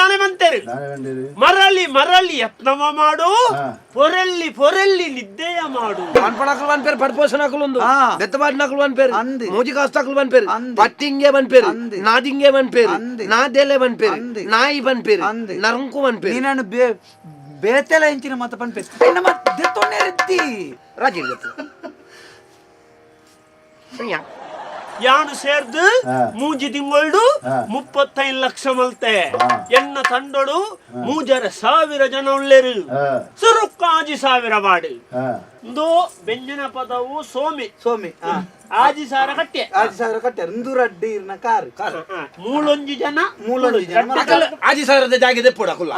ದಾನೆ ಮಂತೇರು ಮರಳಿ ಮರಳಿ ಯತ್ನವ ಮಾಡು ಪೊರೆಲ್ಲಿ ಪೊರೆಲ್ಲಿ ನಿದ್ದೆಯ ಮಾಡು పడపడకలు వన్ పేరు పడిపోసనకలు ఉంది బెత్తబాడినకలు వన్ పేరు మోజి కాస్తకలు వన్ పేరు పట్టింగే వన్ పేరు నాదింగే వన్ పేరు నాదేలే వన్ పేరు నాయి వన్ పేరు నరంకు వన్ పేరు ನೀನು ಬೇತೆಲ ಇಂಚಿನ ಮತ ಪನ್ ಪೇರು ನಮ್ಮ ದೆತ್ತೋನೆ ರೆದ್ದಿ ರಾಜಿ ಗೊತ್ತು ಯಾನು ಸೇರ್ದು ಮೂಜಿ ತಿಂಗಳು 35 ಲಕ್ಷ ಮಲ್ತೆ ಎನ್ನ ತಂಡೊಡು 3,000 ಜನ ಉಳ್ಳೇರು ಸುರುಕ್ಕಾಜಿ 1,000 ಮಾಡಿ ಇಂದು ಬೆಂಜಿನ ಪದವು ಸೋಮಿ ಸೋಮಿ ಆಜಿ ಸಾರ ಕಟ್ಟೆ ಇಂದು ರಡ್ಡಿ ಇರ್ನ ಕಾರ್ ಮೂಲೊಂಜಿ ಜನ ಆಜಿ ಸಾವಿರದ ಜಾಗಿದೆ ಪುಡಕುಲ್ಲ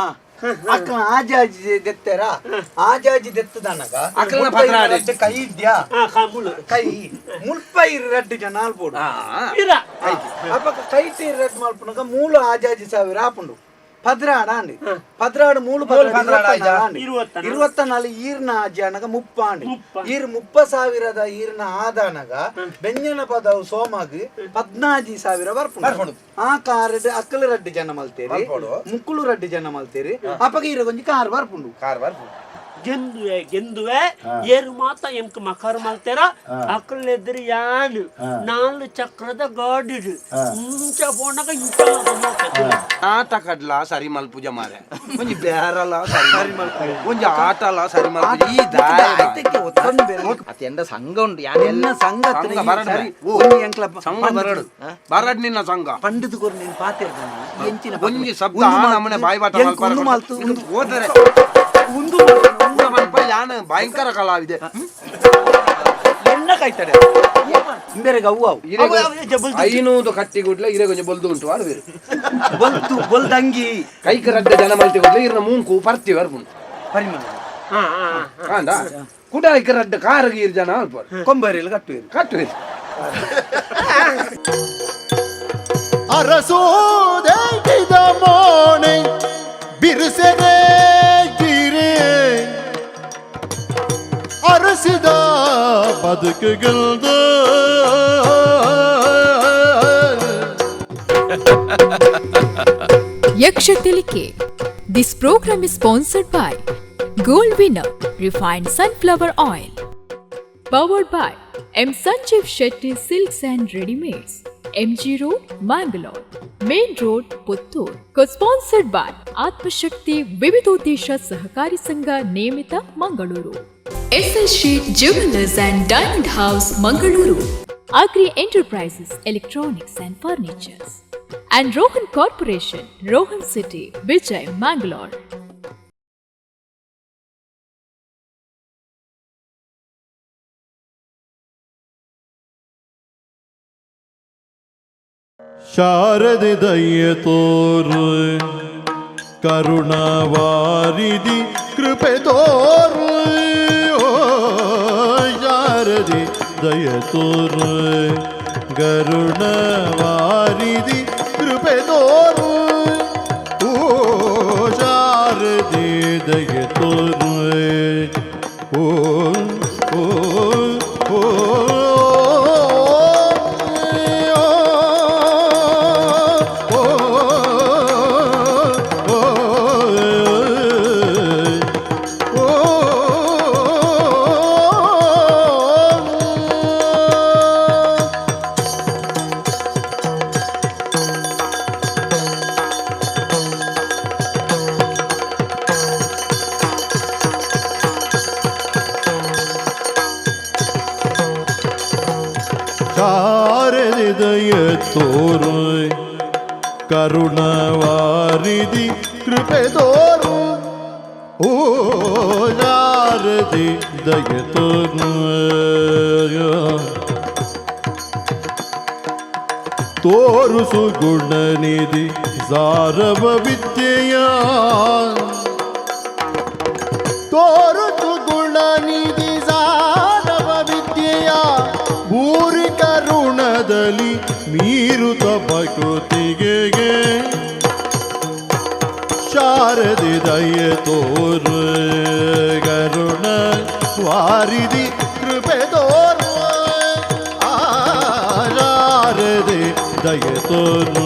ಅಕ್ಕ ಆಜಾಜಿ ದೆತ್ತಾರ ಆಜಾಜಿ ದೆತ್ತದನಗ ಅಕ್ಕನ ಪತ್ರ ಕೈ ಇದ್ಯಾ ಕೈ ಮುಲ್ಪ ರಡ್ಡು ಜನ ಅಲ್ಪೋಡು ಅಪ್ಪ ಕೈ ತೀರ್ ರಡ್ಡು ಮಲ್ಪನಗ ಮೂಲ ಆಜಾಜಿ 1,000 ಆಪುಂಡು ಪದ್ರಾಡ ಅಂಡಿ ಪದ್ರಾಡು ಮೂಲು 24 ಈರ್ನ ಆಜಿ ಅನಗ 30 ಅಂಡಿ ಈರ್ 30,000 ಈರ್ನ ಆದನಗ ಬೆಂಜನ ಪದವು ಸೋಮಾಗ 14,000 ಬರ್ಪುಂಡು ಆ ಕಾರ್ ಅಕ್ಕಲ ರಡ್ಡು ಜನ ಮಲ್ತೇರಿ ಮುಕ್ಕುಳು ರಡ್ಡು ಜನ ಮಲ್ತೇರಿ ಅಪ್ಪಗ ಈರ ಕೊಂಚ ಕಾರ್ ಬರ್ಪುಂಡು ಗೆಂದುವೆ ಏರು ಮಾತ ಎಂಕ ಮಕರ ಮಲ್ತೇರ ಅಕ್ಕಳೆದ್ರಿ ಯಾನು 4 ಚಕ್ರದ ಗಾಡಿ ಇಂಚ ಬೋಣಗ ಇಂಚ ಆಟ ಕಡ್ಲ ಸರಿ ಮಲ್ಪುಜ ಮಾರೆ ಒಂಜಿ ಬೇರಲ ಸರಿ ಮಲ್ಪುಜ ಒಂಜಿ ಆಟಲ ಸರಿ ಮಲ್ಪುಜ ಈ ದಾಯ ಐತಕ್ಕೆ ಒತ್ತೊಂದು ಬೇರೆ ಅತಿ ಎಂದ ಸಂಘ ಉಂಟು ಯಾನೆಲ್ಲ ಸಂಘ ಸರಿ ಓ ಎಂಕ್ಲ ಸಂಘ ಬರಡು ಬರಡ್ ನಿನ್ನ ಸಂಘ ಪಂಡಿತ ಕೊರ್ ನೀನು ಪಾತಿರ್ತಾನ ಎಂಚಿನ ಒಂಜಿ ಶಬ್ದ ನಮ್ಮನೆ ಬಾಯಿ ಬಾಟ ಒಂದು ಮಾಲ್ತು ಓದರೆ ಒಂದು ಯಾನ ಭಯಂಕರ ಕಲಾವಿದೆ ಎನ್ನ ಕೈತಡೆ ಬೇರೆ ಗವ್ವು ಐನೂದು ಕಟ್ಟಿ ಗುಡ್ಲ ಇರೆ ಕೊಂಚ ಬೊಲ್ದು ಉಂಟು ಆರು ಬೇರೆ ಬೊಲ್ದಂಗಿ ಕೈಕ ರಡ್ಡ ಜನ ಮಲ್ತಿ ಗುಡ್ಲ ಇರ್ನ ಮೂಂಕು ಪರ್ತಿ ಬರ್ಪುಂಡು ಪರಿಮಳ ಅಂದ ಕುಡ ಐಕ ರಡ್ಡ ಕಾರಗಿ ಇರ್ ಜನ ಅಲ್ಪ ಕೊಂಬರಿಯಲ್ಲಿ ಕಟ್ಟುವಿರಿ ಅರಸೋದೇಗಿದ ಮೋಣೆ ಬಿರುಸೆರೆ ಅರಸಿದ ಬದುಕುಗಲ್ದು ಯಕ್ಷತಿಲಿಕೆ. This program is sponsored by Gold Winner Refined Sunflower Oil, powered by M. Sanjeev Shetty Silks and Readymades, MG Road, Mangalore, Main Road, Puttur. Co-sponsored by Atmashakti Vividodesha Sahakari Sangha Niyamita, Mangaluru, SL Sheet Jewelers and Diamond House, Mangaluru, Agri Enterprises Electronics and Furnitures, and Rohan Corporation, Rohan City, Vijay, Mangalore. ಶಾರದೆ ದಯ್ಯ ತೋರು ಕರುಣಾವಾರಿಧಿ ಕೃಪೆ ತೋರು ಶಾರದೆ ದಯ್ಯ ತೋರು ಕರುಣಾವಾರಿಧಿ ಕೃಪೆ ತೋರು ಶಾರದೆ ದಯ್ಯ ತೋರು ಓ ಓ ಓ ಶಾರದೆದಯ ತೋರು ಕರುಣವಾರಿಧಿ ಕೃಪೆ ತೋರು ಓ ಶಾರದೆ ದಯ ತೋರು ತೋರುಸು ಗುಣನಿಧಿ ಸಾರವ ವಿದ್ಯೆಯ ತೋರುಸು ಗುಣನಿಧಿ ಸಾರವ ವಿದ್ಯೆಯ ಭೂರಿ ಕರುಣದಲ್ಲಿ ಮೀರುತ ಪ್ರಕೃತಿಗೆ ಶಾರದೆ ದಯ ತೋರು ಕರುಣ ವಾರಿಧಿ ಕೃಪೆ ತೋರು ಶಾರದೆ ದಯ ತೋರು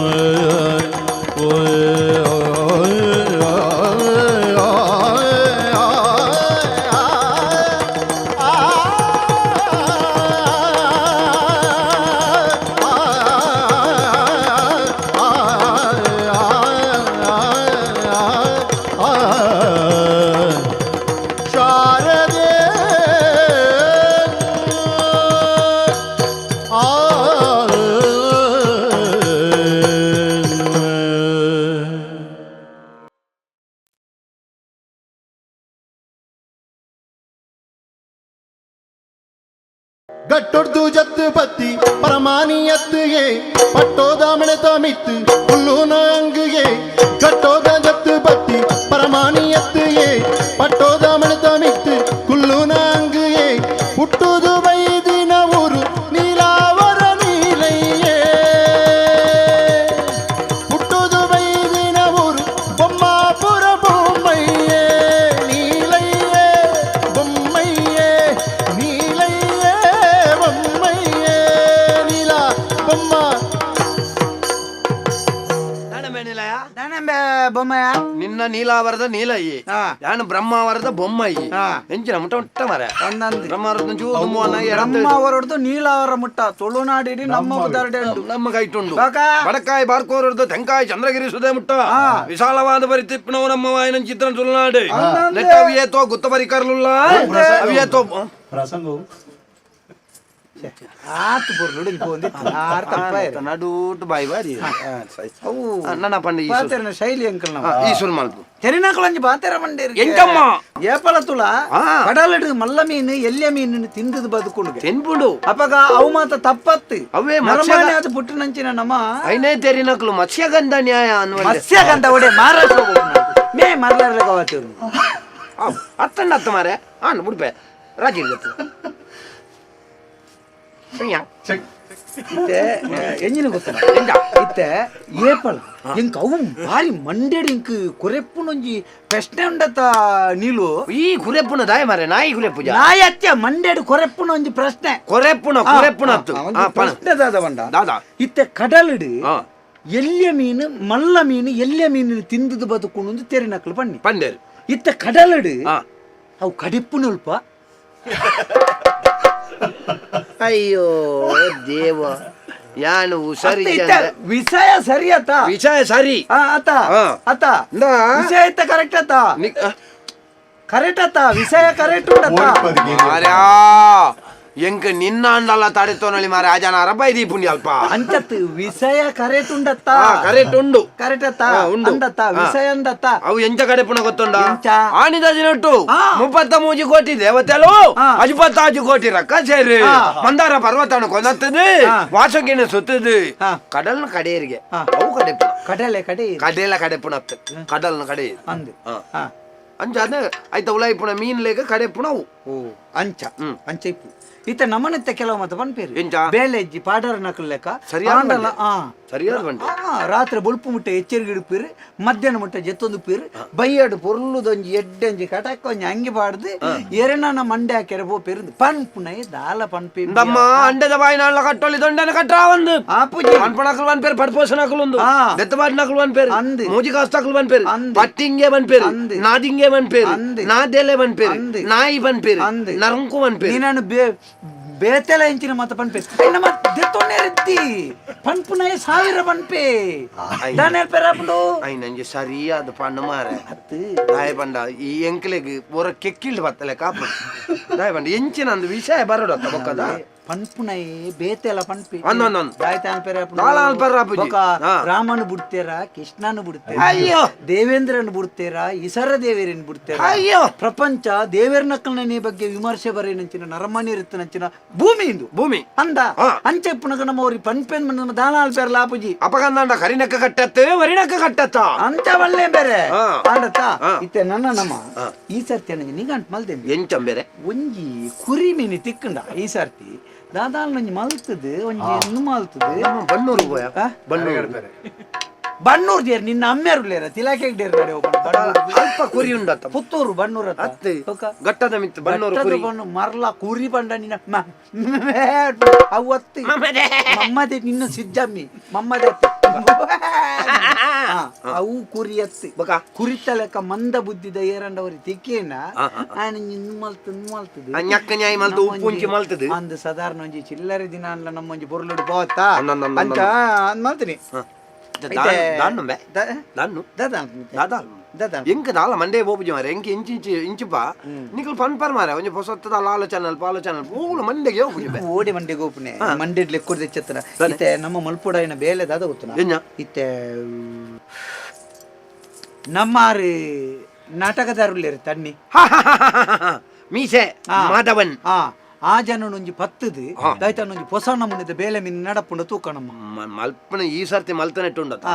ಗಟ್ಟೊಡ್ದು ಜತ್ತು ಬತ್ತಿ ಪರಮಾನಿಯತ್ತಿಗೆ ಪಟ್ಟೋದ ಮೆಣತ ಮಿತ್ತು ಹುಲ್ಲುನ ಅಂಗಿಗೆ ಗಟ್ಟೋದ ಜತ್ತು ಬತ್ತಿ ಪರಮಾನಿಯತ್ತಿಗೆ ಪಟ್ಟೋದ ಮೆಣತ ಮಿತ್ತು ಹುಲ್ಲುನ ಅಂಗಿಗೆ ಹುಟ್ಟುದು ಬೈದಿನ ಊರು ನೀಲಾವರ ನೀಲಯ್ಯೇ ಹುಟ್ಟುದು ಬೈದಿನ ಊರು ಬೊಮ್ಮಾಪುರ ಬೊಮ್ಮಯ್ಯೇ ನೀಲಯ್ಯೇ ಬೊಮ್ಮಯ್ಯೇ ನೀಲಯ್ಯೇ ಬೊಮ್ಮಯ್ಯೇ ನೀಲ ಬೊಮ್ಮ ದಾನಂಬೆ ಬೊಮ್ಮಯ್ಯ ನಿನ್ನ ನೀಲಾವರದ ನೀಲಯ್ಯಿ ನಾನು ಬ್ರಹ್ಮಾವರದ ಬೊಮ್ಮಯ್ಯಿ ಎಂಚಿನ ಮುಟ್ಟ ಮುಟ್ಟ ಮರ ಒಂದಂದು ಬ್ರಹ್ಮಾವರದ ಚೂದು ಬ್ರಹ್ಮ ಹೊರಡ್ದು ನೀಲಾವರ ಮುಟ್ಟ ತುಳುನಾಡಿಡಿ ನಮ್ಮ ಉದಾಹರಣೆ ನಮ್ಮ ಕೈಟುಂಡು ಬಡಕಾಯಿ ಬಾರ್ಕೋರದ್ದು ತೆಂಕಾಯಿ ಚಂದ್ರಗಿರಿ ಸುದೇ ಮುಟ್ಟ ವಿಶಾಲವಾದ ಬರಿ ತಿಪ್ಪನವು ನಮ್ಮ ವಾಯನ ಚಿತ್ರ ತುಳುನಾಡು ನೆಟ್ಟ ಅವಿಯೇತೋ ಗುತ್ತ ಬರಿ ಕರ್ಲುಲ್ಲ ಅವಿಯೇತೋ ಪ್ರಸಂಗವು ಆತು ಬುರ್ಲುಡು ಪೋಂದಿ ಆರ್ ತಪ್ಪಾಯಿರ ನಡೂಟ್ ಬಾಯಿ ಬಾರಿ ನನ್ನ ಪಂಡ ಪಾತೆರನ ಶೈಲಿ ಅಂಕಲ್ ನಾವು ಈಶ್ವರ್ ಮಾಲ್ತು ತೆರಿನಾಕಲಂಜಿ ಪಾತೆರ ಮಂಡೇರಿ ಎಂಕಮ್ಮ ಏಪಲ ತುಳ ಕಡಲಡು ಮಲ್ಲ ಮೀನು ಎಲ್ಯ ಮೀನು ತಿಂದದು ಬದುಕೊಂಡು ತೆನ್ಪುಡು ಅಪಗ ಅವು ಮಾತ ತಪ್ಪತ್ತು ಅವೇ ಮರಮಾನೆ ಅದು ಪುಟ್ಟಿನಂಚಿನ ನಮ್ಮ ಐನೇ ತೆರಿನಕಲು ಮತ್ಸ್ಯಗಂಧ ನ್ಯಾಯ ಅನ್ನುವ ಮತ್ಸ್ಯಗಂಧ ಒಡೆ ಮಹಾರಾಷ್ಟ್ರ ಮೇ ಮರ್ಲಾರ್ಲ ಗವಾತಿವ್ರು ಅತ್ತಂಡ ಅತ್ತ ಮಾರೆ ಬಿಡ್ಪೆ ರಾಜಿ ಗೊತ್ತು ಎಂಜಿನ ಗೊತ್ತಲ್ಲ ಇತ್ತೆ ಏಪಳ ಎಂಕ್ ಅವು ಭಾರಿ ಮಂಡ್ಯಡ್ ಇಂಕ್ ಕೊರೆಪ್ಪುನೊಂಜಿ ಪ್ರಶ್ನೆ ಉಂಡತ ನೀಲು ಈ ಕುರೆಪ್ಪುನ ದಾಯ ಮಾರೆ ನಾಯಿ ಕುರೆಪ್ಪು ನಾಯಿ ಅತ್ಯ ಮಂಡ್ಯಡ್ ಕೊರೆಪ್ಪುನೊಂಜಿ ಪ್ರಶ್ನೆ ಕೊರೆಪ್ಪುನ ಪ್ರಶ್ನೆ ದಾದ ಬಂಡ ದಾದಾ ಇತ್ತೆ ಕಡಲಡು ಎಲ್ಯ ಮೀನು ಮಲ್ಲ ಮೀನು ಎಲ್ಯ ಮೀನು ತಿಂದದು ಬದುಕೊಂಡು ತೆರಿ ನಕಲು ಪಣ್ಣಿ ಪಂಡೇರು ಇತ್ತೆ ಕಡಲಡು ಅವು ಕಡಿಪ್ಪುನಲ್ಪ ಅಯ್ಯೋ ದೇವ ಯಾನು ಸರಿ ವಿಷಯ ಸರಿ ಅತ್ತ ವಿಷಯ ಸರಿ ಅತ್ತ ಅತ್ತ ವಿಷಯ ಇತ್ತ ಕರೆಕ್ಟ್ ಅತ್ತ ಕರೆಕ್ಟ್ ಅತ್ತ ವಿಷಯ ಕರೆಕ್ಟ್ ಉಂಡತ್ತ ಎಂಕ ನಿನ್ನ ಅಂಡಲ್ಲ ತಡೆತೋನಳಿ ಮಾರ ಆಜಾನ ಅರಬೈದಿ ಪುಣ್ಯ ಅಲ್ಪ ಅಂಚತ್ ವಿಷಯ ಕರೆಕ್ಟ್ ಉಂಡತ್ತ ಕರೆಕ್ಟ್ ಉಂಡು ಕರೆಕ್ಟ್ ಅತ್ತ ಉಂಡತ್ತ ವಿಷಯ ಅಂದತ್ತ ಅವು ಎಂಚ ಕಡೆ ಪುಣ ಗೊತ್ತುಂಡ ಎಂಚ ಆಣಿದ ದಿನಟ್ಟು 33 ಕೋಟಿ ದೇವತೆಲು 55 ಕೋಟಿ ರೊಕ್ಕ ಸೇರಿ ಮಂದಾರ ಪರ್ವತನ ಕೊಂದತ್ತದೆ ವಾಸಗಿನ ಸುತ್ತದೆ ಕಡಲ್ನ ಕಡೆಯರಿಗೆ ಅವು ಕಡೆ ಪುಣ ಕಡಲೆ ಕಡೆ ಕಡೆಯಲ್ಲ ಕಡೆ ಪುಣ ಕಡಲ್ನ ಕಡೆ ಅಂದು ಅಂಚ ಅದ ಆಯ್ತ ಉಲಾಯಿ ಪುಣ ಮೀನ್ ಲೇಕ ಕಡೆ ಪುಣ ಅವು ಅಂಚ ಅಂಚ ಇಪ್ಪು ಈತ ನಮ್ಮನತ್ತೆ ಕೆಲವು ಮತ ಪನ್ಪೇರು ಎಂಚ ಬೇಲೆ ಇಜ್ಜಿ ಪಾಡರ ನಕಲ್ ಲೆಕ್ಕ ಸರಿಯಾದ ಬಂಡೆ ರಾತ್ರಿ ಬುಲ್ಪು ಮುಟ್ಟ ಎಚ್ಚರಿಕೆ ಇಡುಪೀರು ಮಧ್ಯಾಹ್ನ ಮುಟ್ಟ ಜತ್ತೊಂದು ಪೀರು ಬೈಯಡು ಪೊರ್ಲುದೊಂಜಿ ಎಡ್ಡಂಜಿ ಕಟಕ್ ಒಂಜಿ ಅಂಗಿ ಬಾಡ್ದು ಎರಡನ ಮಂಡೆ ಹಾಕ್ಯಾರ ಬೋಪೇರು ಪನ್ಪುನೈ ದಾಲ ಪನ್ಪಿ ನಮ್ಮ ಅಂಡದ ಬಾಯಿ ನಾಳ ಕಟ್ಟೊಲಿ ದೊಂಡನ ಕಟ್ಟ ಒಂದು ಆಪುಜಿ ಪನ್ಪಣಕಲ್ ಬನ್ ಪೇರು ಪಡ್ಪೋಸ ನಕಲ್ ಒಂದು ಬೆತ್ತಬಾಡಿ ನಕಲ್ ಬನ್ ಪೇರು ಅಂದು ಮೂಜಿ ಕಾಸ್ತಕಲ್ ಬನ್ ಪೇರು ಪಟ್ಟಿಂಗೆ ಬನ್ ಪೇರು ನಾದಿಂಗೆ ಬನ್ ಪೇರು ನಾದೆಲೆ ಬನ್ ಪೇರು ನಾಯಿ ಬನ್ ಪೇರು ನರಂಕು ಬನ್ ಪೇರು ನೀನು ಬೇತೆಲ ಎಂಚಿನ ಮತ ಪನ್ಪೆ ನಮ್ಮ ದೆತ್ತೋನೆ ರೆತ್ತಿ ಪನ್ಪುನೈ 1000 ಪನ್ಪೆ ದಾನೆಲ್ ಪೆರಾಪುಂಡು ಐ ನಂಜೆ ಸರಿಯಾದ ಪಣ್ಣ ಮಾರೆ ಅತ್ತು ದಾಯ ಬಂಡ ಈ ಎಂಕ್ಲೆಗ್ ಒರ ಕೆಕ್ಕಿಲ್ಡ್ ಬತ್ತಲೆ ಕಾಪ ದಾಯ ಬಂಡ ಎಂಚಿನ ಒಂದು ವಿಷಯ ಬರೋಡು ಅತ್ತ ಬೊಕ್ಕದ ಪನ್ಪುನೈ ಬೇತೆಲ ಪನ್ಪೆ ಒಂದೊಂದೊಂದು ದಾಯ್ತಾನ್ ಪೆರಾಪುಂಡು ದಾಲಾಲ್ ಪೆರಾಪುಜಿ ರಾಮನು ಬಿಡ್ತೇರ ಕೃಷ್ಣನು ಬಿಡ್ತೇರ ಅಯ್ಯೋ ದೇವೇಂದ್ರನು ಬಿಡ್ತೇರ ಇಸರ ದೇವೇರನ್ ಬಿಡ್ತೇರ ಅಯ್ಯೋ ಪ್ರಪಂಚ ದೇವೇರ ನಕ್ಕಲ್ನ ಬಗ್ಗೆ ವಿಮರ್ಶೆ ಬರೇನಂಚಿನ ನರಮನಿ ಇರುತ್ತನಂಚಿನ ಭೂಮಿ ಇಂದು ಭೂಮಿ ಅಂದ ಅಂಚೆ ಪುನಗ ನಮ್ಮ ಅವ್ರಿ ಪನ್ಪೆನ್ ನಮ್ಮ ದಾನಾಲ್ ಪೇರ್ಲ ಆಪುಜಿ ಅಪಗಂದಾಂಡ ಕರಿನಕ್ಕ ಕಟ್ಟತ್ತೆ ವರಿನಕ್ಕ ಕಟ್ಟತ್ತ ಅಂಚ ಒಳ್ಳೆ ಬೇರೆ ಆಡತ್ತ ಇತ್ತೆ ನನ್ನ ನಮ್ಮ ಈ ಸರ್ತಿ ನನಗೆ ನಿಗಂಟ್ ಮಲ್ದೇನೆ ಎಂಚಂ ಬೇರೆ ಒಂಜಿ ಕುರಿ ಮೀನಿ ತಿಕ್ಕಂಡ ಈ ಸರ್ತಿ ದಾದಾಲ್ ನಂಜಿ ಮಲ್ತದು ಒಂಜಿ ಇನ್ನು ಮಲ್ತದು ಬನ್ನೂರು ಹೋಯ ಬನ್ನೂರು ದೇರ್ ನಿನ್ನ ಅಮ್ಮೇರುಲೇರ ತಿಲಾಕೆಗ್ ದೇರ್ ಕಡೆ ಅಲ್ಪ ಕುರಿ ಉಂಡತ್ತ ಪುತ್ತೂರು ಬನ್ನೂರ ಅತ್ತೆ ಗಟ್ಟದ ಮಿತ್ತು ಬನ್ನೂರು ಕುರಿ ಮರ್ಲ ಕುರಿ ಬಂಡ ನಿನ್ನ ಅವತ್ತಿ ಮಮ್ಮದೆ ನಿನ್ನ ಸಿಜ್ಜಮ್ಮಿ ಮಮ್ಮದೆ ಅವು ಕುರಿ ಎತ್ತಿ ಕುರಿತ ಲೆಕ್ಕ ಮಂದ ಬುದ್ಧಿದ ಏರಂಡವರಿ ತಿಕ್ಕೇನ ಇನ್ನು ಮಲ್ತದ ಅಣ್ಣಕ್ಕ ನ್ಯಾಯ ಮಲ್ತು ಉಪ್ಪುಂಚಿ ಮಲ್ತದ ಅಂದು ಸಾಧಾರಣ ಒಂಜಿ ಚಿಲ್ಲರೆ ದಿನ ಅಲ್ಲ ನಮ್ಮೊಂಜಿ ಬೊರ್ಲುಡು ಬಾವತ್ತಾ ಅಂಚ ಮಲ್ತೀನಿ ಎಂಕ ದಾಲ ಮಂಡೇ ಬೋಪುಜಿ ಮಾರೆ ಎಂಕ ಇಂಚಿಪ ನಿಕಲ್ ಪನ್ಪರ್ ಮಾರೆ ಒಂಜಿ ಹೊಸತ್ತದ ಆಲೋಚನೆ ಪಾಲೋಚನೆ ಪೂಲ ಮಂಡೆಗೆ ಹೋಗುಜಿ ಓಡಿ ಮಂಡೆಗೆ ಹೋಗ್ಪುನೆ ಮಂಡೆ ಲೆಕ್ಕುಡ್ ತೆಚ್ಚತ್ತನ ಇತ್ತೆ ನಮ್ಮ ಮಲ್ಪುಡಾಯಿನ ಬೇಲೆ ದಾದ ಗೊತ್ತನ ಇತ್ತೆ ನಮ್ಮಾರು ನಾಟಕದಾರುಲೇರು ತಣ್ಣಿ ಮೀಸೆ ಮಾಧವನ್ ಆ ಜನ ಒಂಜಿ ಪತ್ತದು ದೈತ ಒಂಜಿ ಹೊಸ ನಮೂನಿದ ಬೇಲೆ ಮೀನು ನಡಪುಂಡ ತೂಕಣಮ್ಮ ಮಲ್ಪನ ಈ ಸರ್ತಿ ಮಲ್ತನೆಟ್ಟು ಉಂಡತ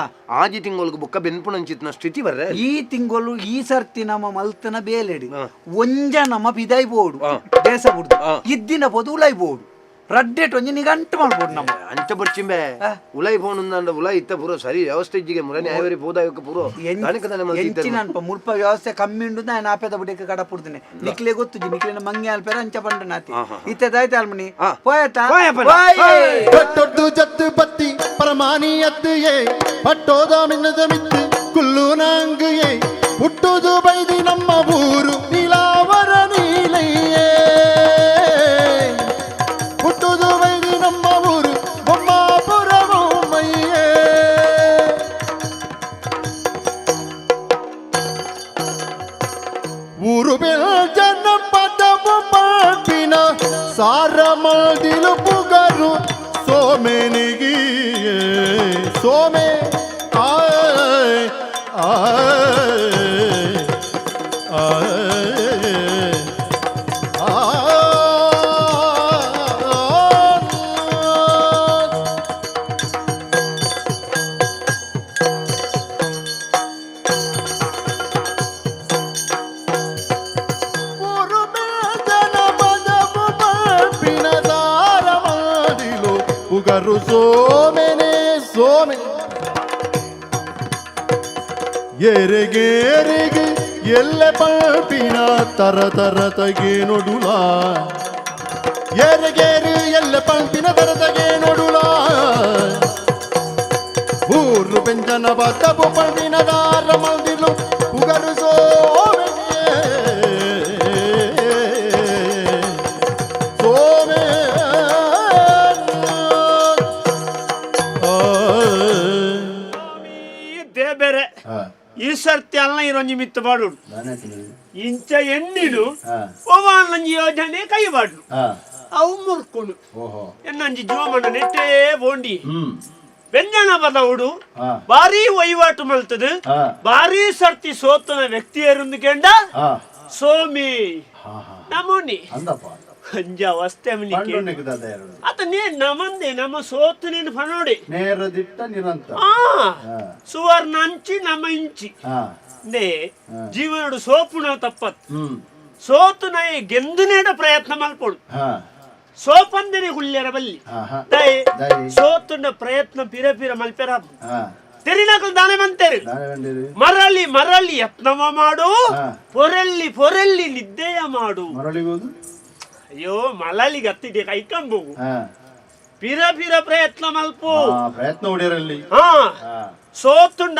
ಆಜಿ ತಿಂಗಳಿಗೆ ಬೊಕ್ಕ ಬೆನ್ಪುಣಂಚಿತ್ನ ಸ್ಥಿತಿ ಬರ್ರೆ ಈ ತಿಂಗಳು ಈ ಸರ್ತಿ ನಮ್ಮ ಮಲ್ತನ ಬೇಲೆಡಿ ಒಂಜ ನಮ್ಮ ಬಿದೈ ಬೋಡು ದೇಶ ಬಿಡುದು ಇದ್ದಿನ ಪೋದು ಉಲೈ ಬೋಡು ರಡ್ಡೆಟ್ ಒಂಜಿ ನಿಗಂಟು ಮಾಡ್ಬೋದು ನಮ್ಮ ಅಂಚ ಬರ್ಚಿಂಬೆ ಉಲೈ ಫೋನ್ ಉಲೈ ಇತ್ತ ಪೂರ ಸರಿ ವ್ಯವಸ್ಥೆ ಇಜ್ಜಿಗೆ ಮುರನಿ ಐವರಿ ಪೋದಾಯಕ್ಕೆ ಪೂರ ಎಂಚಿನ ಅನ್ಪ ಮುಲ್ಪ ವ್ಯವಸ್ಥೆ ಕಮ್ಮಿ ಉಂಡು ನಾನು ಆಪೇದ ಬುಡಿಕೆ ಕಡಪುಡ್ತೀನಿ ನಿಕ್ಲೆ ಗೊತ್ತು ನಿಕ್ಲಿನ ಮಂಗೆ ಅಲ್ಪೇರ ಅಂಚ ಬಂಡ ನಾತಿ ಇತ್ತದಾಯ್ತು ಅಲ್ಮನಿ ಹೋಯತಾ ಪಟ್ಟೊಟ್ಟು ಜತ್ತು ಬತ್ತಿ ಪರಮಾನಿಯತ್ತು ಏ ಪಟ್ಟೋದ ಮಿನ್ನದ ಮಿತ್ತು ಕುಲ್ಲು ನಂಗು ಏ ಹುಟ್ಟುದು ಬೈದಿ ನಮ್ಮ ಊರು ನೀಲಾವರ ನೀಲಯ್ಯೇ ಹುಟ್ಟುದು ಬೈದಿ ನಮ್ಮ ಊರು ಬೊಮ್ಮಾಪುರ ಬೊಮ್ಮಯ್ಯೇ ಊರು ಬೆಳ್ಜನ ಪದವು ಪಾಪಿನ ಸಾರ ಮಲ್ದಿಲು ಪುಗರು ಸೋಮೆನಿಗಿ ಸೋಮೆ ಆಯ್ ಆಯ್ ಆಯ್ ಉಗರು ಸೋಮೆನೆ ಸೋಮೆ ಎರೆಗೇರಿಗೆ ಎಲ್ಲೆ ಪಲ್ಪಿನ ತರ ತರ ತಗೆ ನೋಡುಲ ಎರೆಗೇರಿ ಎಲ್ಲೆ ಪಲ್ಪಿನ ತರ ತಗೆ ನೋಡುಲ ಊರು ಬೆಂಜನ ಬತ್ತಬು ಪಲ್ಪಿನ ದಾರ ಮಲ್ದಿಲು ಉಗರು ಸೋಮೆ ಸೋಮೆ ಬೇರೆ ಈ ಸರ್ತಿ ಅಲ್ಲ ಇರೊಂಜಿ ಮಿತ್ತು ಬಾಡು ಇಂಚ ಎಣ್ಣಿಡು ಒವಾನಂಜಿ ಯೋಜನೆ ಕೈ ಬಾಡು ಅವು ಮುರ್ಕೊಂಡು ಎನ್ನಂಜಿ ಜೋಮಣ್ಣ ನೆಟ್ಟೇ ಬೋಂಡಿ ವ್ಯಂಜನ ಬದವುಡು ಭಾರಿ ವಹಿವಾಟು ಮಲ್ತದು ಭಾರಿ ಸರ್ತಿ ಸೋತನ ವ್ಯಕ್ತಿಯರೊಂದಿಗೆಂಡ ಸೋಮಿ ನಮೋನಿ ಅಂಜ ಅವಸ್ಥೆ ಅತ ನೇ ನಮಂದೆ ನಮ್ಮ ಸೋತು ನೀನು ಪನೋಡಿ ನೇರದಿಟ್ಟ ನಿರಂತರ ಸುವರ್ಣ ಅಂಚಿ ನಮ್ಮ ಇಂಚಿ ನೇ ಜೀವನಡು ಸೋಪುಣ ತಪ್ಪತ್ ಸೋತು ನೈ ಗೆಂದುನೇಡ ಪ್ರಯತ್ನ ಮಲ್ಪೊಡು ಸೋಪಂದಿನಿ ಹುಲ್ಯರ ಬಲ್ಲಿ ದೈ ಸೋತುನ ಪ್ರಯತ್ನ ಪಿರ ಪಿರ ಮಲ್ಪೆರ ತೆರಿನಕಲ್ ದಾನೆ ಮಂತೇರು ಮರಳಿ ಮರಳಿ ಯತ್ನವ ಮಾಡು ಪೊರೆಲ್ಲಿ ಪೊರೆಲ್ಲಿ ನಿದ್ದೆಯ ಮಾಡು ಅಯ್ಯೋ ಮಲಲಿ ಗತ್ತಿದೆ ಕೈಕಂಬು ಪಿರ ಪಿರ ಪ್ರಯತ್ನ ಮಲ್ಪು ಪ್ರಯತ್ನ ಹೊಡೆಯರಲ್ಲಿ ಸೋತುಂಡ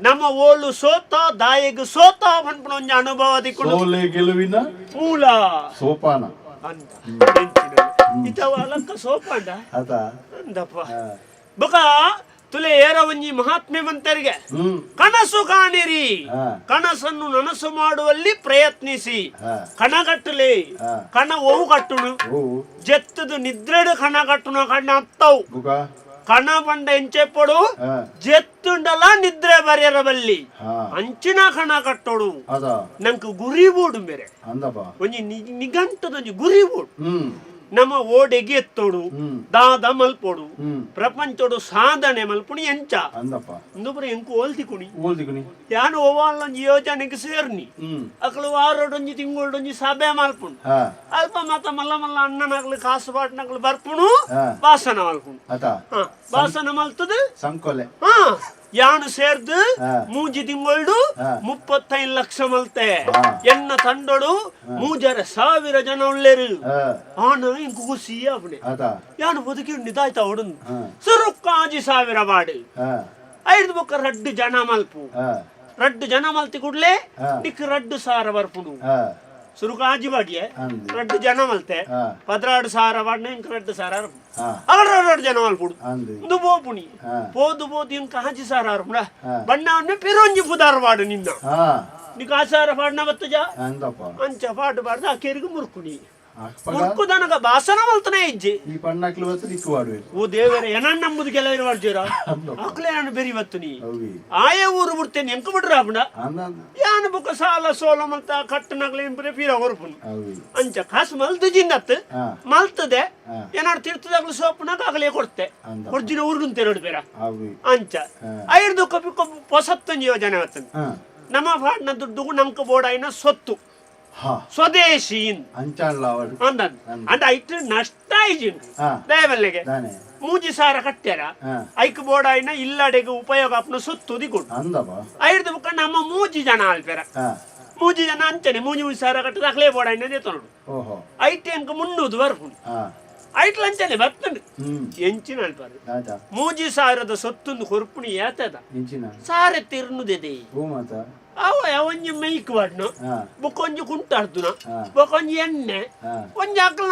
ನಮ್ಮ ಓಳು ಸೋತ ದಾಯಿಗೆ ಸೋತ ಅನ್ಪಣ ಒಂಜ ಅನುಭವ ದಿಕ್ಕು ಗೆಲುವಿನ ಮೂಲ ಸೋಪಾನ ಅಂತ ಇತವ ಅಲಕ್ಕ ಸೋಪಾಂಡ ಅಂದಪ್ಪ ಬೊಕ ತುಲೆ ಏರ ಒಂಜಿ ಮಹಾತ್ಮೆ ಮಂತರಿಗೆ ಕನಸು ಕಾಣಿರಿ ಕನಸನ್ನು ನನಸು ಮಾಡುವಲ್ಲಿ ಪ್ರಯತ್ನಿಸಿ ಕಣಗಟ್ಟಲೆ ಕಣ ಓವು ಕಟ್ಟುನು ಜೆತ್ತದು ನಿದ್ರೆಡು ಕಣ ಕಟ್ಟುನ ಕಣ್ಣ ಹತ್ತವು ಕಣ ಬಂಡ ಎಂಚೆಪ್ಪಡು ಜೆತ್ತುಂಡಲ ನಿದ್ರೆ ಬರೆಯರ ಬಲ್ಲಿ ಅಂಚಿನ ಕಣ ಕಟ್ಟೋಡು ನಂಗೆ ಗುರಿ ಬೋಡು ಬೇರೆ ಒಂಜಿ ನಿಘಂಟದೊಂಜಿ ಗುರಿ ಬೋಡು ನಮ್ಮ ಓಡೆಗೆ ಎತ್ತೋಡು ದಾದ ಮಲ್ಪೋಡು ಪ್ರಪಂಚೋಡು ಸಾಧನೆ ಮಲ್ಪುಣಿ ಎಂಚ ಇಂದೊಬ್ಬರು ಎಂಕು ಓಲ್ತಿಕುಣಿ ಯಾನು ಓವಾಲೊಂಜಿ ಯೋಜನೆಗೆ ಸೇರ್ನಿ ಅಕ್ಲು ವಾರೊಡೊಂಜಿ ತಿಂಗಳೊಂಜಿ ಸಭೆ ಮಲ್ಪುಣು ಅಲ್ಪ ಮತ ಮಲ್ಲ ಮಲ್ಲ ಅಣ್ಣನಕ್ಲು ಕಾಸು ಬಾಟ್ನಕ್ಲು ಬರ್ಪುಣು ಭಾಷಣ ಮಲ್ಪುಣು ಭಾಷಣ ಮಲ್ತದು ಸಂಕೊಲೆ ಯಾನು ಸೇರ್ದು ಮೂಜಿ ತಿಂಗಳು 35 ಲಕ್ಷ ಮಲ್ತೆ ಎನ್ನ ತಂಡೋಡು 3000 ಜನ ಉಳ್ಳೇರು ಆನ ಇಂಕು ಖುಷಿ ಅವನೆ ಯಾನು ಬದುಕಿ ನಿದಾಯ್ತ ಹೊಡನ್ ಸುರುಕ್ಕಾಜಿ 1000 ಮಾಡಿ 5 ಬೊಕ್ಕ ರಡ್ಡು ಜನ ಮಲ್ಪು ರಡ್ಡು ಜನ ಮಲ್ತಿ ಕೂಡ್ಲೆ ನಿಕ್ ರಡ್ಡು ಸಾರ ಬರ್ಪುಡು ಸುರುಕಾಜಿ ಬಾಡಿಯೆ ರಡ್ಡು ಜನ ಮಲ್ತೆ 16,000 ಬಾಡ್ನ ಇಂಕ ರಡ್ಡು ಸಾರ ಅಗಡ ಜನ ಮಲ್ಪುಡು ಇಂದು ಬೋಪುಣಿ ಪೋದು ಪೋದು ಇಂಕ 10,000 ಅರ್ಪುಡ ಬಣ್ಣ ಪಿರೊಂಜಿ ಪುದಾರ ಬಾಡು ನಿನ್ನ ನಿಕ್ 10,000 ಬಾಡ್ನ ಬತ್ತಜ ಅಂಚ ಪಾಡು ಬಾಡ್ದ ಆ ಕೆರಿಗೆ ಮುರ್ಕುಣಿ ಮುರ್ಕುದನಗ ಭಾಷಣ ಮಲ್ತನೆ ಇಜ್ಜಿ ಈ ಪಣ್ಣಕ್ಲು ಬತ್ತು ನಿಕ್ಕು ಮಾಡುವೆ ಓ ದೇವರೇ ಏನನ್ನ ನಮ್ಮದು ಕೆಲವರು ಮಾಡ್ತೀರ ಅಕ್ಲೆ ನಾನು ಬೆರಿ ಬತ್ತು ನೀ ಆಯೇ ಊರು ಬಿಡ್ತೇನೆ ಎಂಕ ಬಿಡ್ರ ಅಪ್ಪಣ ಯಾನ ಯಾನು ಬುಕ್ಕ ಸಾಲ ಸೋಲ ಮಲ್ತ ಕಟ್ಟನಾಗ್ಲೇನ್ ಪೀರ ಹೊರಪುನು ಅಂಚ ಕಾಸು ಮಲ್ತು ಜಿನ್ನತ್ ಮಲ್ತದೆ ಏನಾರು ತಿರ್ತದಾಗ್ಲು ಸೋಪನಾಗ ಆಗಲೇ ಕೊಡ್ತೆ ಕೊಡ್ಜಿನ ಊರ್ಗಂತ ಎರಡು ಬೇರ ಅಂಚ ಐದು ಹೊಸತ್ತೊಂದು ಯೋಜನೆ ಆತಂದು ನಮ್ಮ ಪಾಡ್ನ ದುಡ್ಡು ನಮ್ಕ ಬೋಡಾಯಿನ ಸೊತ್ತು ಸ್ವದೇಶಿ ಅಂದ ಐಟ್ ನಷ್ಟ ಐಜಿನ್ ದೇವಲ್ಲಿಗೆ ಮೂಜಿ ಸಾರ ಕಟ್ಟ್ಯಾರ ಐಕ್ ಬೋಡಾಯಿನ ಇಲ್ಲಡೆಗೆ ಉಪಯೋಗ ಅಪ್ನ ಸೊತ್ತು ದಿಕ್ಕು ಐದು ಬುಕ್ಕ ನಮ್ಮ ಮೂಜಿ ಜನ ಅಲ್ಪೇರ ಮೂಜಿ ಜನ ಅಂಚನೆ ಮೂಜಿ ಸಾರ ಕಟ್ಟದ ಅಕ್ಲೇ ಬೋಡಾಯಿನ ದೇತೋಡು ಐಟ್ ಎಂಕ ಮುನ್ನೂದು ಬರ್ಪುಂಡು ಐಟ್ಲ ಅಂಚನೆ ಬರ್ತಂಡು ಎಂಚಿನ ಅಲ್ಪಾರು ಮೂಜಿ ಸಾವಿರದ ಸೊತ್ತೊಂದು ಹೊರ್ಪುಣಿ ಏತದ ಸಾರೆ ತಿರ್ನುದೆ ಅವ ಒಂಜಿ ಮೈಕ್ ಬಾಡ್ನು ಬೊಕ್ಕ ಒಂಜಿ ಕುಂಟಾಡ್ದುನ ಬೊಕ್ಕ ಒಂಜಿ ಎಣ್ಣೆ ಒಂಜಿ ಅಕ್ಕಲ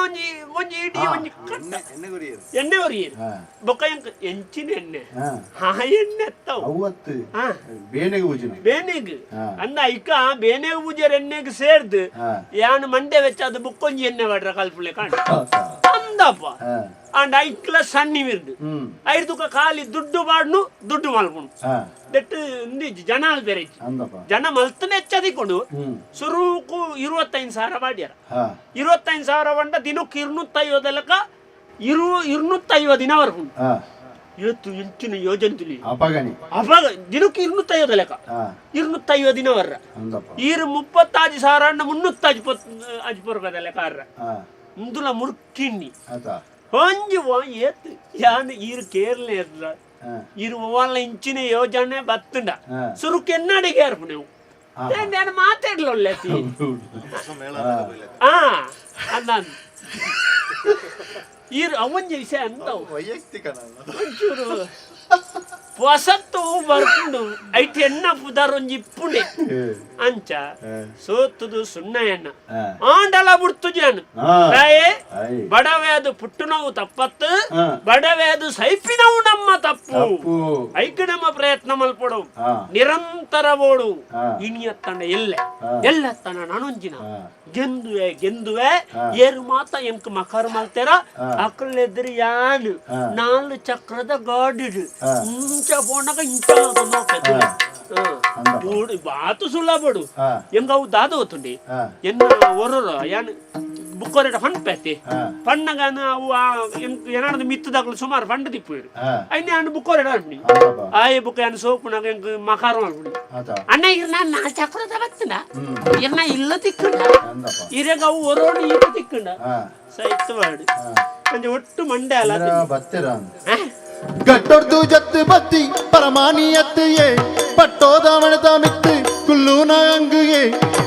ಒಂಜಿ ಇಡೀ ಒಂಜಿ ಎಣ್ಣೆ ಒರಿಯರು ಬೊಕ್ಕ ಎಂಚಿನ ಎಣ್ಣೆ ಹಾ ಎಣ್ಣೆ ಬೇನೆಗ್ ಅಂದ ಐಕ ಬೇನೆಗ್ ಪೂಜೆರ್ ಎಣ್ಣೆಗ್ ಸೇರ್ದು ಯಾನು ಮಂಡೆ ವೆಚ್ಚ ಅದು ಬೊಕ್ಕೊಂಜಿ ಎಣ್ಣೆ ಬಾಡ್ರ ಕಲ್ಪುಲೆ ಕಾಣ ಅಂದಪ್ಪ ಅಂಡ್ ಐಕ್ಲ ಸಣ್ಣಿ ಮಿರ್ದು ಐದುಕ ಖಾಲಿ ದುಡ್ಡು ಬಾಡ್ನು ದುಡ್ಡು ಮಲ್ಪುಂಡು ದಟ್ ಜನ ಬೇರೆ ಜನ ಮಲ್ತನೆ ಹೆಚ್ಚದಿಕೊಂಡು ಸುರುಕು 25,000 ಬಾಡ್ಯಾರ 25,000 ಬಂಡ ದಿನಕ್ಕೆ 250 ಲೆಕ್ಕ 250 ದಿನ ಬರ್ಕೊಂಡು ಇವತ್ತು ಹೆಚ್ಚಿನ ಯೋಜನೆ ತುಲಿ ಅವಾಗ ದಿನಕ್ಕೆ 250 ಲೆಕ್ಕ 250 ದಿನ ವರ್ರ ಈರು 35,000 350 ಲೆಕ್ಕ ಅರ್ರ ಮುಂದುಲ ಮುರ್ಕಿಣ್ಣಿ ಹೊಂಜಿ ಏತ್ ಯಾನು ಈರು ಕೇರಳ ಇರ್ಲ ಇರುವ వాళ్ళ ಇಂಚಿನ ಯೋಜನೆ ಬತ್ತುಂಡ ಸುರುಕು ಎನ್ನಡಿಗೆ ಅರ್ಪು ನೀವು ನಾನು ಮಾತಾಡ್ಲೊಳ್ಳೆತಿ ಅಂದ ಈರು ಅವಂಜ ವಿಷಯ ಅಂತ ಒಂಚೂರು ಹೊಸತ್ತು ಬರ್ಕೊಂಡು ಐಟ್ ಎಣ್ಣ ಪುದಾರೊಂಜಿ ಇಪ್ಪುಂಡೆ ಅಂಚ ಸೋತುದು ಸುಣ್ಣ ಎಣ್ಣ ಆಂಡಲ ಬಿಡ್ತು ಜಾನು ಬಡವೆ ಅದು ಪುಟ್ಟು ನಾವು ತಪ್ಪತ್ತು ಬಡವೆ ಅದು ಸೈಪಿನವು ನಮ್ಮ ತಪ್ಪು ಐಕ್ ನಮ್ಮ ಪ್ರಯತ್ನ ಮಲ್ಪಡು ನಿರಂತರ ಓಡು ಇಣಿಯತ್ತಣ್ಣ ಎಲ್ಲತ್ತಣ್ಣ ನಾನೊಂಜಿನ ಗೆಂದುವೆ ಏರು ಮಾತ ಎಂಕ್ ಮಕರ್ ಮಲ್ತೇರ ಅಕ್ಕಳೆದ್ರಿ ಯಾನು 4 ಚಕ್ರದ ಗಾಡಿಡು ಇಂಚ ಬೋಣಗ ಇಂಚ ಬಾತು ಸುಳ್ಳಬಡು ಎಂಗ ಅವು ದಾದ ಹೋತುಂಡಿ ಎನ್ನ ಒರರ ಯಾನು ಬುಕ್ಕೋರೆಟ ಫಂಡ್ ಪೇತಿ ಫಂಡಗ ಅವು ಏನಾದ್ರು ಮಿತ್ತದಾಗ್ಲು ಸುಮಾರು ಫಂಡ್ ತಿಪ್ಪುರು ಐನೆ ಅಣ್ಣ ಬುಕ್ಕೋರೆಟ ಅನ್ನಿ ಆಯೆ ಬುಕ್ಕ ಯಾನು ಸೋಪುನಾಗ ಎಂಕ್ ಮಕಾರ ಮಾಡ್ಬಿಡಿ ಅಣ್ಣ ಇರ್ ನಾನು 4 ಚಕ್ರದ ಬತ್ತನ ಎನ್ನ ಇಲ್ಲ ತಿಕ್ಕಂಡ ಇರೆಗ ಅವು ಒರೋಡಿ ಈಗ ತಿಕ್ಕಂಡ ಸೈತ್ ಮಾಡಿ ಅಂಜೆ ಒಟ್ಟು ಮಂಡೆ ಅಲ್ಲ ಗಟ್ಟೊಡ್ದು ಜತ್ತು ಬತ್ತಿ ಪರಮಾನಿಯತ್ತಿಯೇ ಪಟ್ಟೋದವಣದ ಮಿತ್ತು ಕುಲ್ಲೂನ ಅಂಗುಯೇ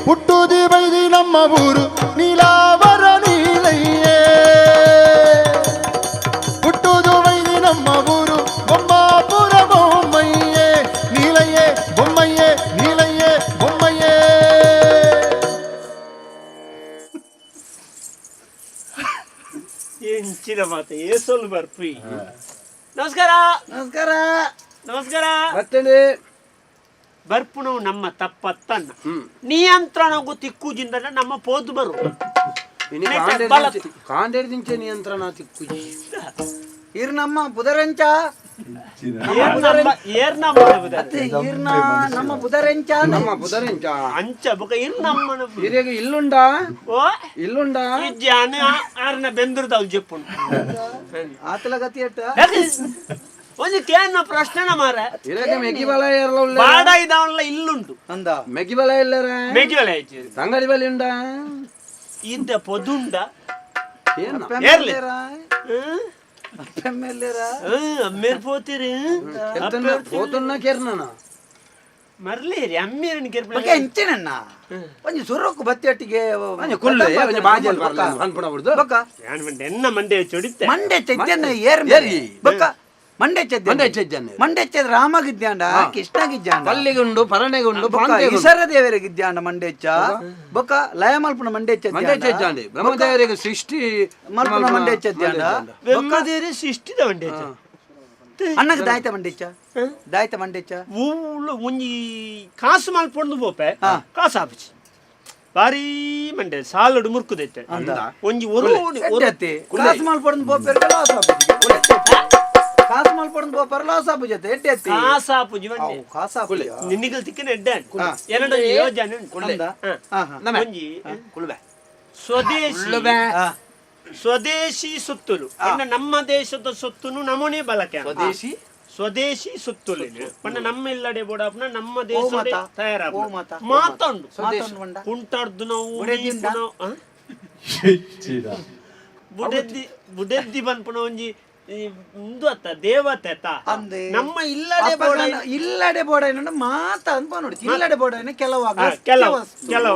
ಹುಟ್ಟುದಿ ಬೈದಿ ನಮ್ಮ ಊರು ನೀಲಾವರ ನೀಲಯ್ಯೇ ಹುಟ್ಟುದು ಬೈದಿ ನಮ್ಮ ಊರು ಬೊಮ್ಮಾಪುರ ಬೊಮ್ಮಯ್ಯೇ ನೀಲಯ್ಯೇ ಬೊಮ್ಮಯ್ಯೇ ನೀಲಯ್ಯೇ ಬೊಮ್ಮಯ್ಯೇ ಎಂಚಿನ ಮಾತೆ ಏಸೊಲ್ ಬರ್ಪಿ ನಮಸ್ಕಾರ ನಮಸ್ಕಾರ ನಮಸ್ಕಾರ ಮತ್ತೇನೆ ಬರ್ಪುಣವು ನಮ್ಮ ತಪ್ಪತ್ತನ್ನ ನಿಯಂತ್ರಣಗೂ ತಿಕ್ಕುಜಿಂದ ನಮ್ಮ ಪೋದು ಬರು ಕಾಂಡೇರ್ದಿಂಚೆ ನಿಯಂತ್ರಣ ತಿಕ್ಕು ಇರ್ ನಮ್ಮ ಬುಧರಂಚ ಏರ್ ನಮ್ಮ ಬುಧರಂಚ ನಮ್ಮ ಬುಧರೆಂಚ ಅಂಚ ಬುಕ ಇರ್ ನಮ್ಮ ಹಿರಿಯಾಗ ಇಲ್ಲುಂಡಾ ಓ ಇಲ್ಲುಂಡಾ ಜಾನ ಆರ್ನ ಬೆಂದ್ರದವ್ ಜೆಪ್ಪುಂಡು ಆತಲ ಗತಿ ಅಟ್ಟ ಒಂದು ಕೇನ ಪ್ರಶ್ನೆನ ಮಾರ ಹಿರಿಯಾಗ ಮೆಗಿ ಬಲ ಇರಲ್ಲ ಉಳ್ಳ ಬಾಡ ಇದಾವಲ್ಲ ಇಲ್ಲುಂಡು ಅಂದ ಮೆಗಿ ಬಲ ಇಲ್ಲರ ಮೆಗಿ ಬಲ ಐತಿ ತಂಗಡಿ ಬಲಿ ಉಂಡ ಇದ್ದ ಪೊದುಂಡ ಏನು ಏರ್ಲಿ ಅಮ್ಮೇರ್ ಪೋತಿರಿ పోతున్నా కేర్నా ಮರ್ಲೇರಿ ಅಮ್ಮೇರನ್ ಬಗ್ಗೆ ಎಂಚೆನನ್ನ ಒಂಜಿ ಸುರಕ್ಕು ಬತ್ತೆಟ್ಟಿಗೆ ಕುಲ್ಲೆ ಒಂಜಿ ಬಾಜಲ್ ಬರಲ್ಲ ಅನ್ಪಡ ಬಿಡ್ದು ಬಕ್ಕ ಯಾನ್ ಮಂಡೆ ಎನ್ನ ಮಂಡೆ ಚೊಡಿತ್ತೆ ಮಂಡೆ ಚೆಜ್ಜನ್ನ ಏರ್ ಬಕ್ಕ ಮಂಡೆ ಚೆಜ್ಜನ್ನ ಮಂಡೆ ಚೆದ್ ರಾಮಗಿದ್ಯಾಂಡ ಕೃಷ್ಣಗಿದ್ಯಾಂಡ ಪಲ್ಲಿಗುಂಡು ಪರಣೆಗುಂಡು ಈಶ್ವರ ದೇವರಿಗಿದ್ಯಾಂಡ ಮಂಡೆಚ್ಚ ಬೊಕ್ಕ ಲಯ ಮಲ್ಪನ ಮಂಡೆಚ್ಚ ಮಂಡೆಚ್ಚಂಡಿ ಬ್ರಹ್ಮದೇವರಿಗೆ ಸೃಷ್ಟಿ ಮಲ್ಪನ ಮಂಡೆಚ್ಚದ್ಯಾಂಡ ಬ್ರಹ್ಮದೇವರಿ ಸೃಷ್ಟಿದ ಮಂಡೆ ಅಣ್ಣಗೆ ದಾಯ್ತ ಮಂಡೆಚ್ಚ ದಾಯ್ತ ಮಂಡೆಚ್ಚ ಊಳು ಒಂಜಿ ಕಾಸು ಮಲ್ಪೊಂದು ಪೋಪೆ ಕಾಸು ಆಪಿಚಿ ಬಾರಿ ಮಂಡೆ ಸಾಲಡು ಮುರ್ಕುದೈತೆ ಒಂಜಿ ಕಾಸು ಮಲ್ಪೊಂದು ಪೋಪೆ ಕಾಸು ಮಲ್ಪೊಂದು ಬೋಪರ ಲಾಸಾಪು ಜೊತೆ ಎಡ್ಡೆ ಎತ್ತಿ ಕಾಸಾಪು ಜೀವನ್ನೆ ಕಾಸಾಪು ನಿನ್ನಿಗಲ್ ತಿಕ್ಕಿನ ಎಡ್ಡೆ ಎರಡು ಯೋಜನೆ ಉಂಟು. ಒಂಜಿ ಸ್ವದೇಶಿ ಸುತ್ತುಲು ಪಂಡ ನಮ್ಮ ದೇಶದ ಸುತ್ತುನು ನಮೂನೆ ಬಳಕೆ ಸ್ವದೇಶಿ ಸುತ್ತುಲು ಪಂಡ ನಮ್ಮ ಇಲ್ಲಡೆ ಬೋಡಾಪನ ನಮ್ಮ ದೇಶ ತಯಾರ ಮಾತಾಂಡು ಕುಂಟಾಡ್ದು ನಾವು ಬುಡೆದ್ದಿ ಬುಡೆದ್ದಿ ಬಂದ್ಪುಣ ಒಂಜಿ ಇಂದು ಅತ್ತ ದೇವತೆ ನಮ್ಮ ಇಲ್ಲಡೆ ಬೋಡ ಮಾತ ಅಂತ ನೋಡಿ ಇಲ್ಲಡೆ ಬೋಡ ಕೆಲವು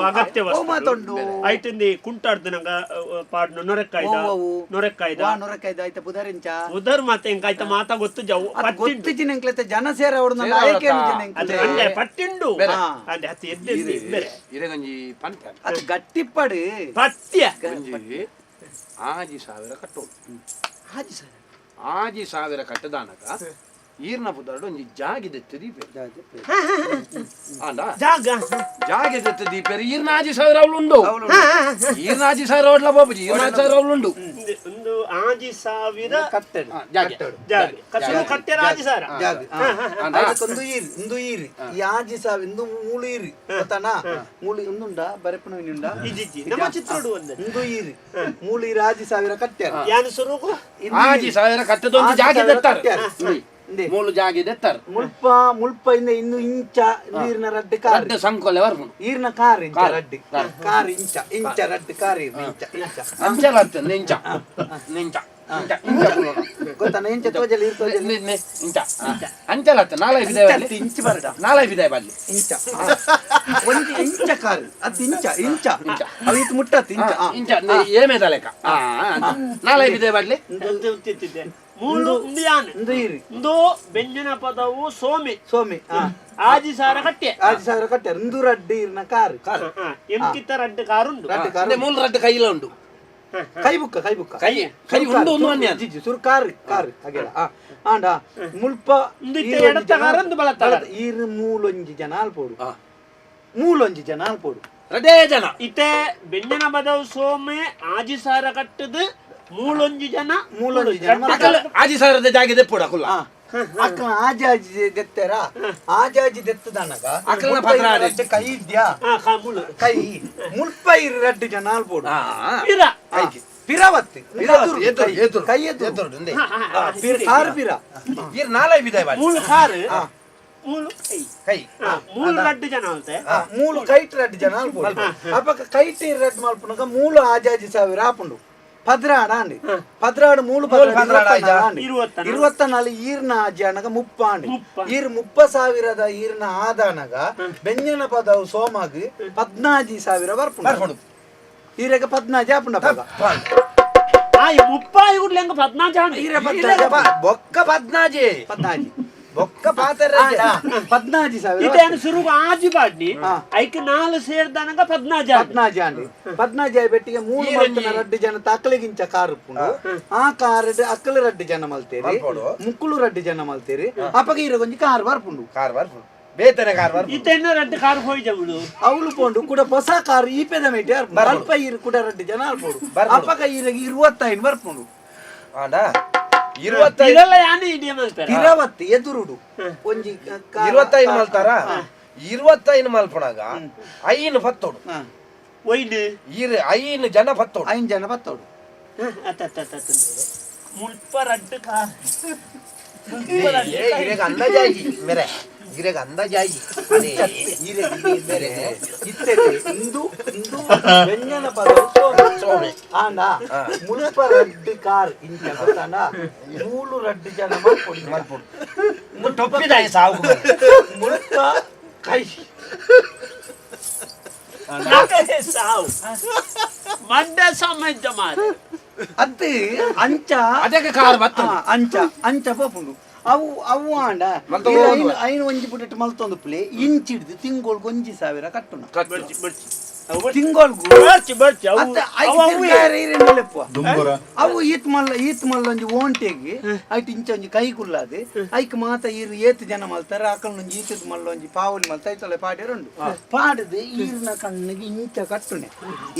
ಅಗತ್ಯ ಮಾತುಂಡು ಐಟಿಂದಿ ಕುಂಟಾಡ್ದು ನಂಗ ಪಾಡ್ನು ನೊರೆಕಾಯ್ದ ಆಯ್ತಾ ಬುಧರಿಂಚ ಉದರ್ ಮಾತೆ ಎಂಕಾಯ್ತ ಮಾತಾ ಗೊತ್ತು ಜವು ಗೊತ್ತಿನ ಎಂಕ್ಲೆತ ಜನ ಸೇರ ಅವ್ರನ್ನ ಆಯ್ಕೆ ಅದೇ ಪಟ್ಟಿಂಡು ಅದೇ ಹತ್ತಿ ಎದ್ದೆ ಬೇರೆ ಅದು ಗಟ್ಟಿಪ್ಪಡು ಪತ್ಯ ಆಜಿ ಸಾವಿರ ಕಟ್ಟೋದು ಆಜಿ ಸಾವಿರ ಕಟ್ಟದಾನಕ ಈರ್ನ ಪುದರ್ಡು ಒಂಜಿ ಜಾಗಿದೆತ್ತು ದೀಪ ಜಾಗಿದೆತ್ತು ದೀಪ ಈರ್ನ ಆಜಿ ಸಾವಿರ ಅವಳುಂಡು ಈರ್ನ ಆಜಿ ಸಾವಿರ ಅವಳ ಬಾಬುಜಿ ಈರ್ನ ಆಜಿ ಸಾವಿರ ಅವಳುಂಡು ಒಂದು ಆಜಿ ಸಾವಿರ ಕಟ್ಟೆರ ಆಜಿ ಸಾವಿರ ಇಂದು ಈರಿ ಈ ಆಜಿ ಸಾವಿರ ಇಂದು ಮೂಳು ಈರಿ ಗೊತ್ತಾನ ಮೂಳು ಇಂದುಂಡ ಬರೆಪುಣ ನಮ್ಮ ಚಿತ್ರೋಡು ಇಂದು ಈರಿ ಮೂಳು ಈರಿ ಆಜಿ ಸಾವಿರ ಕಟ್ಟ್ಯಾರ ಯಾನು ಸ್ವರೂಪ ಆಜಿ ಸಾವಿರ ಕಟ್ಟದೊಂದು ಜಾಗಿದೆತ್ತಾರೆ ಮೂಲು ಜಾಗಿದೆತ್ತಾರೆ ಮುಲ್ಪ ಇಂದ ಇನ್ನು ಇಂಚ ನೀರಿನ ರಡ್ಡು ಕಾರ್ ಸಂಕೋಲೆ ಬರ್ಬೋದು ಈರ್ನ ಕಾರ್ ಇಂಚ ರಡ್ಡು ಕಾರ್ ಇಂಚ ರಡ್ಡು ಕಾರ್ ಇಂಚ ಅಂಚಲತ್ತ ನಿಂಚ ನಿಂಚ ಗೊತ್ತಾನ ಇಂಚ ತೋಜಲಿ ಇರ್ತೋಜಲಿ ಇಂಚ ಅಂಚಲತ್ತ ನಾಳೆ ಬಿದೆ ಇಂಚ ಬರಡ ನಾಳೆ ಬಿದೆ ಬಲ್ಲಿ ಇಂಚ ಒಂದು ಇಂಚ ಕಾರ್ ಅದು ಇಂಚ ಇಂಚ ಅವು ಇದು ಮುಟ್ಟತ್ತು ಇಂಚ ಇಂಚ ಏಮೇದ ಲೆಕ್ಕ ನಾಳೆ ಬಿದೆ ಬಲ್ಲಿ ಮೂಲು ಇಂದು ಬೆಂಜನ ಪದವು ಸೋಮಿ ಆಜಿ ಸಾವಿರ ಕಟ್ಟೆ ಇಂದು ರಡ್ಡು ಇರ್ನ ಕಾರ್ ಎಂಕಿತ್ತ ರಡ್ಡು ಕಾರುಂಡು ಮೂಲು ರಡ್ಡು ಕೈಲ ಉಂಡು ಕೈ ಬುಕ್ಕ ಕೈ ಉಂಡು ಒಂದು ಅನ್ಯ ಜಿಜಿ ಸುರು ಕಾರ್ ಹಾಗೆಲ್ಲ ಆಂಡ ಮುಲ್ಪ ಈರ್ ಮೂಲೊಂಜಿ ಜನ ಅಲ್ಪೋಡು ಮೂಲೊಂಜಿ ಜನ ಅಲ್ಪೋಡು ರಡೇ ಜನ ಇತ್ತೆ ಬೆಂಜನ ಪದವು ಸೋಮೆ ಆಜಿ ಸಾವಿರ ಕಟ್ಟದು ಮೂಲೊಂಜಿ ಜನ ಆಜಿ ಸಾವಿರದ ಜಾಗಿದೆ ಪುಡ ಕುಲ್ಲ ಅಕ್ಕ ಆಜಾಜಿ ದೆತ್ತರ ಆಜಾಜಿ ದೆತ್ತದನಗ ಅಕ್ಕನ ಪತ್ರ ಕೈ ಇದ್ಯಾ ಕೈ ಮುಲ್ಪ ಇರು ರಡ್ಡು ಜನ ಅಲ್ಪೋಡು ಪಿರವತ್ತಿ ಕೈ ಎದುರು ಕಾರ್ ಪಿರ ಇರ್ ನಾಳೆ ಬಿದೆ ಮೂಲು ಕಾರ್ ಮೂಲು ಕೈ ಮೂಲು ರಡ್ಡು ಜನ ಅಂತೆ ಮೂಲು ಕೈಟ್ ರಡ್ಡು ಜನ ಅಲ್ಪೋಡು ಅಪ್ಪ ಕೈಟ್ ರಡ್ಡು ಮಲ್ಪುನಗ ಮೂಲು ಆಜಾಜಿ ಸಾವಿರ ಆಪುಂಡು ಪದ್ರಾಡ ಅಂಡಿ ಪದ್ರಾಡು ಮೂಳು ಇರುವತ್ತನಾಲು ಈರ್ನ ಆಜಿ ಅನಗ ಮುಪ್ಪ ಅಂಡಿ ಈರ್ 30,000 ಈರ್ನ ಆದನಗ ಬೆಂಜನ ಪದವು ಸೋಮಗ್ 14,000 ಬರ್ಪುಂಡು ಈರೆಗ 14 ಆಪುಂಡ ಪದ ಮುಪ್ಪಾಯಿ ಉಡ್ಲೆಂಗ 14 ಈರೆ 14 ಬೊಕ್ಕ 14 ಬೊಕ್ಕ ಪಾತರ 14,000 ಇದೇನು ಸುರುಗು ಆಜಿ ಬಾಡ್ನಿ ಐಕೆ 4 ಸೇರ್ದಾನಗ 14 ಅಂಡಿ 14 ಬೆಟ್ಟಿಗೆ 3 ಮಲ್ತನ ರಡ್ಡು ಜನ ತಕ್ಕಲಿಗಿಂಚ ಕಾರ್ ಉಪ್ಪುಂಡು ಆ ಕಾರ್ ಅಕ್ಕಲು ರಡ್ಡು ಜನ ಮಲ್ತೇರಿ ಮುಕ್ಕುಳು ರಡ್ಡು ಜನ ಮಲ್ತೇರಿ ಅಪ್ಪಗ ಈರ ಒಂಜಿ ಕಾರ್ ಬರ್ಪುಂಡು ಬೇತನೆ ಕಾರ್ ಬರ್ಪುಂಡು ಇತೆನ್ನ ರಡ್ಡು ಕಾರ್ ಹೋಯ್ಜವುಡು ಅವಳು ಪೋಂಡು ಕೂಡ ಹೊಸ ಕಾರ್ ಈ ಪೆದ ಮೇಟಿ ಅಲ್ಪ ಈರು ಕೂಡ ರಡ್ಡು ಜನ ಅಲ್ಪೋಡು ಅಪ್ಪಗ ಈರ 25 ಬರ್ಪುಂಡು ಆಂಡ 25 ಎದುರುಡು ಒಂಜಿ 25 ಮಲ್ತಾರ 25 ಮಲ್ಪುಣಾಗ ಐನು ಪತ್ತೋಡು ಒಯ್ದು ಈರು ಐನು ಜನ ಪತ್ತೋಡು 5 ಜನ ಪತ್ತೋಡು ಮುಲ್ಪ ರಡ್ಡು ಕಾರ್ ಇರೆಗ ಅಂದಾಜಾಗಿ ಮೇರೆ ಇರೆಗ ಅಂದಾಜಾಗಿ ಇಂದು ವ್ಯಂಜನ ಪದ ಸೋಮೆ ಆಂಡ ಮುಲ್ಪ ರಡ್ಡು ಕಾರ್ ಇಂಚ ಗೊತ್ತಾಂಡ ಮೂಲು ರಡ್ಡು ಜನ ಮಲ್ಪೊಡು ಟೊಪ್ಪಿದಾಯಿ ಸಾವು ಮುಲ್ಪ ಕೈ ಸಾವು ಮಡ್ಡ ಸಮಯ ಮಾರಿ ಅತ್ತೆ ಅಂಚ ಅದಕ್ಕೆ ಕಾರ್ ಬತ್ತ ಅಂಚ ಪೋಪುಂಡು ಅವು ಆಂಡ ಐನು ಒಂಜಿ ಪುಟ್ಟ ಮಲ್ತೊಂದು ಪ್ಲೇ ಇಂಚಿಡ್ದು ತಿಂಗೋಳ್ಗೆ 1,000 ಕಟ್ಟುನ ತಿಂಗೋಲ್ಗು ಬರ್ಚಿ ಅವು ದುಂಬುರ ಅವು ಈತ್ ಮಲ್ಲ ಒಂಜಿ ಓಂಟೆಗೆ ಐಟ್ ಇಂಚ ಒಂಜಿ ಕೈ ಕುಲ್ಲಾದೆ ಐಕ್ ಮಾತ ಈರು ಏತ್ ಜನ ಮಲ್ತಾರೆ ಆಕಲ್ ಒಂಜಿ ಈತದ ಮಲ್ಲ ಒಂಜಿ ಪಾವಲಿ ಮಲ್ತ ಐತಲೆ ಪಾಡ್ಯಾರಂಡು ಪಾಡದೆ ಈರ್ನ ಕಣ್ಣಿಗೆ ಇಂಚ ಕಟ್ಟುನೆ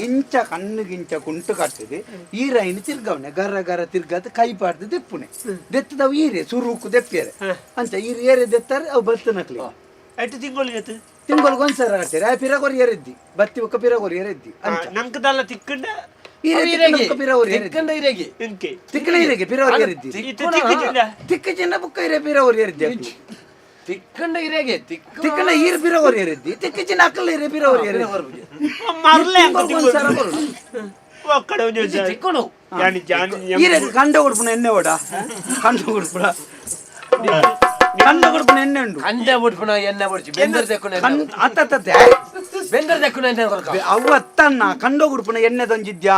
ಇಂಚ ಕಣ್ಣಿಗೆ ಇಂಚ ಕುಂಟು ಕಟ್ಟದೆ ಈರೈನು ತಿರ್ಗವನೆ ಗರ ಗರ ತಿರ್ಗದ ಕೈ ಪಾಡ್ದು ದೆಪ್ಪುನೆ ದೆತ್ತದವು ಈರೆ ಸುರುಕು ದೆಪ್ಪೇರೆ ಅಂಚ ಈರು ಏರೆ ದೆತ್ತಾರೆ ಅವು ಬರ್ತನಕ್ಲಿ ಎಟ್ಟು ತಿಂಗಳಿಗೆ ತಿಂಗಳಿಗೆ ಒಂದ್ಸಲ ಕಟ್ಟಾರೆ ಆ ಪಿರಗೋರಿ ಏರಿದ್ದಿ ಬತ್ತಿ ಒಕ್ಕ ಪಿರಗೋರಿ ಏರಿದ್ದಿ ನಂಕದಲ್ಲ ತಿಕ್ಕಂಡ ಇಂಕೆ ತಿಕ್ಕಲ ಇರೆಗೆ ಪಿರಗೋರಿ ಏರಿದ್ದಿ ತಿಕ್ಕ ಚಿನ್ನ ಬುಕ್ಕ ಇರೆ ಪಿರಗೋರಿ ಏರಿದ್ದಿ ತಿಕ್ಕಂಡ ಇರೆಗೆ ತಿಕ್ಕನ ಈರ್ ಪಿರಗೋರಿ ಏರಿದ್ದಿ ತಿಕ್ಕ ಚಿನ್ನ ಅಕ್ಕಲ ಇರೆ ಪಿರಗೋರಿ ಏರಿದ್ದಿ ಮರ್ಲೆ ಒಂದ್ಸಲ ಬರುದು ಒಕ್ಕಡೆ ಒಂದು ತಿಕ್ಕೊಂಡು ಈರೆ ಕಂಡ ಕೊಡ್ಪುಣ ಎಣ್ಣೆ ಓಡ ಕಂಡ ಕೊಡ್ಪುಣ ಕಂಡ ಕೊಡ್ಪುಣ ಎಣ್ಣೆ ಉಂಡು ಅಂಡೆ ಬಿಡ್ಪುಣ ಎಣ್ಣೆ ಬಿಡ್ಚಿ ಬೆಂದರ್ ತೆಕ್ಕೊಂಡು ಅತ್ತತ್ತೆ ಬೆಂದರ್ ತೆಕ್ಕೊಂಡು ಎಣ್ಣೆ ಕೊಡ್ಕ ಅವು ಅತ್ತನ್ನ ಕಂಡ ಕೊಡ್ಪುಣ ಎಣ್ಣೆದೊಂಜಿದ್ಯಾ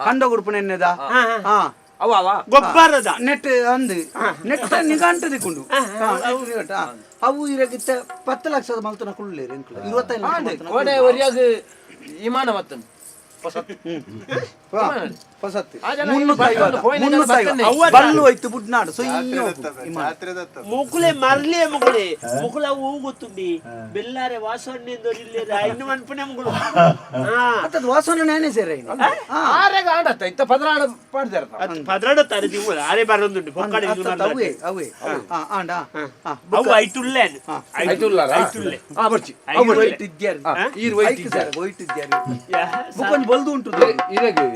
ಕಂಡ ಕೊಡ್ಪುಣ ಎಣ್ಣೆದ ಹಾ ಅವ ಗೊಬ್ಬರದ ನೆಟ್ ಅಂದು ನೆಟ್ ನಿಗಾಂಟ ದಿಕ್ಕೊಂಡು ಅವು ಇರಗಿತ್ತ 10 ಲಕ್ಷದ ಮಲ್ತನ ಕುಳ್ಳಿರಿ 25 ಕೋಡೆ ಒರಿಯಾಗ ವಿಮಾನ ಮತ್ತನ್ ಬಲ್ಲು ಹೋಯ್ತು ಬುಡ್ನಾಡು ಮುಕುಳೆ ಮರ್ಲಿ ಮುಕುಳೆ ಮುಕುಳ ಹೂ ಗೊತ್ತುಂಡಿ ಬೆಲ್ಲಾರೆ ವಾಸವಣ್ಣೆಂದು ಇನ್ನು ಮನ್ಪುಣೆ ಮುಗುಳು ಅತ್ತದ ವಾಸವಣ್ಣ ನೇನೆ ಸೇರೆ ಆರೆಗ ಆಡತ್ತ ಇತ್ತ ಪದರಾಡ ಪಾಡ್ದಾರ ಪದರಾಡುತ್ತಾರೆ ನೀವು ಆರೆ ಬರೊಂದುಂಡು ಪೊಕ್ಕಡೆ ಅವೇ ಅವೇ ಆಂಡ ಅವು ಐಟುಲ್ಲೆ ಐಟುಲ್ಲೆ ಆ ಬರ್ಚಿ ಅವು ವೈಟ್ ಇದ್ಯಾರು ಈರ್ ವೈಟ್ ಇದ್ದಾರೆ ವೈಟ್ ಇದ್ಯಾರು ಬುಕೊಂಡ್ ಬಲ್ದು ಉಂಟು ಇರೆಗೆ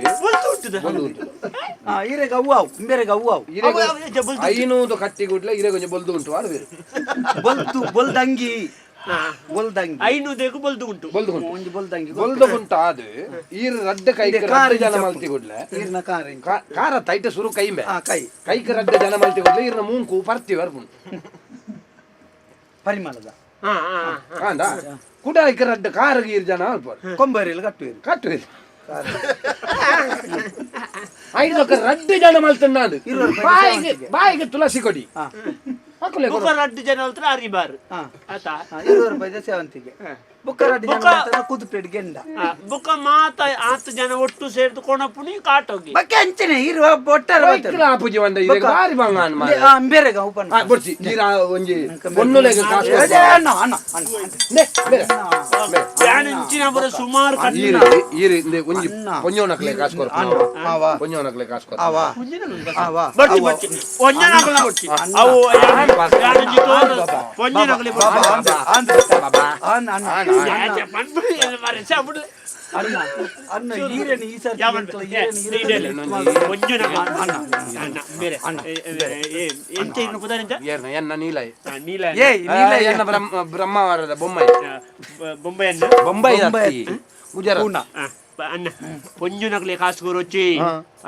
ಈರೆಗ ಅವು ಅವು ಬೇರೆಗ ಅವು ಅವು ಐನೂದು ಕಟ್ಟಿ ಗುಡ್ಲೆ ಇರೆ ಕೊಂಚ ಬಲ್ದು ಉಂಟು ಆರು ಬೇರೆ ಬಲ್ದು ಬಲ್ದಂಗಿ ಬಲ್ದಂಗಿ ಐನೂದೇಕು ಬಲ್ದು ಉಂಟು ಒಂಜಿ ಬಲ್ದಂಗಿ ಬಲ್ದು ಉಂಟು ಆದು ಈರ್ ರಡ್ಡ ಕೈಕ ರಡ್ಡ ಜನ ಮಲ್ತಿ ಗುಡ್ಲೆ ಈರ್ನ ಕಾರ ತೈಟ ಸುರು ಕೈಂಬೆ ಕೈ ಕೈಕ ರಡ್ಡ ಜನ ಮಲ್ತಿ ಗುಡ್ಲೆ ಈರ್ನ ಮೂಂಕು ಪರ್ತಿವಿ ಅರ್ಪುಂಡು ಪರಿಮಳದ ಕಾಂದ ಕುಡ ಐಕ ರಡ್ಡ ಕಾರಗೆ ಈರ್ ಜನ ಅಲ್ಪ ಕೊಂಬರಿಯಲ್ಲಿ ಕಟ್ಟುವಿರಿ ಐದೊಕ್ಕ ರಡ್ಡು ಜನ ಮಲ್ತಣ್ಣಾದು ಬಾಯಿಗೆ ತುಳಸಿ ಕೊಡಿ ರಡ್ಡು ಜನ ಹತ್ರ ಅರಿಬಾರು ಆತ 20 ರೂಪಾಯಿ ಸೇವಂತಿಗೆ ಬುಕ್ಕ ರಡ್ಡು ಜನ ಕುದುಪೇಟ್ ಗೆಂಡ ಬುಕ್ಕ ಮಾತ 10 ಜನ ಒಟ್ಟು ಸೇರ್ದು ಕೊಣಪುಣಿ ಕಾಟೋಗಿ ಬಕ್ಕೆ ಅಂಚನೆ ಇರುವ ಒಟ್ಟಾರೆ ಆಪುಜಿ ಒಂದ ಇದೆ ಬಾರಿ ಬಂಗಾನ್ ಬೇರೆಗ ಉಪನ್ ಬರ್ಚಿ ನೀರ ಒಂಜಿ ಒನ್ನುಲೆಗೆ ಕಾಸು ಅಣ್ಣ ಅಣ್ಣ ಬ್ಯಾನಿಂಚಿನ ಬರ ಸುಮಾರು ಈರಿ ಒಂಜಿ ಪೊಂಜೋನಕ್ಲೆ ಕಾಸು ಕೊರ ಪೊಂಜೋನಕ್ಲೆ ಕಾಸು ಕೊರ ಆವಾ ಆವಾ ಬರ್ಚಿ ಬರ್ಚಿ ಒಂಜನಕ್ಲ ಬರ್ಚಿ ಅವು ಬ್ಯಾನಿಂಚಿ ತೋರ ಪೊಂಜನಕ್ಲೆ ಬರ್ಚಿ ಬಾಬಾ ಅಣ್ಣ ಅಣ್ಣ ಅಣ್ಣ ಈರೇನು ಈ ಸರ್ ಬ್ರಹ್ಮಾವರದ ಬೊಂಬೈ ಗುಜರಾತ್ ಅನ್ನ ಪೊಂಜುನಕ್ಲೆ ಕಾಸು ಕೊರೊಚ್ಚಿ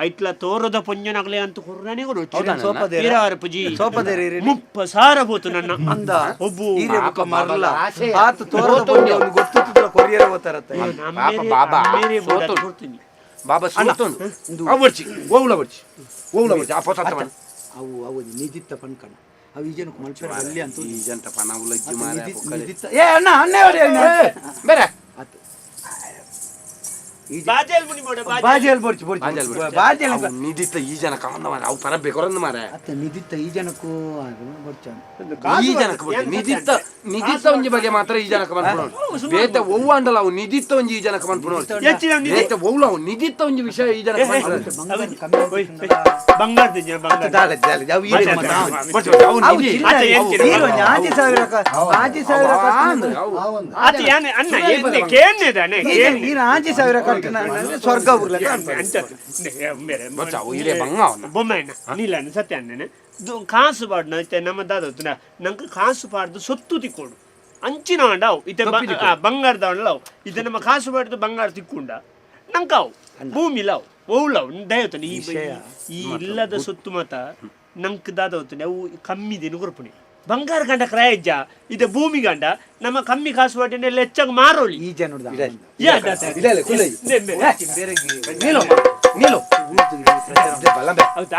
ಐಟ್ಲ ತೋರದ ಪೊಂಜುನಕ್ಲೆ ಅಂತ ಕೊರ್ರನೆ ಕೊರೊಚ್ಚಿ ಪುಜಿ ಸೋಪದೇರಿ 30 ಸಾವಿರ ಹೋತು ನನ್ನ ಅಂದ ಒಬ್ಬು ಈರೆ ಬುಕ್ಕ ಮರಲ ಆತ ತೋರದ ಪೊಂಜು ಅವ್ನು ಗೊತ್ತಿಲ್ಲ ಕೊರಿಯರ್ ಹೋತಾರತ್ತೆ ಬಾಬಾ ಸೋತೊಂದು ಅವರ್ಚಿ ಓವುಲ ಬರ್ಚಿ ಆ ಪೊತ್ತವನ್ ಅವು ಅವು ನಿಜಿತ್ತ ಪನ್ಕಣ ಅವು ಈಜನ ಮಲ್ಪೆರ ಅಲ್ಲಿ ಅಂತ ಈಜಂತ ಪನ ಉಲಜ್ಜಿ ಮಾರೆ ನಿಜಿತ್ತ ಏ ಅಣ್ಣ ಅನ್ನೇ ಬೇರೆ ಬಾಜೆಲ್ ಮುನಿ ಮೋಡ ಬಾಜೆಲ್ ಬರ್ಚಿ ಬಾಜೆಲ್ ನಿದಿತ್ತ ಈ ಜನ ಕಾಂದ ಮಾರೆ ಅವು ಪರ ಬೇಕೊರಂದು ಮಾರೆ ಅತ್ತ ನಿದಿತ್ತ ಈ ಜನಕ್ಕೂ ಬರ್ಚಾನ ಈ ಜನಕ್ಕೆ ಬರ್ತಿ ನಿದಿತ್ತ ಒಂಜಿ ಬಗ್ಗೆ ಮಾತ್ರ ಈ ಜನಕ್ಕೆ ಬಂದ್ಬಿಡೋಣ ಬೇತ ಒವ್ವ ಅಂಡಲ್ಲ ಅವು ನಿದಿತ್ತ ಒಂಜಿ ಈ ಜನಕ್ಕೆ ಬಂದ್ಬಿಡೋಣ ಬೇತ ಒವ್ಲ ಅವು ನಿದಿತ್ತ ಒಂಜಿ ವಿಷಯ ಈ ಜನಕ್ಕೆ ಬಂದ್ಬಿಡೋಣ ಬಂಗಾರದ ಜನ ಸ್ವರ್ಗ ಬೊಮ್ಮಣ್ಣ ನೀಲ ಸತ್ಯ ಅಣ್ಣನ ಕಾಸು ಪಾಡ್ನ ನಮ್ಮ ದಾದ ನಂಗೆ ಕಾಸು ಪಾಡ್ದು ಸೊತ್ತು ತಿಕ್ಕೊಂಡು ಅಂಚಿನ ಅಂಡವು ಇತ ಬಂಗಾರದ ಅಂಡವು ಇದು ನಮ್ಮ ಕಾಸು ಪಾಡ್ದು ಬಂಗಾರ ತಿಕ್ಕೊಂಡ ನಂಕಾವು ಭೂಮಿ ಲವ್ ಓವ್ಲವ್ ದಯತನೆ ಈ ಇಲ್ಲದ ಸೊತ್ತು ಮತ ನಂಗೆ ದಾದ ಹೋಗ್ತಾನೆ ಅವು ಕಮ್ಮಿ ದಿನ ಕೊರ್ಪುಣಿ ಬಂಗಾರ ಗಂಡ ಕ್ರಯಜ್ಜ ಇದು ಭೂಮಿ ಗಂಡ ನಮ್ಮ ಕಮ್ಮಿ ಕಾಸು ಪಾಟಿನೆಲ್ಲ ಹೆಚ್ಚಾಗಿ ಮಾರೋಳಿ ಈ ಜನ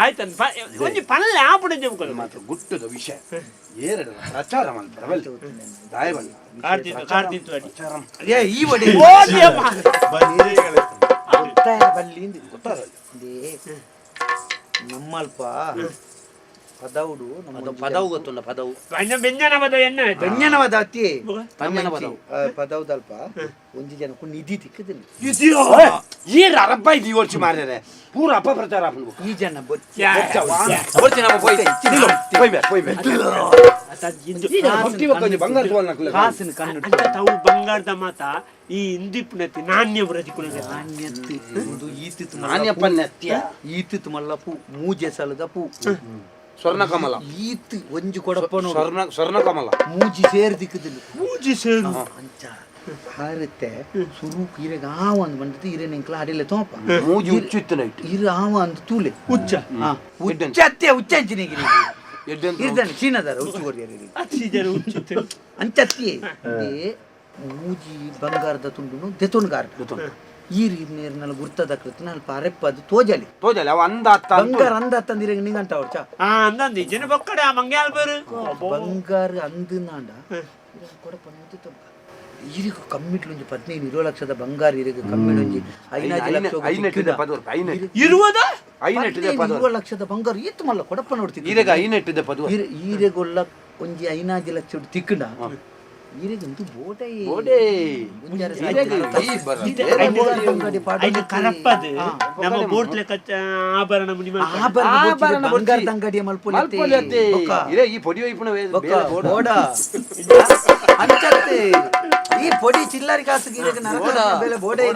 ಆಯ್ತಂತ ಒಂಜಿ ಪಲ್ಲೆ ಆಪುಡ ಜಮ್ಕೊಲ್ಲ ಮಾತ್ರ ಗುಟ್ಟದ ವಿಷಯ ಏರಡ ಪ್ರಚಾರ ಮಾಡ್ತಾರವಲ್ಲ ದಾಯಬಲ್ಲ ಕಾರ್ತಿತ್ತು ಅಡಿ ಏ ಈ ಒಡಿ ಓದಿಯಪ್ಪ ಬಲ್ಲಿಂದ ಗೊತ್ತಾಗಲ್ಲ ನಮ್ಮಲ್ಪ ಪದವುಡು ಪದವು ಗೊತ್ತುಂಡ ಪದವು ಬೆಂಜನ ಪದ ಎನ್ನ ಬೆಂಜನವಾದ ಅತ್ತಿ ಪದವುದಲ್ಪ ಒಂಜಿ ಜನಕ್ಕೂ ನಿಧಿ ತಿಕ್ಕದಿಲ್ಲ ಏರ್ ಅರಬ್ಬ ಇದು ಯೋಚನೆ ಮಾಡಿದ್ರೆ ಪೂರ ಅಪಪ್ರಚಾರ ಆಗ್ಬೇಕು ಈ ಜನ ಹಾಸಿನ ಕಣ್ಣು ತಾವು ಬಂಗಾರದ ಮಾತ ಈ ಇಂದಿಪ್ಪನತಿ ನಾಣ್ಯ ಪ್ರತಿಕೂಲ ಈತಿತ್ತು ಮಲ್ಲ ಪೂ ಮೂಜೆ ಸಲದ ಪೂ ಸ್ವರ್ಣ ಕಮಲ ಈತ್ ಒಂಜಿ ಕೊಡಪ್ಪನು ಸ್ವರ್ಣ ಕಮಲ ಮೂಜಿ ಸೇರ್ ದಿಕ್ಕದಿಲ್ಲ ಮೂಜಿ ಸೇರು ಅಂಚ ಹಾರುತ್ತೆ ಸುರೂಕ್ ಇರೆಗ ಆವ ಅಂದ್ ಬಂದಿತ್ತು ಇರೇನ ಎಂಕ್ಲ ಅಡಿಲ್ಲ ತೋಪ ಮೂಜಿ ಹುಚ್ಚಿತ್ತು ನೈಟ್ ಇರು ಆವ ಅಂದ್ ತೂಲೆ ಹುಚ್ಚ ಹುಚ್ಚತ್ತೆ ಹುಚ್ಚಂಚಿನಿಗಿರಿ ಇರ್ದಾನೆ ಚೀನಾದಾರ ಹುಚ್ಚು ಕೊಡ್ಯಾರ ಅತಿ ಜನ ಹುಚ್ಚಿತ್ತು ಅಂಚತ್ತಿ ಮೂಜಿ ಬಂಗಾರದ ತುಂಡುನು ದೆತೊನ್ಗಾರ ಈ ನೀರಿನಲ್ಲಿ ಗುರ್ತದ ಕೃತಿ ನಾನು ಪಾರೆಪ್ಪದು ತೋಜಲಿ ಅವ ಅಂದ ಬಂಗಾರ ಅಂದ ತಂದಿರ ನಿಂಗಂಟ ಅವ್ರ ಚಾ ಅಂದಂದಿ ಜನ ಬಕ್ಕಡೆ ಆ ಮಂಗ್ಯಾಲ್ ಬೇರು ಬಂಗಾರ ಅಂದು ನಾಂಡ ಕೊಡಪ್ಪ ಇರಿಗ ಕಮ್ಮಿಟ್ಲು 15-20 ಲಕ್ಷದ ಬಂಗಾರ ಇರಿಗ ಕಮ್ಮಿಟ್ಲು 5 ಇರುವುದ 20 ಲಕ್ಷದ ಬಂಗಾರ ಈತ್ ಮಲ್ಲ ಕೊಡಪ್ಪ ನೋಡ್ತೀನಿ ಈರೆಗ 5 ಪದು ಈರೆಗೊಲ್ಲ ಒಂಜಿ 5 ಲಕ್ಷ ತಿಕ್ಕಂಡ ಈರೆಗಂತೂ ಬೋಟೈ ಕರಪ್ಪದು ನಮ್ಮ ಬೋಟ್ಲೆ ಕಚ್ಚ ಆಭರಣ ಬಂಗಾರದ ಅಂಗಡಿಯ ಮಲ್ಪೊಲಿ ಈ ಪೊಡಿ ಅಂಚತ್ತೆ ಈ ಪೊಡಿ ಚಿಲ್ಲರಿ ಕಾಸಿಗೆ ಬೆಲೆ ಬೋಡೆ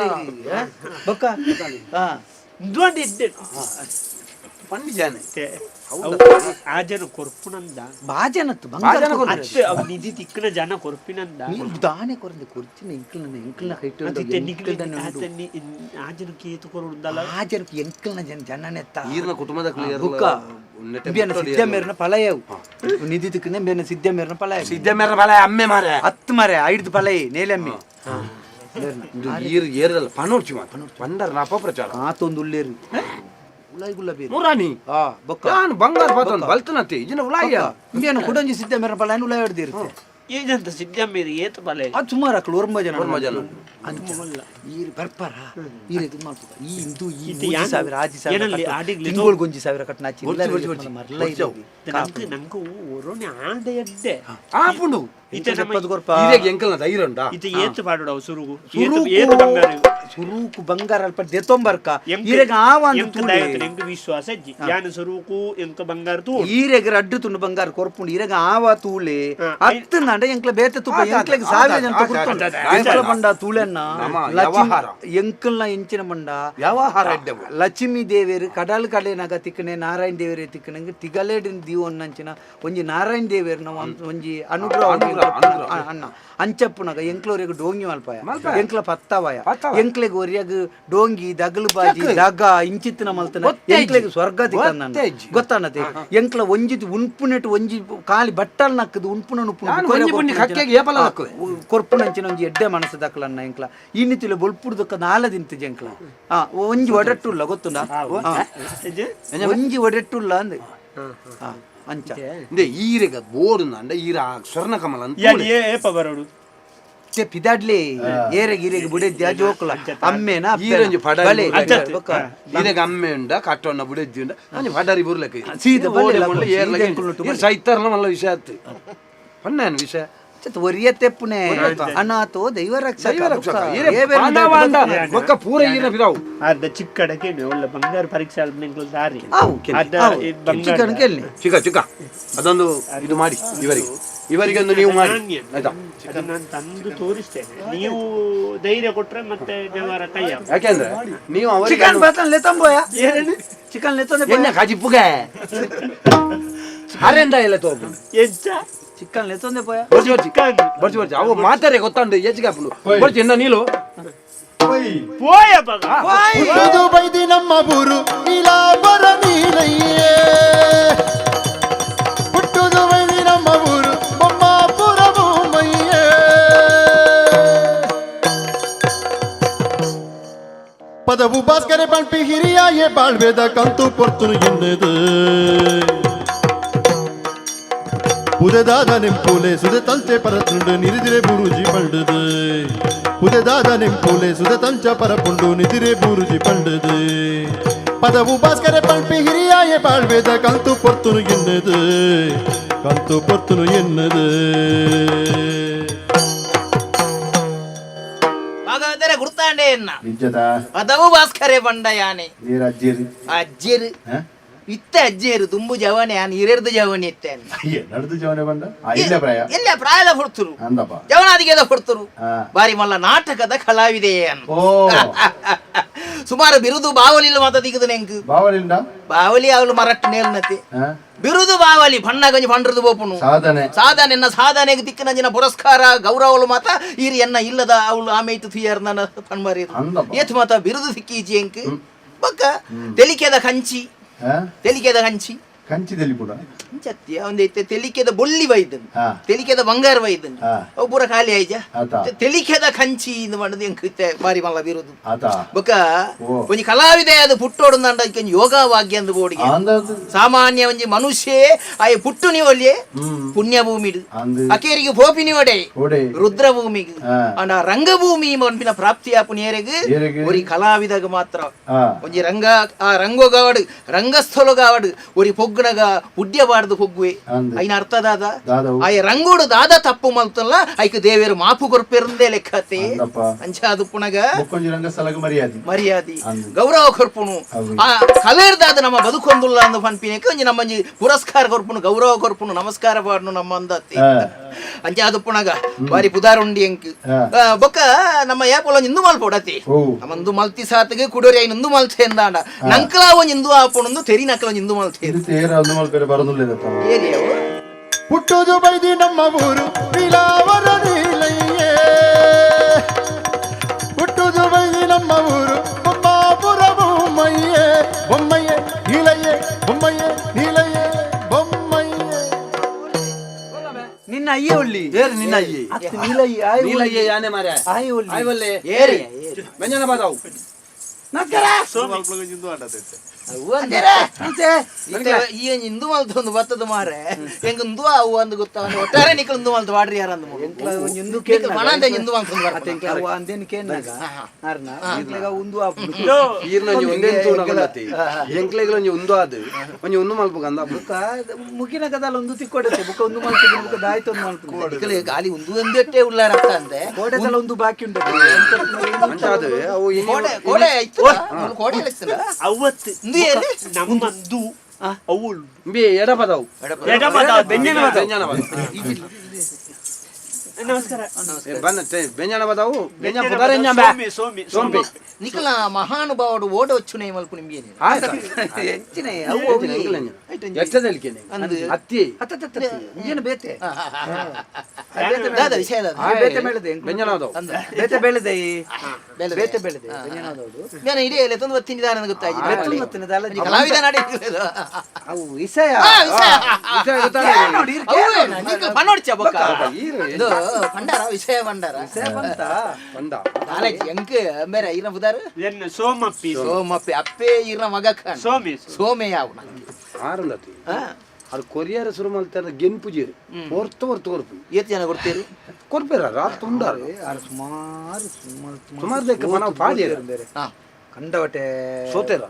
ಬೊಕ್ಕ ಇದ್ದೆ ಪಂಡಿಜಾನೆ ಆ ಜನ ಕೊರ್ಪುನಂದ ಬಾಜನತ್ತು ನಿಧಿ ತಿಕ್ಕನ ಜನ ಕೊರ್ಪಿನಂದ ದಾನೆ ಕೊರಂದೆ ಕೊರ್ಚಿನ ಎಂಕಲ್ನ ಹೈಟ್ ಆ ಜನ ಕೇತು ಕೊರುದಲ್ಲ ಆ ಜನಕ್ಕೆ ಎಂಕಲ್ನ ಜನನೆತ್ತ ಈರ್ನ ಕುಟುಂಬದ ಸಿದ್ದಮೇರನ ಪಲಯವು ನಿಧಿ ತಿಕ್ಕನೆ ಬೇನ ಸಿದ್ದಮೇರನ ಪಲಯ ಸಿದ್ದಮೇರನ ಪಲಯ ಅಮ್ಮೆ ಮಾರ 10 ಮರೆ 5 ಪಲಯ ನೇಲೆಮ್ಮೆ ಏರದಲ್ಲ ಪನೋಡ್ಚಿ ಮಾತು ಪಂಡರ್ನ ಅಪಪ್ರಚಾರ ಆತೊಂದು ಉಳ್ಳೇರು ಉಲಾಯಿ ಗುಲಾಬಿ ಮುರಾನಿ ಬೊಕ್ಕ ನಾನು ಬಂಗಾರ ಪಾತೊಂದು ಬಲ್ತನತ್ತೆ ಇಜಿನ ಉಲಾಯ ಇಂಬೇನು ಕುಡಂಜಿ ಸಿದ್ದಮೇರನ ಪಲಯನ ಉಲಾಯಿ ಹಿಡ್ದಿರುತ್ತೆ ಈಜಂತ ಸಿದ್ದಮೇರಿ ಏತು ಪಲೆ ಅದು ಸುಮಾರು ಹಾಕಲು ಒರ್ಮ ಜನ ಅಂಚ ಈರು ಬರ್ಪಾರ ಈರು ಇದು ಮಾಡ್ತದ ಈ ಇಂದು ಈ ಇದು 3000 ಆದಿಗ್ಲಿ ತಿಂಗಳು ಗೊಂಜಿ 1000 ಕಟ್ನಾಚಿ ನಂಗೂ ಒರೋನೆ ಆಂಡೆ ಎಡ್ಡೆ ಆಪುಂಡು ಎಂಕಲ್ನ ಧೈರ್ಯ ಉಂಟಾ ಇದು ಏತು ಪಾಡೋಡು ಸುರುಗು ಏತು ಬಂಗಾರ ಸುರೂಕು ಬಂಗಾರ ಅಲ್ಪ ದೆತೊಂಬರ್ಕ ಈರೆಗ ಆವಂದು ಎಂಕ ವಿಶ್ವಾಸ ಅಜ್ಜಿ ಯಾನ ಸುರುಕು ಎಂಕ ಬಂಗಾರ ತೂ ಈರೆಗ ರಡ್ಡು ತುಂಡು ಬಂಗಾರ ಕೊರ್ಪುಂಡು ಈರೆಗ ಆವ ತೂಲೆ 10 ನಂಡ ಎಂಕ್ಲ ಬೇತೆ ತುಪ್ಪ ಎಂಕ್ಲೆಗೆ 1000 ಜನ ಕೊರ್ಪುಂಡು ಎಂಕ್ಲ ಬಂಡ ತೂಲೆನ್ನ ಎಂಕಲ್ನ ಎಂಚಿನ ಬಂಡ ವ್ಯವಹಾರ ಲಕ್ಷ್ಮೀ ದೇವಿಯರು ಕಡಲ್ ಕಡೆನಾಗ ತಿಕ್ಕನೆ ನಾರಾಯಣ ದೇವಿಯರು ತಿಕ್ಕನಂಗೆ ತಿಗಲೇಡಿನ ದೀವನ್ನಂಚಿನ ಒಂಜಿ ನಾರಾಯಣ ದೇವಿಯರ್ನ ಒಂಜಿ ಅನುಗ್ರಹ ಅಣ್ಣ ಅಂಚಪ್ಪುನಾಗ ಎಂಕ್ಲವರೆಗೆ ಡೋಂಗಿ ಮಲ್ಪಾಯ ಎಂಕ್ಲ ಪತ್ತವಾಯ ಎಂಕ್ಲೆಗೆ ಒರಿಯಾಗ ಡೋಂಗಿ ದಗಲು ಬಾಜಿ ದಗ ಇಂಚಿತ್ತಿನ ಮಲ್ತನ ಎಂಕ್ಲೆಗೆ ಸ್ವರ್ಗ ತಿಕ್ಕನ್ನ ಗೊತ್ತಾನತೆ ಎಂಕ್ಲ ಒಂಜಿತ್ ಉನ್ಪುನೆಟ್ ಒಂಜಿ ಕಾಲಿ ಬಟ್ಟಲ್ ನಕ್ಕದು ಉನ್ಪುನ ಕೊರ್ಪುನಂಚಿನ ಒಂಜಿ ಎಡ್ಡೆ ಮನಸ್ಸು ದಕ್ಕಲನ್ನ ಎಂಕ್ಲ ಇನ್ನಿತಿಲ ಬೊಲ್ಪುಡ್ದಕ್ಕ ನಾಲದಿಂತ ಎಂಕ್ಲ ಒಂಜಿ ಒಡೆಟ್ಟುಲ್ಲ ಗೊತ್ತುಂಡ ಒಂಜಿ ಒಡೆಟ್ಟುಲ್ಲ ಅಂದೆ ಅಂಚ ಈರೆಗ ಬೋರ್ಡ್ ಅಂಡ ಈರ ಸ್ವರ್ಣ ಕಮಲ ಏಪ ಬರೋಡು ಪಿದಾಡ್ಲಿ ಏರೆಗೆ ಈರೆಗೆ ಬುಡೆದ್ಯ ಜೋಕ್ಲ ಅಮ್ಮೆನ ಈರಂಜಿ ಪಡಲಿ ಈರೆಗ ಅಮ್ಮೆ ಉಂಡ ಕಟ್ಟೊಣ್ಣ ಬುಡೆದ್ದಿ ಉಂಡ ಅಂಜಿ ಪಡರಿ ಬುರ್ಲಕ್ಕೆ ಸೀದ ಸೈತಾರ್ನ ಮಲ್ಲ ವಿಷಯ ಆಯ್ತು ಪಣ್ಣನ ವಿಷಯ ಒರಿಯ ತೆಪ್ಪುನೆ ಅನಾಥೋ ದೈವ ರಕ್ಷಕ ಪೂರ ಈರ ಬಿರಾವು ಅದ ಚಿಕ್ಕಡಕ್ಕೆ ಒಳ್ಳೆ ಬಂಗಾರ ಪರೀಕ್ಷೆ ಅಲ್ಪನೆಗಳು ದಾರಿ ಚಿಕ್ಕ ಚಿಕ್ಕ ಅದೊಂದು ಇದು ಮಾಡಿ ಇವರಿಗೆ ಒಂದು ನೀವು ಮಾಡಿ ಆಯ್ತಾ ನಾನು ತಂದು ತೋರಿಸ್ತೇನೆ ನೀವು ಧೈರ್ಯ ಕೊಟ್ರೆ ಮತ್ತೆ ದೇವರ ಕೈಯ ಯಾಕೆಂದ್ರೆ ನೀವು ಚಿಕನ್ ಬರ್ತನ್ ಲೆತಂಬೋಯ ಚಿಕನ್ ಲೆತಂದೆ ಎನ್ನ ಕಾಜಿಪ್ಪುಗೆ ಅರೆಂದ ಎಲ್ಲ ತೋಬು ಎಂಚ ಚಿಕನ್ ಲೆತಂದೆ ಪೋಯ ಬರ್ಚಿ ಅವು ಮಾತಾರೆ ಗೊತ್ತಾಂಡು ಹೆಚ್ಚಿಗೆ ಹಾಪುಂಡು ಬರ್ಚಿ ಎಂದ ನೀಲು ಪೋಯ ಬಗ ಇದು ಬೈದಿ ನಮ್ಮ ಬೂರು ನೀಲಾಂಬರ ನೀಲಯ್ಯೇ ಹುಟ್ಟುದು ಬೈದಿ ನಮ್ಮ ಊರು ಬೊಮ್ಮಾಪುರ ಬೊಮ್ಮಯ್ಯೇ ಪದವು ಭಾಸ್ಕರ ಪಂಪಿ ಹಿರಿಯಾಯೇ ಬಾಳ್ವೇದ ಕಂತು ಪೊರ್ತುನು ಎನ್ನದು புததாத நெம்போலே சுத தஞ்சை பரத்துண்டு நிதிரே பூருஜி பண்டது புததாத நெம்போலே சுத தஞ்ச பரப்புண்டு நிதிரே பூருஜி பண்டது ಪದವು ಭಾಸ್ಕರ ಪಂಪಿ ಹಿರಿಯಾಯೇ ಬಾಳ್ವೇದ ಕಂತು ಪೊರ್ತುನು ಎನ್ನದು ಕಂತು ಪೊರ್ತುನು ಎನ್ನದು ಭಾಗವತರೆ ಗುರ್ತಾಂಡೆ ಎನ್ನ ನಿಜದ ಪದವು ಭಾಸ್ಕರೆ ಪಂಡ ಯಾನೆ ನೀರ ಅಜ್ಜಿರಿ ಅಜ್ಜೇರು ಇತ್ತ ಅಜ್ಜೇರು ತುಂಬು ಜವನೆ ಯಾನ್ ಹಿರಿಯರ್ದು ಜವನಿ ಇತ್ತೆ ನಡೆದು ಜವನೆ ಬಂದ ಇಲ್ಲ ಪ್ರಾಯ ಎಲ್ಲ ಪ್ರಾಯದ ಹೊಡ್ತರು ಅಂದಪ್ಪ ಜವನಾದಿಗೆದ ಹೊಡ್ತರು ಬಾರಿ ಮಲ್ಲ ನಾಟಕದ ಕಲಾವಿದೆ ಓ ಸುಮಾರು ಬಿರುದು ಬಾವಲಿಲ್ಲ ಮಾತ ದಿಗದು ನೆಂಕು ಬಾವಲಿಂದ ಬಾವಲಿ ಅವಳು ಮರಟ್ಟು ನೇಲ್ನತಿ ಬಿರುದು ಬಾವಲಿ ಬಣ್ಣ ಗಂಜಿ ಪಂಡ್ರದು ಬೋಪುನು ಸಾಧನೆ ಸಾಧನೆ ಸಾಧನೆಗೆ ದಿಕ್ಕಿನ ಪುರಸ್ಕಾರ ಗೌರವಲು ಮಾತ ಈರಿ ಎನ್ನ ಇಲ್ಲದ ಅವಳು ಆಮೇಯ್ತು ಥಿಯರ್ ನನ್ನ ಪಣ್ಮರಿ ಏತ್ ಮಾತ ಬಿರುದು ಸಿಕ್ಕಿ ಜೇಂಕ್ ಬಕ್ಕ ತೆಲಿಕೆದ ಕಂಚಿ ತೆಲಿಕೆದ ಕಂಚಿ ಕಂಚಿದಲ್ಲಿ ಕೂಡ ಕಂಚತ್ಯ ಒಂದೈತೆ ತೆಲಿಕೆದ ಬೊಳ್ಳಿ ವೈದನ್ ತೆಲಿಕೆದ ಬಂಗಾರ ವೈದನ್ ಅವು ಪೂರ ಖಾಲಿ ಆಯ್ಜ ತೆಲಿಕೆದ ಕಂಚಿ ಇದು ಮಾಡೋದು ಹೆಂಗೆ ಬಾರಿ ಮಲ್ಲ ಬಿರುದು ಬೊಕ್ಕ ಒಂಜಿ ಕಲಾವಿದೆ ಅದು ಪುಟ್ಟೋಡು ನಂಡ ಯೋಗವಾಗ್ಯ ಅಂದು ಬೋಡಿಗೆ ಸಾಮಾನ್ಯ ಒಂಜಿ ಮನುಷ್ಯ ಆಯ್ ಪುಟ್ಟು ನೀವಲ್ಲಿ ಪುಣ್ಯ ಭೂಮಿಡು ಅಕೇರಿಗೆ ಪೋಪಿನಿ ಒಡೆ ರುದ್ರ ಭೂಮಿಗೆ ಅಂಡ ರಂಗಭೂಮಿ ಮನ್ಪಿನ ಪ್ರಾಪ್ತಿ ಆಪು ನೇರೆಗೆ ಒರಿ ಕಲಾವಿದಾಗ ಮಾತ್ರ ಒಂಜಿ ರಂಗ ಆ ರಂಗೋಗಾವಡು ರಂಗಸ್ಥಳಗಾವಡು ಒರಿ ಪೊಗ್ಗನಗ ಉಡ್ಯಬಾರ್ದು ಹೊಗ್ವೆ ಐನ ಅರ್ಥದಾದ ಆಯ ರಂಗೋಡು ದಾದ ತಪ್ಪು ಮಲ್ತಲ್ಲ ಐಕ ದೇವೇರು ಮಾಪು ಕೊರ್ಪೆರಂದೇ ಲೆಕ್ಕತೆ ಅಂಚಾದು ಪುಣಗ ಮರ್ಯಾದಿ ಗೌರವ ಕೊರ್ಪುನು ಆ ಕಲೇರ್ದಾದ ನಮ್ಮ ಬದುಕೊಂದುಲ್ಲ ಅಂದು ಪನ್ಪಿನೇಕ ಒಂಜಿ ನಮ್ಮಂಜಿ ಪುರಸ್ಕಾರ ಕೊರ್ಪುನು ಗೌರವ ಕೊರ್ಪುನು ನಮಸ್ಕಾರ ಪಾಡ್ನು ನಮ್ಮ ಅಂದತ್ತೆ ಅಂಚಾದು ಪುಣಗ ಬಾರಿ ಪುದಾರುಂಡಿ ಎಂಕ್ ಬೊಕ್ಕ ನಮ್ಮ ಏಪಲ ಇಂದು ಮಲ್ಪೊಡತಿ ನಮ್ಮಂದು ಮಲ್ತಿ ಸಾತಿಗೆ ಕುಡೋರಿ ಐನ ಇಂದು ಮಲ್ತೆ ಎಂದಾಂಡ ನಂಕಲ ಒಂಜಿ ಇಂದು ಆಪುಣಂದು ತೆರಿ ನಕಲ ಒಂಜಿ ಇಂದು ಮಲ್ತೆ ಹುಟ್ಟುದು ಬೈದಿ ನಮ್ಮ ಊರು ನೀಲಾವರ ನೀಲಯ್ಯೇ ಹುಟ್ಟುದು ಬೈದಿ ನಮ್ಮ ಊರು ಬೊಮ್ಮಾಪುರ ಬೊಮ್ಮಯ್ಯೇ ಬೊಮ್ಮಯ್ಯೇ ನೀಲಯ್ಯೇ ಬೊಮ್ಮಯ್ಯೇ ನೀಲಯ್ಯೇ ಬೊಮ್ಮಯ್ಯೇ ನಿನ್ನ ಅಯ್ಯ ಒಳ್ಳಿ ನಿನ್ನ ಅಯ್ಯೆ ನೀಲಯ್ಯೆ ಯಾನೆ ಮಾರ್ರೆ ಆಯ್ ಒಳ್ಳಿ ಆಯ್ ಒಳ್ಳೆ ಏರಿ ಮೆಂಜನ ಬಾದಾವು ನಕ್ಕರ ಈ ಇಂದು ಮಲ್ತೊಂದು ಬತ್ತದ ಮಾರೆ ಹೆಂಗ ಇಂದು ಅವು ಅಂದು ಗೊತ್ತಾ ಒಟ್ಟಾರೆ ನಿಕ್ಕಲು ಇಂದು ಮಲ್ತು ವಾಡ್ರಿ ಯಾರ ಅಂದು ಇಂದು ಮನಂದೆ ಇಂದು ಮಲ್ತೊಂದು ಬರ್ತಂಕ ಅವ ಅಂದೇನ್ ಕೇನಾಗ ಆರ್ನ ಈಗ್ಲೆಗ ಉಂದು ಆಪುಡು ಈರ್ನ ಒಂಜಿ ಒಂದೇನ್ ತೂನಗಲತಿ ಎಂಕ್ಲೆಗ್ಲ ಒಂಜಿ ಉಂದು ಆದು ಒಂಜಿ ಉಂದು ಮಲ್ಪು ಗಂದ ಬುಕ್ಕ ಮುಗಿನ ಕದಲ್ಲ ಒಂದು ತಿಕ್ಕೊಡತೆ ಬುಕ್ಕ ಒಂದು ಮಲ್ತಿಗೆ ಬುಕ್ಕ ದಾಯ್ತು ಒಂದು ಮಲ್ಪು ಇಕಲೆ ಗಾಲಿ ಒಂದು ಒಂದೆಟ್ಟೆ ಉಳ್ಳಾರತ್ತ ಅಂದೆ ಕೋಟೆದಲ್ಲ ಒಂದು ಬಾಕಿ ಉಂಟು ಅಂಚಾದು ಅವು ಕೋಟೆ ಕೋಟೆ ಐತು ಕೋಟೆ ಲೆಕ್ಸಲ್ಲ ಅವತ್ತು ನಮ್ಮಂದು ಅವಳು ಬಿ ಎಡ ಪದವು ಬೆಂಜನ ನಮಸ್ಕಾರ ಬಂದ ಬೆಂಜನ ಬದಾವು ಬೆಂಜ ಪುದಾರೆಂಜ ಸೋಂಪಿ ನಿಕಲ ಮಹಾನುಭಾವಡು ಓಡ వచ్చునే ಮಲ್ಪು ನಿಂಬಿಯನೆ ಹೆಚ್ಚಿನ ಎಷ್ಟದಲ್ಕೇನೆ ಅತ್ತಿ ಏನು ಬೇತೆ ದಾದ ವಿಷಯ ಬೇತೆ ಬೆಳೆದೆ ಬೆಂಜನ ಬದಾವು ಬೇತೆ ಬೆಳೆದೆ ಬೇತೆ ಬೆಳೆದೆ ನಾನು ಇಡೀ ಎಲ್ಲ ತಂದು ಒತ್ತಿನಿದಾನ ಅಂತ ಗೊತ್ತಾಯ್ತು ಕಲಾವಿದ ಅವು ವಿಷಯ ಪನ್ನೋಡ್ಚ ಬೊಕ್ಕ ಇದು ಭಂಡಾರ ವಿಷಯ ಭಂಡಾರ ಕಾಲೇಜ್ ಎಂಕ ಮೇರೆ ಇರ ಬುದಾರು ಸೋಮಪ್ಪಿ ಅಪ್ಪೆ ಇರ ಮಗ ಸೋಮೆ ಯಾವ ಆರಂದತಿ ಅದು ಕೊರಿಯರ್ ಶುರು ಮಾಡ್ತಾರೆ ಗೆನ್ಪುಜೀರು ಹೊರ್ತು ಕೊರ್ಪು ಎಷ್ಟು ಜನ ಕೊಡ್ತೀರಿ ಕೊರ್ಪೇರ ರಾತ್ ತುಂಡಾರು ಸುಮಾರು ದೇಕ ಮನ ಪಾಡಿ ಕಂಡವಟೆ ಸೋತೇರ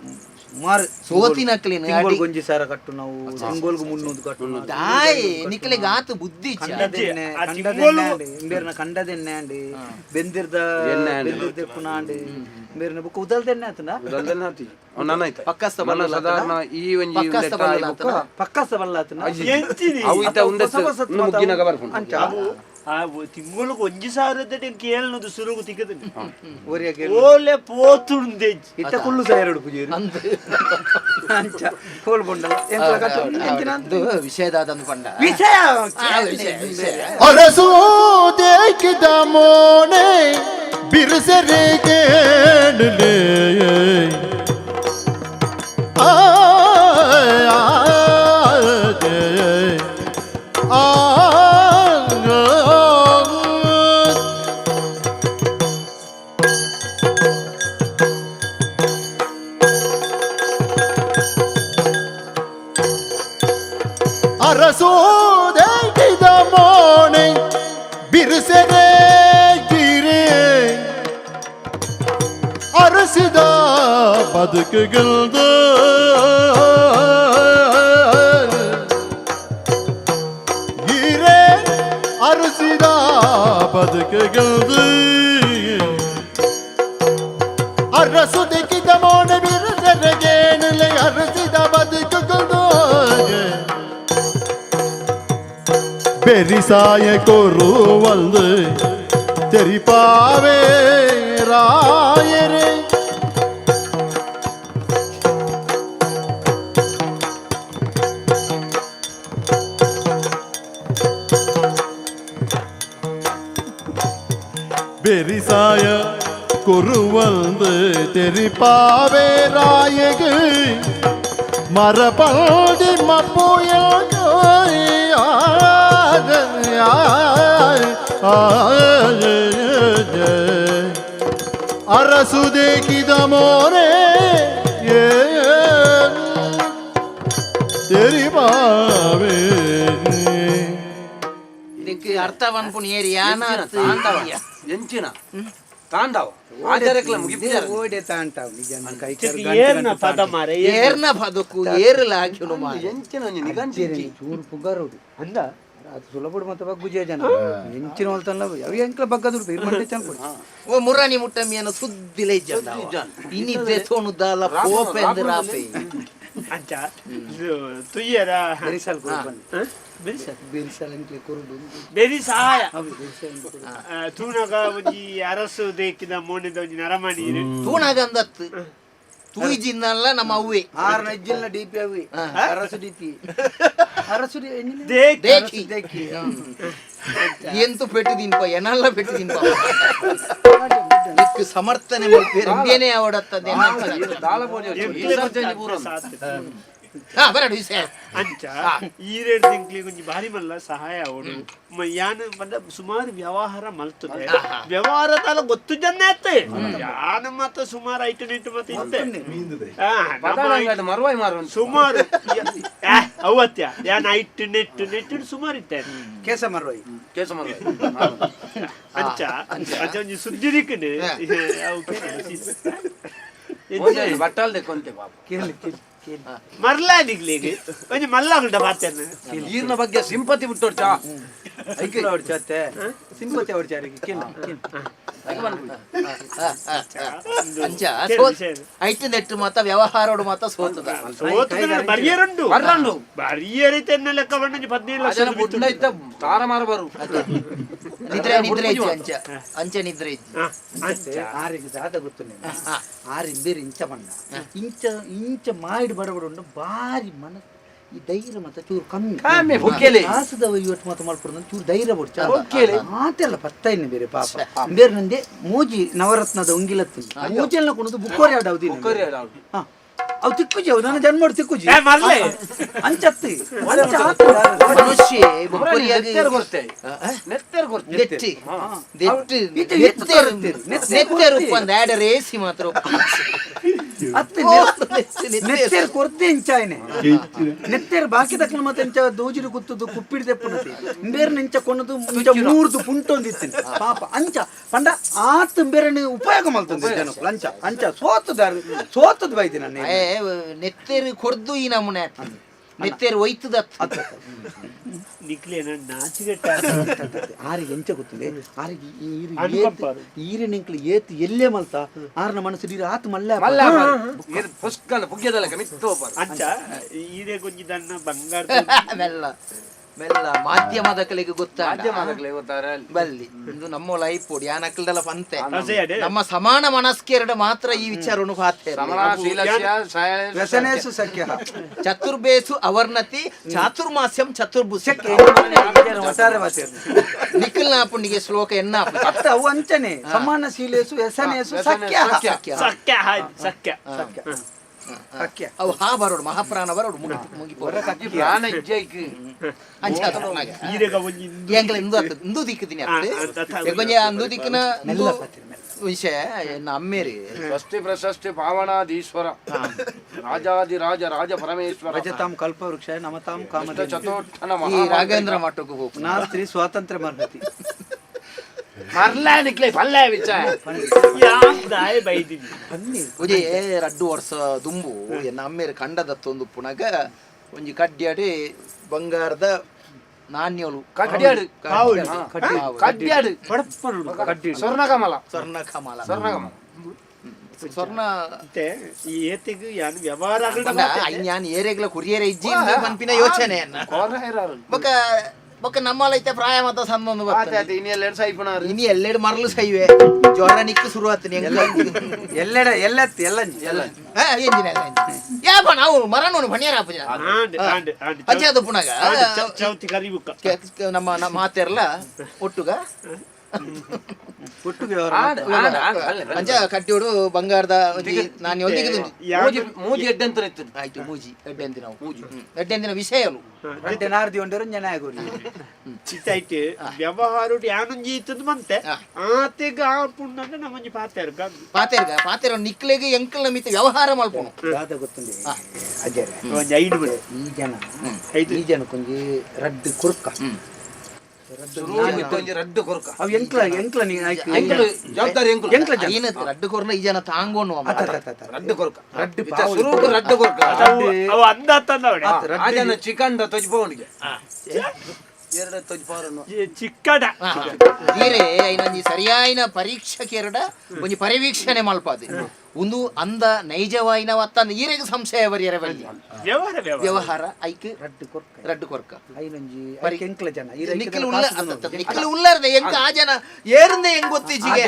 ಸುಮಾರು ಸೋತಿನಕ್ಲಿನ ತಿಂಗೋಲ್ ಗೊಂಜಿ ಸಾರ ಕಟ್ಟು ನಾವು ತಿಂಗೋಲ್ಗು 300 ಕಟ್ಟು ದಾಯ್ ನಿಕ್ಲಿಗೆ ಆತು ಬುದ್ಧಿ ಬೇರ್ನ ಕಂಡದೆಣ್ಣೆ ಅಂಡಿ ಬೆಂದಿರ್ದ ಪುನಾಂಡಿ ಬೇರ್ನ ಬುಕ್ ಉದಲ್ದೆಣ್ಣೆ ಆತನ ಪಕ್ಕಸ್ತ ಸಾಧಾರಣ ಈ ಒಂಜಿ ಪಕ್ಕಸ್ತ ಬಲ್ಲ ಆತನ ಅವು ಇತ್ತ ಉಂಡೆ ಮುಗ್ಗಿನಾಗ ಬರ್ಕೊಂಡು ಅಂಚ ತಿಂಗಳಿಗೆ 1,000 ಕೇಳನದು ಸುರುಗು ತಿಕ್ಕದನಿ ಓಲೆ ಪೋತುಂದೆ ಇತ್ತ ಕುಳ್ಳು ಸಾಯರಡು ಪೂಜೆ ಅಂಚ ಹೋಲ್ಕೊಂಡಲ್ಲ ಎಂತ ಕಟ್ಟು ಎಂತಿನಂದು ವಿಷಯದಾದಂದು ಪಂಡ ವಿಷಯ ಅರಸು ದೇಕಿದ ಮೋನೆ ಬಿರುಸರೆ ಕೇಳಲೆ ಅರಸೋದೇಗಿದ ಮೋಣೆ ಬಿರುಸೆರೆ ಗಿರೆ ಅರಸಿದ ಬದುಕುಗಳ್ದ ಗಿರೆ ಅರಸಿದ ಬದುಕುಗಳ್ದ ಅರಸುದಿಕ್ಕಿದ ಮೋಣ ಬಿರುಸೆರೆಗೇಣಲೆ ಅರಸಿದ ಬದುಕುಗಳ್ದ பெரிசாய கொரு வந்து தெரிப்பாவே ராயரே பெரிசாய கொரு வந்து தெரிப்பாவே ராயகு மரபாடி மப்போயாக ಅರಸುದೇಕಿದ ಮೋರೆ ತೆರಿಬಾವೆ ಇದಕ್ಕೆ ಅರ್ಥವನ್ಪುಣ್ ಏರಿ ಯಾನ ಎಂಚಿನ ತಾಂಡವ ಆಚಾರಕ್ಕೆಲ್ಲ ಮುಗಿದ್ದಾರೆ ಓಡೆ ತಾಂಟಾವ್ ನಿಜ ಕೈ ಏರ್ನ ಪದ ಮಾರೆ ಏರ್ನ ಬದುಕು ಏರ್ಲ ಹಾಕಿಡು ಮಾರೆ ಎಂಚಿನ ಒಂಜಿ ನಿಗಂಚಿರಿ ಚೂರು ಪುಗಾರೋಡು ಅಂದ ಅದು ಸುಲಭಡು ಮತ್ತೆ ಬಗ್ಗುಜೆ ಜನ ಎಂಚಿನ ಹೊಲ್ತಲ್ಲ ಅವು ಎಂಕ್ಲ ಬಗ್ಗದುಡು ಇರ್ಮಂಟೆ ಚನ್ಕೊಡಿ ಓ ಮುರಾನಿ ಮುಟ್ಟಮಿಯನ ಸುದ್ದಿಲೆ ಜನ ಇನಿ ಬೆಸೋನು ದಾಲ ಪೋಪೆಂದ್ರಾಪೆ ಅಂಚ ತುಯ್ಯರ ಬೆರಿಸಲ್ ಬೆರಿಸಲ್ ಎಂಕ್ಲೆ ಕುರುಡು ಬೆರಿ ಸಹಾಯ ಬೆರಿಸಲ್ ತೂನಗ ಒಂಜಿ ಅರಸು ದೇಕಿದ ಮೋನಿದ ಒಂಜಿ ನರಮಣಿ ತೂಣಗಂದತ್ತು ತೂಯಿಜಿನ್ನಲ್ಲ ನಮ್ಮ ಅವ್ವೆ ಆರ್ನ ಇಜ್ಜಿಲ್ನ ಡಿಪಿ ಅವಿ ಅರಸು ಡಿಪಿ ಅರಸು ದೇಕಿ ದೇಕಿ ಎಂತು ಪೆಟ್ಟಿದಿನ್ಪ ಎನಲ್ಲ ಪೆಟ್ಟಿದಿನ್ಪ ಇದಕ್ಕೆ ಸಮರ್ಥನೆ ಬೇರೆ ಅವಡತ್ತದೆ ಬರಡು ವಿಷಯ ಅಂಚ ಈರೆಡ್ ತಿಂಕ್ಲಿಗೆ ಒಂಜಿ ಬಾರಿ ಮಲ್ಲ ಸಹಾಯ ಅವಡು ಯಾನ್ ಬಂದ ಸುಮಾರು ವ್ಯವಹಾರ ಮಲ್ತದೆ ವ್ಯವಹಾರ ತಾಲ ಗೊತ್ತು ಜನ ಅತ್ತೆ ಯಾನ ಮಾತ್ರ ಸುಮಾರು ಐಟು ನಿಟ್ಟು ಮತ್ತೆ ಇತ್ತೆ ಮರುವಾಯಿ ಮಾರು ಸುಮಾರು ಅವತ್ಯ ಯಾನ್ ಐಟು ನೆಟ್ಟು ಸುಮಾರು ಇತ್ತೆ ಕೇಸ ಮರ್ವಾಯಿ ಕೇಸ ಮರುವಾಯಿ ಅಂಚ ಅಂಚ ಒಂಜಿ ಸುದ್ದಿ ದಿಕ್ಕನೆ ಬಟ್ಟಾಲ್ದೆ ಕೊಂತೆ ಪಾಪ ಕೇಳಿ ಮರ್ಲಾ ದಿಗ್ಲಿಗೆ ಒಂಜಿ ಮಲ್ಲ ಉಂಟ ಬಾತೇನೆ ಈರ್ನ ಬಗ್ಗೆ ಸಿಂಪತಿ ಬಿಟ್ಟೋಡ್ಚಾ ಐಕಿಲ ಹೊಡ್ಚಾತೆ ಸಿಂಪತಿ ಹೊಡ್ಚಾರಿಗೆ ಕೇಳಿ ಅಂಚ ಐಟು ನೆಟ್ಟು ಮಾತ ವ್ಯವಹಾರೋಡು ಮಾತ ಸೋತದ ಬರಿಯರುಂಡು ಬರ್ರಂಡು ಬರಿಯರಿತೆನ್ನ ಲೆಕ್ಕ ಬಣ್ಣ 17 ಬುಡ್ಡ ಇತ್ತ ತಾರ ಮಾರ ಬರು ನಿದ್ರೆ ಇಜ್ಜಿ ಅಂಚ ಅಂಚ ನಿದ್ರೆ ಇಜ್ಜಿ ಆರಿಗೆ ದಾದ ಗೊತ್ತು ಆರಿ ಬೇರೆ ಇಂಚ ಬಂಡ ಇಂಚ ಮಾಡಿ ಬಡಬಡ ಬಾರಿ ಮನ ಈ ಧೈರ್ಯ ಮತ್ತೆ ಚೂರು ಕಮ್ಮಿ ಆಸದ ಇವತ್ತು ಮಾತು ಮಾಡ್ಕೊಡ ಚೂರು ಧೈರ್ಯ ಬಡ್ಚ ಮಾತೆಲ್ಲ ಪತ್ತಾಯಿನ ಬೇರೆ ಪಾಪ ಬೇರೆ ನಂದೆ ಮೂಜಿ ನವರತ್ನದ ಉಂಗಿಲತ್ತು ಮೂಜೆಲ್ಲ ಕೊಡೋದು ಬುಕ್ಕೋರಿ ಆಡಾವ್ದಿ ಅವು ತಿಕ್ಕುಜಿ ಅವು ನನ್ನ ಜನ್ಮ ತಿಕ್ಕುಜಿ ಮರ್ಲೆ ಅಂಚತ್ತಿ ಮನುಷ್ಯ ರೇಸಿ ಮಾತ್ರ ನೆತ್ತೇರು ಕೊರತೆ ಇಂಚಾಯ್ನೆ ನೆತ್ತೇರು ಬಾಕಿ ತಕ್ಕ ಮತ್ತೆ ಇಂಚ ದೋಜಿರು ಗುತ್ತದು ಕುಪ್ಪಿಡ್ ತೆಪ್ಪುನತಿ ಬೇರೆ ಇಂಚ ಕೊನದು ಇಂಚ ಮೂರ್ದು ಪುಂಟೊಂದಿತ್ತಿನ ಪಾಪ ಅಂಚ ಪಂಡ ಆತ ಬೇರೆ ಉಪಯೋಗ ಮಾಡ್ತಂದೆ ಜನ ಅಂಚ ಅಂಚ ಸೋತದ ಬೈದಿ ನನ್ನ ನೆತ್ತೇರು ಕೊರ್ದು ಈ ನಮೂನೆ ನೆತ್ತೇರು ಒಯ್ತದ ನಿಕ್ಲೆ ನಾಚಿಗೆಟ್ಟ ಆರಿಗೆ ಎಂಚ ಗೊತ್ತಿದೆ ಆರಿಗೆ ಈರಿನ ಇಂಕ್ಲು ಏತ್ ಎಲ್ಲೇ ಮಲ್ತ ಆರ್ನ ಮನಸ್ಸು ನೀರು ಆತು ಮಲ್ಲ ಅಂಚ ಈರೆ ಗೊಂಜಿದನ್ನ ಬಂಗಾರ ಮೆಲ್ಲ ಮೆಲ್ಲ ಮಾಧ್ಯಮದ ಕಲೆಗೆ ಗೊತ್ತಾಗ ಬಲ್ಲಿ ಇದು ನಮ್ಮ ಲೈಫ್ ಓಡಿ ಆ ನಕಲ್ದಲ್ಲ ಪಂತೆ ನಮ್ಮ ಸಮಾನ ಮನಸ್ಕೇರಡ ಮಾತ್ರ ಈ ವಿಚಾರವನ್ನು ವ್ಯಸನೇಸು ಸಖ್ಯ ಚತುರ್ಬೇಸು ಅವರ್ಣತಿ ಚಾತುರ್ಮಾಸ್ಯಂ ಚತುರ್ಭುಜ ನಿಖಿಲ್ ನಾಪುಣಿಗೆ ಶ್ಲೋಕ ಎನ್ನ ಅವು ಅಂಚನೆ ಸಮಾನಶೀಲೇಸು ವ್ಯಸನೇಸು ಸಖ್ಯ ಸಖ್ಯ ಸಖ್ಯ ಅವು ಹಾ ಬರೋಡು ಮಹಾಪ್ರಾಣ ಬರೋಡು ಮುಗಿ ಪ್ರಾಣ ಇಜ್ಜೈಕ್ ಈರೆಗ ಒಂಜಿ ಎಂಕಲ ಇಂದು ದಿಕ್ಕದಿನಿ ಕೊಂಚ ಅಂದು ದಿಕ್ಕಿನ ವಿಷಯ ಎನ್ನ ಅಮ್ಮೇರಿ ಷಷ್ಠಿ ಪ್ರಶಸ್ತಿ ಭಾವನಾಧೀಶ್ವರ ರಾಜಾದಿ ರಾಜ ರಾಜ ಪರಮೇಶ್ವರ ರಜತಾಂ ಕಲ್ಪವೃಕ್ಷ ನಮತಾಂ ಕಾಮಧೇನು ಚತುರ್ಥನ ಈ ರಾಘವೇಂದ್ರ ಮಠಕ್ಕೆ ಹೋಗು ನಾ ಸ್ತ್ರೀ ಸ್ವಾತಂತ್ರ್ಯ ಮಾರ್ಗತಿ ಮರ್ಲಾನಿಕ್ಲೆ ಪಲ್ಲೆ ವಿಚಾರ ದಾಯ ಬೈದಿನಿ ಉಜೆ 2 ವರ್ಷ ದುಂಬು ಎನ್ನ ಅಮ್ಮೇರಿ ಕಂಡದತ್ತೊಂದು ಪುನಗ ಒಂಜಿ ಕಡ್ಡ್ಯಾಡಿ ಬಂಗಾರದ ನಾಣ್ಯಲು ಕಡ್ಡ್ಯಾಡು ಕಡ್ಡ್ಯಾಡು ಸ್ವರ್ಣಕಮಲ ಸ್ವರ್ಣಕಮಲ ಸ್ವರ್ಣ ಈ ಏತಿಗೆ ಯಾನು ವ್ಯವಹಾರ ഞാൻ ಏರೆಗ್ಲ ಕುರಿಯರ ಇಜ್ಜಿ ಪನ್ಪಿನ ಯೋಚನೆಯನ್ನ ಬೊಕ ಬೊಕ ನಮ್ಮಲೈತೆ ಪ್ರಾಯ ಮತ ಸಂದೊಂದು ಬರ್ತದೆ ಇನಿ ಎಲ್ಲೆಡೆ ಮರಲು ಸೈವೆ ಜ್ವರ ನಿಕ್ಕು ಶುರುವಾತನಿ ಎಲ್ಲೆಡೆ ಎಲ್ಲೆತ್ತಿ ಎಲ್ಲಂಜಿ ಎಂಜಿನ ಯಾಪ ನಾವು ಮರನೋನು ಭಣ್ಯರ ಅಜ್ಜಾದ ಪುನಗ ಚೌತಿ ಕರಿಬುಕ್ಕ ನಮ್ಮ ಮಾತೆರ್ಲ ಒಟ್ಟುಗ ಒಟ್ಟಿಗೆ ಅಂಚ ಕಟ್ಟಿಯೋಡು ಬಂಗಾರದ ನಾನು ಮೂಜಿ ಎಡ್ಡೆಂತ ಆಯ್ತು ಮೂಜಿ ಎಡ್ಡೆಂದಿನ ನಾವು ಎಡ್ಡೆಂದಿನ ವಿಷಯಲು ಗಂಟೆ ನಾರ್ದಿ ಒಂಡರು ಜನ ಆಗೋರಿ ಚಿತ್ತಾಯ್ತು ವ್ಯವಹಾರ ಯಾನೊಂಜಿ ಇತ್ತದು ಮಂತೆ ಆತೆಗ ಆ ಪುಣ್ಣಂದ್ರೆ ನಮ್ಮಂಜಿ ಪಾತೆರ್ಗ ನಿಕ್ಲೆಗೆ ಎಂಕಲ್ ನಮಿತ ವ್ಯವಹಾರ ಮಲ್ಪೋನು ದಾದ ಗೊತ್ತುಂಡಿ ಅಜ್ಜರ ಒಂಜಿ 5 ಬಿಡು ಈ ಜನ ಕೊಂಜಿ ರಡ್ಡು ಕುರ್ಕ ರಡ್ಡು ಕೊರ್ಕ ಅವು ಎಂಕ್ಲ ನೀ ಜವಾಬ್ದಾರಿ ಎಂಕ್ಲ ಜನ ಏನದು ರಡ್ಡು ಕೊರ್ನ ಈ ಜನ ತಾಂಗೋನು ರಡ್ಡು ಕೊರ್ಕ ರಡ್ಡು ಸುರೂಕು ರಡ್ಡು ಕೊರ್ಕ ಅವ ಅಂದ ತಂದವಡೆ ರಾಜನ ಚಿಕಂಡ ತೊಜ್ಬೋನಿಗೆ ಎರಡು ತೊಜ್ಪಾರನ್ನು ಚಿಕ್ಕಡ ಈರೆ ಐನೊಂಜಿ ಸರಿಯಾಯಿನ ಪರೀಕ್ಷೆಕೆರಡ ಒಂಜಿ ಪರಿವೀಕ್ಷಣೆ ಮಲ್ಪಾದೆ ಒಂದು ಅಂದ ನೈಜವಾಯಿನ ವತ್ತಂದ ಈರೆಗೆ ಸಂಶಯ ಬರಿಯರ ಬಲ್ಲಿ ವ್ಯವಹಾರ ಐಕ್ ರಡ್ಡು ಕೊರ್ಕ ಐನೊಂಜಿ ಎಂಕ್ಲ ಜನ ನಿಖಿಲ್ ಉಳ್ಳಾರ್ದೆ ಎಂಕ ಆ ಜನ ಏರ್ಂದೆ ಹೆಂಗ್ ಗೊತ್ತಿಜಿಗೆ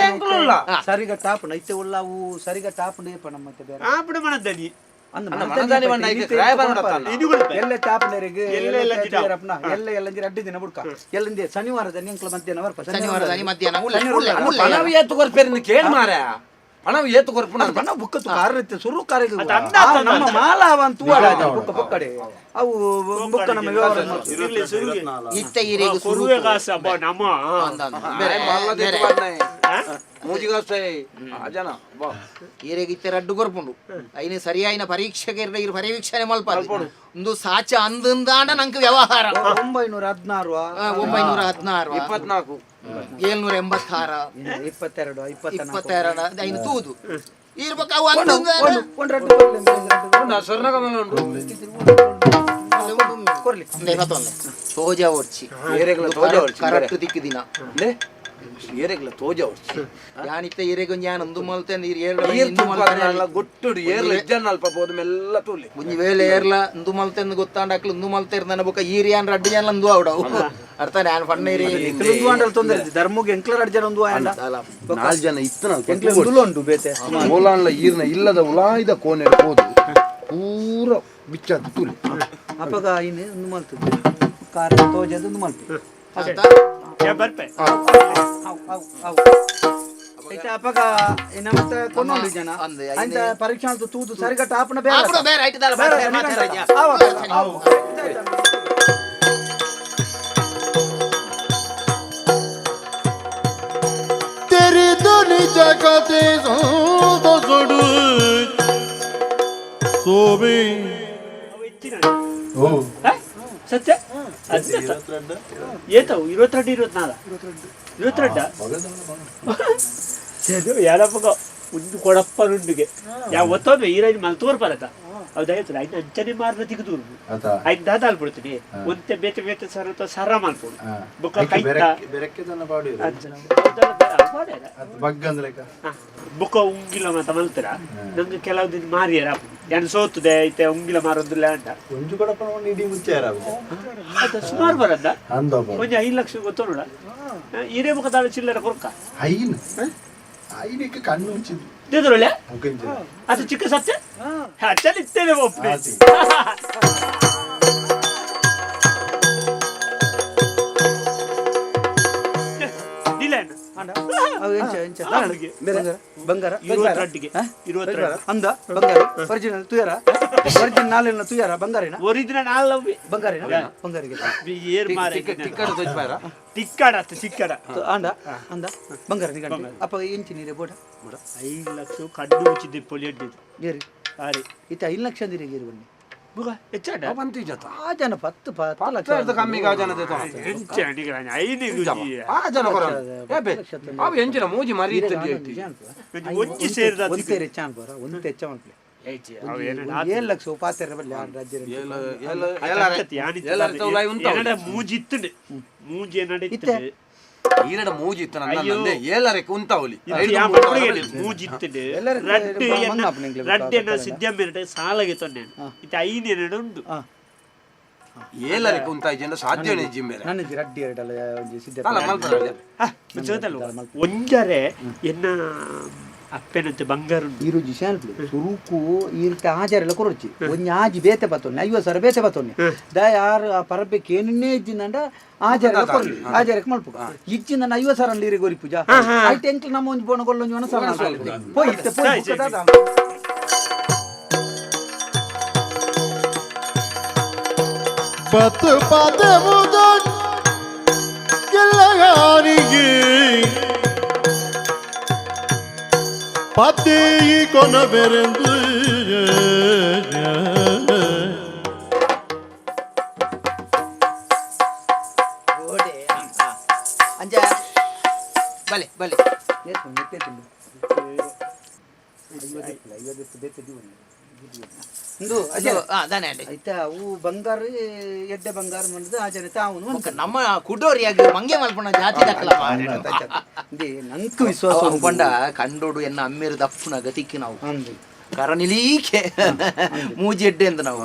ಸರಿಗ ಟಾಪ್ ನೈತೆ ಉಳ್ಳಾವು ಸರಿಗ ಟಾಪ್ ನೇಪ ನಮ್ಮತ್ತೆ ಬೇರೆ ಆಪಡ ಮನದನಿ ಎಲ್ಲ ಟಾಪ್ನರಿಗೆ ಎಲ್ಲಂಜಿ ರಡ್ಡು ದಿನ ಬುಡ್ಕ ಎಲ್ಲಂದಿ ಶನಿವಾರದ ಎಂಕ್ಲ ಮಧ್ಯಾಹ್ನ ಬರ್ಪ ಶನಿವಾರದ ಮಧ್ಯಾಹ್ನ ಪಣವು ಏತು ಕೊರ್ಪೇರಿನ ಕೇಳ್ ಮಾರ ಪಣವು ಏತು ಕೊರ್ಪುಣ ಬಣ್ಣ ಬುಕ್ಕತ್ತು ಕಾರತ್ತೆ ಸುರು ಕಾರಿಗೆ ನಮ್ಮ ಮಾಲಾವ ಅಂತ ಬುಕ್ಕ ಬುಕ್ಕಡೆ ಅವು ಬುಕ್ಕ ನಮ್ಮ ವ್ಯವಹಾರ ಇತ್ತ ಈರೆಗೆ ಸುರುವೆ ಕಾಸ ಅಪ್ಪ ನಮ್ಮ ಈರೆಗೆ ಇತ್ತ ರಡ್ಡು ಕೊರ್ಪುಂಡು ಐನ ಸರಿಯಾಯಿನ ಪರೀಕ್ಷೆಗೆ ಪರಿವೀಕ್ಷಣೆ ಮಲ್ಪ ಒಂದು ಸಾಚ ಅಂದಂದಾಂಡ ನಂಗೆ ವ್ಯವಹಾರ 916 24 786 22 ಐನು ತೂದು ಇರ್ಬೇಕು ಅವು ಸೋಜಾ ಓಡ್ಸಿ ಕರೆಕ್ಟ್ ದಿಕ್ಕು ದಿನ ಏರೆಗ್ಲ ತೋಜ ಯಾನಿತ್ತ ಏರೆಗೊಂದು ಯಾನ್ ಒಂದು ಮಲ್ತೆ ಗೊಟ್ಟುಡು ಏರ್ಲ ಇಜ್ಜನ್ನ ಅಲ್ಪ ಬೋದು ಮೆಲ್ಲ ತೂಲಿ ಮುಂಜಿ ವೇಳೆ ಏರ್ಲ ಇಂದು ಮಲ್ತೆ ಗೊತ್ತಾಂಡಕ್ಲು ಇಂದು ಮಲ್ತೆ ಇರ್ದಾನ ಬೊಕ ಈರಿ ಯಾನ್ ರಡ್ಡು ಜನ ಅಂದು ಅವಡವು ಅರ್ಥ ನಾನು ಫಣ್ಣೇರಿ ತೊಂದರೆ ಧರ್ಮಗೆ ಎಂಕ್ಲ ರಡ್ಡು ಜನ ಒಂದು 4 ಜನ ಇತ್ತು ಉಂಟು ಬೇತೆ ಓಲಾನ್ಲ ಈರ್ನ ಇಲ್ಲದ ಉಲಾಯ್ದ ಕೋಣೆ ಹೋದು ಪೂರ ಬಿಚ್ಚದ ತೂಲಿ ಅಪ್ಪಗ ಇನ್ನು ಒಂದು ಮಲ್ತದೆ ಕಾರ್ ತೋಜದ ಒಂದು ಮಲ್ತದೆ ಬರ್ಪೆ ಅಪ್ಪಗ ಮತ್ತೆ ಕೊಂಡೊಂದು ಜನ ಅಂತ ಪರೀಕ್ಷಾ ಅಂತ ತೂದು ಸರಿಗ ಟಾಪ್ನ ಬೇರೆ तेरी धुनी जगते सोडू सोबे ओ ಸತ್ಯ ಏತವು 22 22 ಯಾರಪ್ಪಗ ಒಂದು ಕೊಡಪ್ಪನುಂಡಿಗೆ ಯಾವ ಒತ್ತೊಂದು ಈರಾಜ್ ಮಲ್ ತೋರ್ಪರತ ಹೌದಾಯ್ತು ಆಯ್ತು ಅಂಚನೆ ಮಾರ್ನ ತೆಗೆದು ಆಯ್ತು ದಾದಾಲ್ ಬಿಡ್ತೀನಿ ಒಂತೆ ಬೇತೆ ಬೇತೆ ಸರ ಮಾಡ್ಬೋದು ಬುಕ್ಕ ಬುಕ್ಕ ಉಂಗಿಲ ಮಾತ ಮಲ್ತೀರ ನಂಗೆ ಕೆಲವು ದಿನ ಮಾರಿಯರ ಏನು ಸೋತದೆ ಐತೆ ಉಂಗಿಲ ಮಾರೋದಿಲ್ಲ ಅಂತ ಅದು ಸುಮಾರು ಬರದ್ದ ಒಂದು 5 ಲಕ್ಷ ಗೊತ್ತು ನೋಡ ಹಿರೇ ಮುಖದ ಚಿಲ್ಲರ ಕೊರ್ಕ ಕಣ್ಣು ಮುಚ್ಚಿದ್ದು ದೇದ್ರೊಳ್ಳೆ ಅದು ಚಿಕ್ಕ ಸತ್ಯ ಚಲಿಸ್ತೇನೆ ಒಪ್ಪೆ ಅವು ಎಂಚ ಅವನಿಗೆ ಬಂಗಾರ 22ಗೆ 22 ಅಂದ ಬಂಗಾರ ಒರಿಜಿನಲ್ ತುಯರ ಒರಿಜಿನಲ್ ನಾಲೆನ ತುಯರ ಬಂಗಾರಿನ ಒರಿಜಿನಲ್ ಅಲ್ಲವೇ ಬಂಗಾರಿನ ಬಂಗಾರಿಗೆ ಏರ್ ಮಾರೆ ಟಿಕ್ಕಡ ತೊಜ್ಪಾರ ಚಿಕ್ಕಡ ಅಂದ ಅಂದ ಬಂಗಾರ ನಿಗಂಟೆ ಅಪ್ಪ ಎಂಚಿ ನೀರೆ ಬೋಡ 5 ಲಕ್ಷ ಕಡ್ಡು ಮುಚ್ಚಿದ್ದೆ ಪೊಲಿಯಡ್ಡಿದ್ದು ಗೇರಿ ಅರೆ ಇತ್ತ 5 ಲಕ್ಷ ಅಂದಿರಿ ಗೇರಿ ಬನ್ನಿ ಬುಗ ಹೆಚ್ಚಾಡ ಬಂತು ಜತ ಆ ಜನ 10 ಲಕ್ಷ ಕಮ್ಮಿಗೆ ಆ ಜನ ದೇತ ಹೆಂಚಾಡಿಗಳ 5 ಗುಜಿ ಆ ಜನ ಕೊರ ಏಬೆ ಅವು ಎಂಚಿನ ಮೂಜಿ ಮರಿ ಇತ್ತದಿ ಒಂಚಿ ಸೇರಿದ ಒಂದೇ ಚಾನ್ ಬರ ಒಂದೇ ಚಾನ್ ಪ್ಲೇ ಅವ ಏನ 7 ಲಕ್ಷ ಉಪಾತ್ಯರ ಬಲ್ಲಿ ಆ ರಾಜ್ಯ ಮೂಜಿತ್ತು ಮೂಜಿ ನಡೀತದೆ ಈರಡ ಮೂಜಿ ಇತ್ತು ನನ್ನಂದೆ ಏಲರೆ ಕುಂತಾವಲಿ ಮೂಜಿತ್ತು ರಡ್ಡಿ ಸಿದ್ಧಮ್ಮೆರಡೆ ಸಾಲಗೆ ತೊಂಡೆ ಇದು 5 ಎರಡು ಉಂಟು ಏಲರೆ ಕುಂತಾಯಿ ಜನ ಸಾಧ್ಯನೇ ಜಿಮ್ಮೆರೆ ನನ್ನ ರಡ್ಡಿ ಎರಡಲ್ಲ ಸಿದ್ಧ ಅಲ್ಲ ಮಲ್ಪರ ಒಂಜರೆ ಎನ್ನ ಅಪ್ಪೆನಂತೆ ಬಂಗಾರ ಈರುಜಿ ಶಾನ್ಪ್ಲಿ ಸುರುಕು ಈರ್ಟ ಆಚಾರೆಲ್ಲ ಕೊರಚಿ ಒಂಜಿ ಆಜಿ ಬೇತೆ ಬತ್ತೊನ್ನೆ 50,000 ಬೇತೆ ಬತ್ತೊನ್ನೆ ದ ಯಾರು ಆ ಪರಪೆಕ್ಕೆ ಏನೇ ಇದ್ದಿಂದಂಡ ಆಚಾರ ಕೊರ್ಲಿ ಆಚಾರಕ್ಕೆ ಮಲ್ಪು ಇಚ್ಚಿಂದ 50,000 ಲೀರೆ ಗೋರಿ ಪೂಜಾ ಐತೆ ಎಂಕ್ಲು ನಮ್ಮ ಒಂಜಿ ಬೋಣ ಗೊಲ್ಲೊಂಜಿ ಒಣ ಸಲ ಪೋಯಿತ್ತೆ ಪತ್ತು ಪದವುದ ಗೆಲ್ಲಗಾರಿಗೆ ಪತಿ ಕೊನ ಬೆರೆಂದು ಅಂಜ ಬಲೆ ಬಲೆ ಆಯ್ತಾ ಅವು ಬಂಗಾರ ಎಡ್ಡೆ ಬಂಗಾರ ಮಾಡಿದ್ದು ಆಚರಣೆ ತಾವು ನಮ್ಮ ಕುಡೋರಿಯಾಗಿ ಮಂಗೆ ಮಲ್ಪನ ಜಾತಿ ದಕ್ಕಲ ನಂಕು ವಿಶ್ವಾಸ ಪಂಡ ಕಂಡೋಡು ಎನ್ನ ಅಮ್ಮೇರು ದಪ್ಪುನಾಗ ತಿಕ್ಕಿ ನಾವು ಕರನಿಲೀಕೆ ಮೂಜಿ ಎಡ್ಡೆ ಅಂತ ನಾವು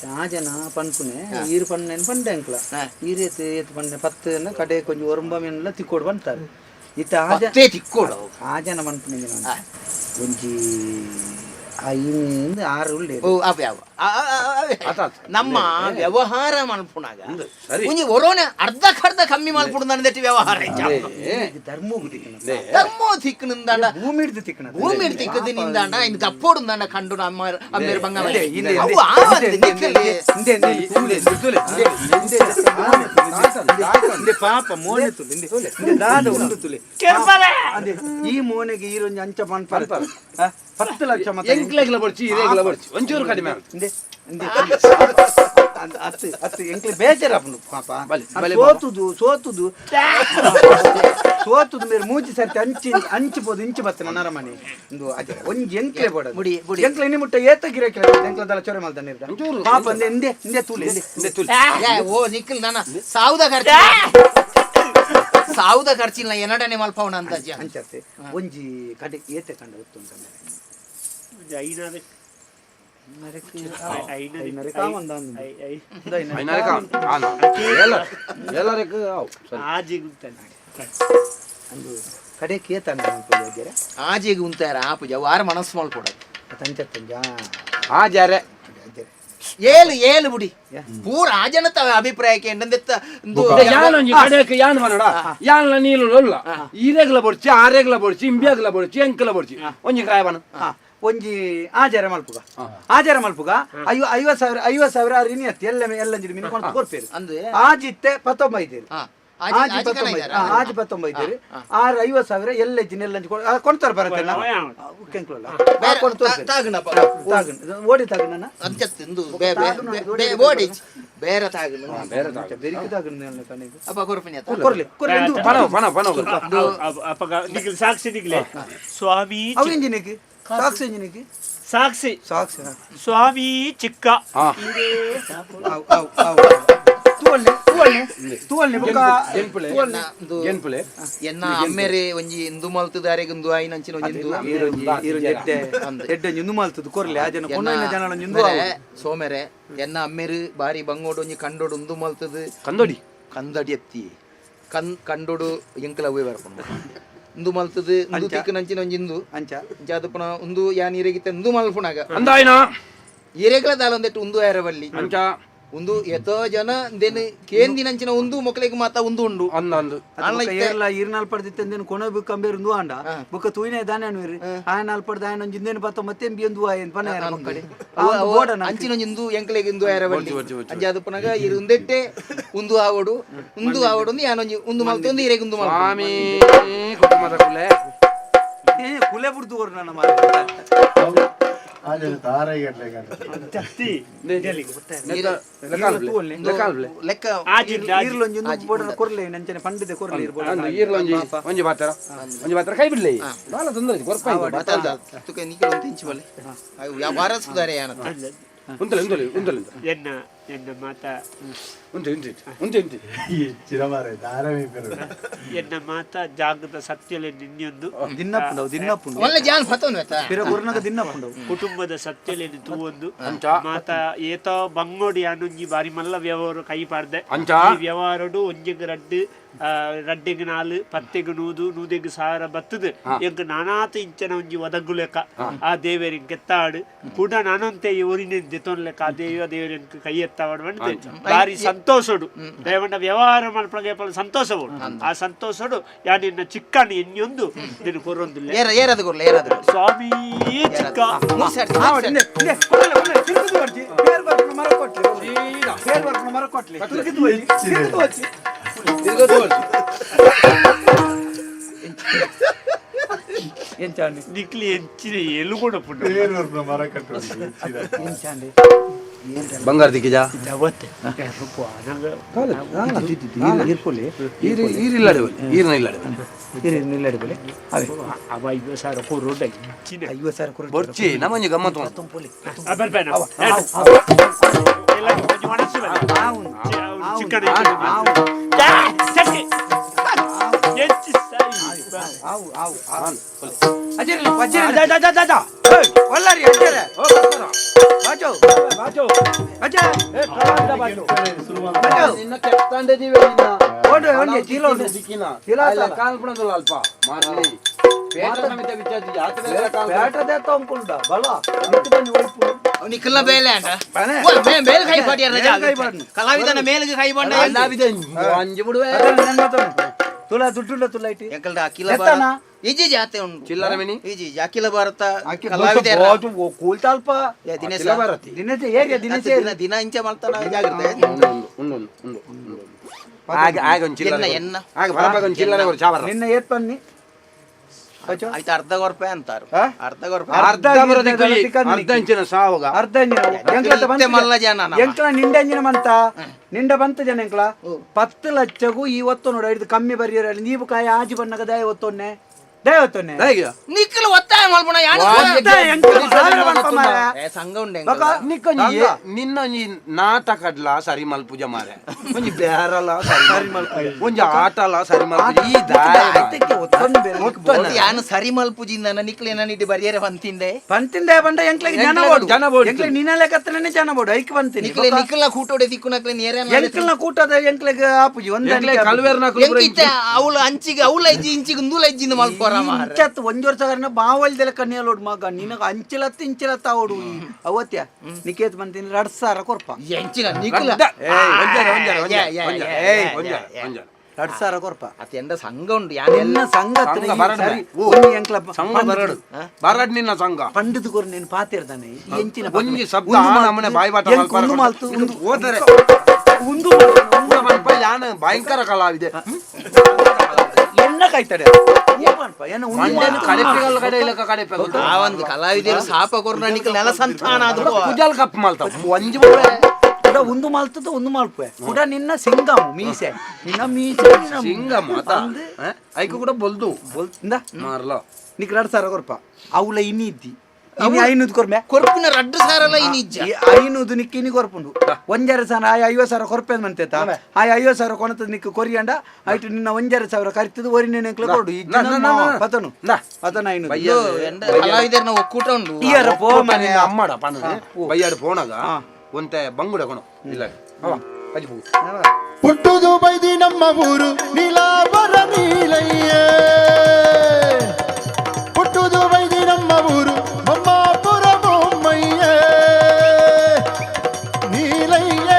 ರಾಜನ ಪನ್ಪುನೆ ಈರು ಪನ್ನೇನು ಪಂಡೆ ಅಂಕ್ಲ ಈರು ಎತ್ತು ಪಂಡೆ 10 ಕಡೆ ಕೊಂಚ ಒರಂಬ ಮೀನೆಲ್ಲ ತಿಕ್ಕೋಡು ಬಂತಾರೆ ಇತ್ತ ತಿಕ್ಕೋಡು ಆಜನ ಪನ್ಪುನೆ ಒಂಜಿ 5 6 ಉಳ್ಳೆ ನಮ್ಮ ವ್ಯವಹಾರ ಮಲ್ಪುನಾಗ ಒರೋನೆ ಅರ್ಧಕ್ಕರ್ಧ ಕಮ್ಮಿ ಮಲ್ಪುಡು ವ್ಯವಹಾರ ಧರ್ಮೋ ತಿಕ್ಕನಿಂದಾಂಡ ಭೂಮಿ ತಿಕ್ಕದ ನಿಂದಾಂಡ ಇನ್ ಕಪ್ಪೋಡುಂದಾಂಡ ಕಂಡು ನಮ್ಮ ಅಮ್ಮೇರು ಬಂಗ ಪಾಪ ಮೋನೆ ತುಲೆ ದಾದ ಉಂಡು ತುಲೆ ಈ ಮೋನೆಗೆ ಈರೊಂಜಿ ಅಂಚ ಪನ್ಪರ್ 10 ಲಕ್ಷ ಎಂಕ್ಲೆಗ್ಲ ಬರ್ಚಿ ಇರೇಗ್ಲ ಬರ್ಚಿ ಒಂಚೂರು ಕಡಿಮೆ ಅತ್ತು ಎಂಕ್ಲೆ ಬೇಜಾರ ಪಾಪ ಸೋತುದು ಮೇರೆ ಮೂಜಿ ಸರ್ತಿ ಅಂಚಿಬೋದು ಇಂಚಿ ಬತ್ತ ನನ್ನ ಮನೆ ಒಂಜಿ ಎಂಕ್ಲೆ ಬೋಡ ಎಂಕ್ಲೆ ಇನ್ನು ಮುಟ್ಟ ಏತ ಗಿರಕಿಲ್ಲ ಎಂಕ್ಲದಲ್ಲ ಚೊರೆ ಮಲ್ತಾನೆ ಪಾಪ ಇಂದೆ ತೂಲೆ ಓ ನಿಖಿಲ್ ನನ್ನ ಸಾವುದ ಖರ್ಚಿಲ್ಲ ಎನಡನೆ ಮಲ್ಪವನ ಅಂತ ಅಂಚತ್ತೆ ಒಂಜಿ ಕಡೆ ಏತೆ ಕಂಡ ಗೊತ್ತುಂಟ ಕಡೆ ಆಜಿಗೆ ಉಂತಾರ ಆಪುಜ ವಾರ ಮನಸ್ಸು ಮಾಡ್ಕೊಡೋದು ಆಜಾರೆ ಏಳು ಬುಡಿ ಪೂರ ಆಜನತ ಅಭಿಪ್ರಾಯಕ್ಕೆ ಯಾನೊಂಜಿ ಕಡೆಕ್ಕೆ ಯಾನ್ ಮನಡ ಯಾನ್ಲ ನೀಲು ಲೊಲ್ಲ ಈರೆಗ್ಲ ಬೊಡ್ಚಿ ಆರೆಗ್ಲ ಬೊಡ್ಚಿ ಇಂಬ್ಯಾಗ್ಲ ಬೊಡ್ಚಿ ಎಂಕಲ ಬೊಡ್ಚಿ ಒಂಜಿ ಕಾಯಬನ ಒಂಜಿ ಆಚಾರ ಮಲ್ಪುಗ 50,000 ರಿನಿಯತ್ತಿ ಎಲ್ಲ ಮೀನು ಕೊಡ್ಪೇರು ಆಜಿತ್ತೆ 19 ಆಜಿ 19 ಆರು 50,000 ಎಲ್ಲ ಜಿನ್ನೆಲ್ಲ ಕೊಡ್ತಾರೆ ಬರುತ್ತೆ ಓಡಿ ತಾಗಣ್ಣ ಓಡಿ ಬೇರೆ ಸಾಕ್ಷಿ ಸ್ವಾಮಿ ಸಾಕ್ಷಿ ಸ್ವಾಮಿ ಚಿಕ್ಕ ಎನ್ನ ಅಮ್ಮೆರೆ ಒಂಜಿ ಇಂದು ಮಲ್ತದಾರೆ ಗುಂದು ಆಯ್ನಂಚಿನ ಇಂದು ಮಲ್ತದು ಕೊರ್ಲೆ ಆ ಜನ ಸೋಮೆರೆ ಎನ್ನ ಅಮ್ಮೆರು ಬಾರಿ ಬಂಗೋಡು ಒಂಜಿ ಕಂಡೋಡು ಇಂದು ಮಲ್ತದು ಕಂದಡಿ ಎತ್ತಿ ಕಂಡೋಡು ಎಂಕಲ ಅವೇ ಬರ್ಕೊಂಡು ಇಂದು ಮಲ್ತದು ಇಂದು ತಿಕ್ಕನಂಚಿನ ಒಂಜಿ ಇಂದು ಅಂಚಾದಪುನ ಒಂದು ಯಾನ್ ಇರೆಗಿತ್ತ ಇಂದು ಮಲ್ಪುನಾಗ ಅಂದಾಯ್ನ ಇರೆಗ್ಲ ದಾಲ ಒಂದೆಟ್ಟು ಒಂದು 1,000 ಬಲ್ಲಿ ಒಂದು ಎತೋ ಜನ ದೆನ್ ಕೇಂದಿನಂಚಿನ ಒಂದು ಮೊಕ್ಕಲಿಗೆ ಮಾತ ಒಂದು ಉಂಡು ಅಂದು ಏರ್ಲ ಈರ್ನಾಲ್ ಪಡ್ದಿತ್ತಂದೇನು ಕೊನೆ ಬುಕ್ ಕಂಬೇರು ಒಂದು ಆಂಡ ಬುಕ್ಕ ತೂಯಿನೇ ದಾನೆ ಅನ್ವಿರಿ ಆಯನಾಲ್ ಪಡ್ದ ಆಯನ ಒಂದು ಇಂದೇನು ಬತ್ತ ಮತ್ತೆ ಬಿಯೊಂದು ಆಯನ್ ಪನ ಯಾರ ಮಕ್ಕಡೆ ಅಂಚಿನೊಂದು ಎಂಕ್ಲೆಗೆ ಇಂದು ಯಾರ ಬಳ್ಳಿ ಅಂಜ ಅದು ಪನಗ ಇರು ಉಂದೆಟ್ಟೆ ಒಂದು ಆವಡು ಒಂದು ಯಾನೊಂಜಿ ಒಂದು ಮಲ್ತೆ ಒಂದು ಇರೆಗೆ ಒಂದು ಮಲ್ತೆ ಸ್ವಾಮಿ ಕುಟುಂಬದ ಕುಲೆ ಕುಲೆ ಬಿಡ್ದು ನನ್ನ ಮಾರ ಲೆಕ್ಕ ಕೊರ್ಲೆ ನಂಚನೆ ಪಂಡಿತ ಕೊರ್ಲೆ ಒಂಜಿ ಬಾತರ ಕೈ ಬಿಡ್ಲಿ ಬಾಳ ತೊಂದರೆ ನಿಖಿಲ್ ವ್ಯಾಪಾರ ಸುಧಾರೆ ಎನ್ನ ಎನ್ನ ಮಾತ ಎನ್ನ ಮಾತ ಜಾಗದ ಸತ್ಯಲೆ ನಿನ್ಯೊಂದು ಒಳ್ಳೆ ಜಾನ್ ಕುಟುಂಬದ ಸತ್ಯಲೆ ತೂವೊಂದು ಮಾತ ಏತ ಬಂಗೋಡಿ ಅನುಂಜಿ ಬಾರಿ ಮಲ್ಲ ವ್ಯವಹಾರ ಕೈ ಪಾಡ್ದೆ ವ್ಯವಹಾರಡು ಒಂಜಿಗೆ ರಡ್ಡೆಗೆ ನಾಲು ಪತ್ತೆಗೆ ನೂದೆಗೆ ಸಾರ ಬತ್ತದು ಎಂಕ್ ನಾನಾತ ಇಂಚನ ಒಂಜಿ ಒದಗ್ಗು ಲೆಕ್ಕ ಆ ದೇವರಿಗೆ ಕೆತ್ತಾಡು ಕೂಡ ನಾನಂತೆ ಊರಿನಿಂದ ತೊನ್ ಲೆಕ್ಕ ಆ ದೇವರ ಕೈ ಎತ್ತಾವಡು ಬಂದು ಬಾರಿ ಸಂತೋಷಡು ದಯವಂಡ ವ್ಯವಹಾರ ಮಲ್ಪಗೆ ಸಂತೋಷವು ಆ ಸಂತೋಷಡು ಯಾ ನಿನ್ನ ಚಿಕ್ಕಣ್ಣ ಎನ್ನಿಯೊಂದು ನಿನ್ನ ಕೊರೊಂದಿಲ್ಲ ಸ್ವಾಮಿ ಚಿಕ್ಕ ನಿಕ್ಲಿ ಹೆಚ್ಚಿನ ಎಲು ಕೂಡ ಬಂಗಾರ ದಿಕ್ಕಿಜ ಬರ್ಚಿ ನಮ್ಮಂಜಿ ಗಮ್ಮತ್ತು ನಿಖಿಲ್ನ ಬೇಲೆ ಅಂಟ ಬೇಲ್ ಕೈ ಪಾಟಿಯಾರ ಕಲಾವಿದನ ಮೇಲಿಗೆ ಕೈ ಬಂಡ ಅಂಜಿ ಬಿಡುವೆ ತುಲಾ ದುಡ್ಡುಂಡ ತುಲಾ ಇಟ್ಟಿ ಎಂಕಲ್ಡ ಅಖಿಲ ಭಾರತ ಈಜಿ ಜಾತೆ ಉಂಟು ಚಿಲ್ಲರ ಮಿನಿ ಈಜಿ ಅಖಿಲ ಭಾರತ ಕಲಾವಿದ ಕೂಲ್ತಾಲ್ಪ ದಿನೇಶ ದಿನಚೆ ಹೇಗೆ ದಿನಚೆ ದಿನ ಇಂಚ ಮಾಡ್ತಾನ ಜಾಗ್ರತೆ ನಿನ್ನ ಏತ್ ಬನ್ನಿ ಆಯ್ತು ಅರ್ಧ ರೂಪಾಯಿ ಅಂತಾರು ಮಲ್ಲ ಜನ ಎಂಕ್ಲ ನಿಂಡ ಅಂಜಿನ ಮಂತ ನಿಂಡ ಬಂತ ಜನ ಎಂಕ್ಲ 10 ಲಕ್ಷಗೂ ಇವತ್ತು ನೋಡಿ ಹಿಡಿದು ಕಮ್ಮಿ ಬರೀರ ನೀವು ಕಾಯಿ ಆಜಿ ಬಣ್ಣಗ ದಯ ಒತ್ತೊನ್ನೆ ನಿಖಿಲ್ ಒತ್ತಾಯ ಮಲ್ಪಣ ಸಂಘ ಉಂಡೆ ನಿನ್ನ ನಾಟಕಡ್ಲ ಸರಿ ಮಲ್ಪುಜ ಮಾರೆ ಒಂಜಿ ಬೇರಲ್ಲ ಸರಿ ಮಲ್ಪು ಒಂಜಿ ಆಟಲ ಸರಿ ಮಲ್ಪು ಈ ಯಾನು ಸರಿ ಮಲ್ಪುಜಿಂದ ನಿಖಿಲ್ ಏನಿಟ್ಟು ಬರಿಯರೆ ಬಂತಿಂದೆ ಬಂದ ಎಂಕ್ಲಿಗೆ ಜನ ಬೋಡು ಎಂಕ್ಲಿಗೆ ನಿನ್ನಲೆ ಕತ್ತನೆ ಜನ ಬೋಡು ಐಕ್ ಬಂತೀನಿ ನಿಖಿಲ್ನ ಕೂಟೋಡೆ ದಿಕ್ಕುನಕ್ಲೆ ಎಂಕ್ಲಿನ ಕೂಟದ ಎಂಕ್ಲಿಗೆ ಆಪುಜಿ ಒಂದೇ ಕಲ್ವೇರ್ನ ಅವಳು ಅಂಚಿಗೆ ಅವಳ ಇಜ್ಜಿ ಇಂಚಿಗೆ ಉಂದುಲ ಇಜ್ಜಿಂದ ಮಲ್ಪೋರ ಒಂದ್ ವರ್ಷ ಬಾವಲ್ದೆಲ್ಲ ಕಣ್ಣಿಯಲ್ಲೋಡ್ ಮಗ ನಿನಗ ಇಂಚಿಲತ್ತ ಅವಡು ಅವತ್ಯ ನಿಕೇತ್ ಬಂತೀನಿ 2,000 ಕೊರ್ಪ ಕೊರ್ಪ ಅತ್ಯಂತ ಸಂಘ ಉಂಟು ಎಲ್ಲ ಸಂಘ ಬರಡ್ ನಿನ್ನ ಸಂಘ ಪಂಡಿತ ಕೊರ್ ನೀನು ಪಾತಿರ್ತಾನೆ ಎಂಚಿನ ಒಂಜಿ ಶಬ್ದ ನಮ್ಮನೆ ಬಾಯಿ ಬಾಟ ಹೋದರೆ ಭಯಂಕರ ಕಲಾವಿದೆ ಎನ್ನ ಕಾಯ್ತಾಡೆ ಆ ಒಂದು ಕಲಾವಿದರು ಸಾಪ ಕೊರ್ನ ನಿಖಿಲ್ ನೆಲ ಸಂತಾನ ಅದು ಪೂಜಾಲ್ ಕಪ್ ಮಾಲ್ತಾವ ಒಂಜಿ ಒಂದು ಮಾಲ್ತದ ಒಂದು ಮಾಲ್ಪೆ ಕೂಡ ನಿನ್ನ ಸಿಂಗಮ್ ಮೀಸೆ ನಿನ್ನ ಮೀಸೆ ಸಿಂಗಮ್ ಐಕು ಕೂಡ ಬೊಲ್ದು ಬೋಲ್ತಿಂದ ಮಾರ್ಲ ನಿಕ್ 2,000 ಕೊರ್ಪ ಅವಳ ಇನಿ ಇದ್ದಿ ಇನಿ 500 ಕೊರ್ಮೆ ಕೊರ್ಪಿನ 2,000 ಇನಿಜ್ಜ 500 ನಿಕ್ಕಿ ಇನಿ ಕೊರ್ಪುಂಡು ಒಂಜರ ಸನ 50,000 ಕೊರ್ಪೆ ಮಂತೇತ ಆ 50,000 ಕೊನತದ ನಿಕ್ಕ ಕೊರಿಯಂಡ ಐಟು ನಿನ್ನ 1,000 ಕರಿತದ ಒರಿನ ನೆಕ್ಲ ಕೊಡು ಪತನು ಪತನ 500 ಕಲಾವಿದರನ ಒಕ್ಕೂಟ ಉಂಡು ಇಯರ ಪೋ ಮನೆ ಅಮ್ಮಡ ಪನ ಬಯ್ಯಾಡು ಪೋನಾಗ ಒಂತೆ ಬಂಗುಡ ಕೊಣ ಇಲ್ಲ ಅಜ್ಜಿ ಹೋಗು ಹುಟ್ಟುದು ಬೈದಿ ನಮ್ಮ ಊರು ನೀಲಾವರ ನೀಲಯ್ಯ ಹುಟ್ಟುದು ಬೈದಿ ನಮ್ಮ ಊರು ಬೊಮ್ಮಾಪುರ ಬೊಮ್ಮಯ್ಯ ನೀಲಯ್ಯ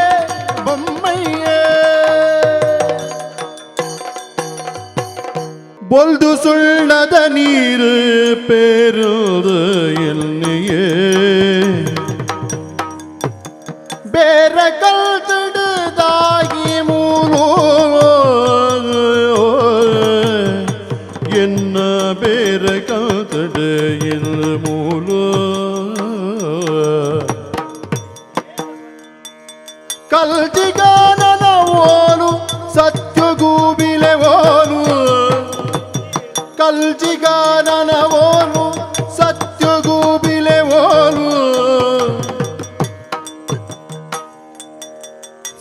தெளிக்கத நீர் பெருது என்னையே ಬೇರ ಕಲ್ತಡದಾಗಿ ಮೂಲು ಎನ್ನ ಬೇರ ಕಲ್ತಡ ಎನ್ನ ಮೂಲು ಕಲ್ತಿಗಾನನ ಓಲು ಸತ್ಯಗೂಬಿಲೆ ಓಲು ಕಲ್ತಿಗಾನನ ಓಲು ಸತ್ಯಗೂಬಿಲೆ ಓಲು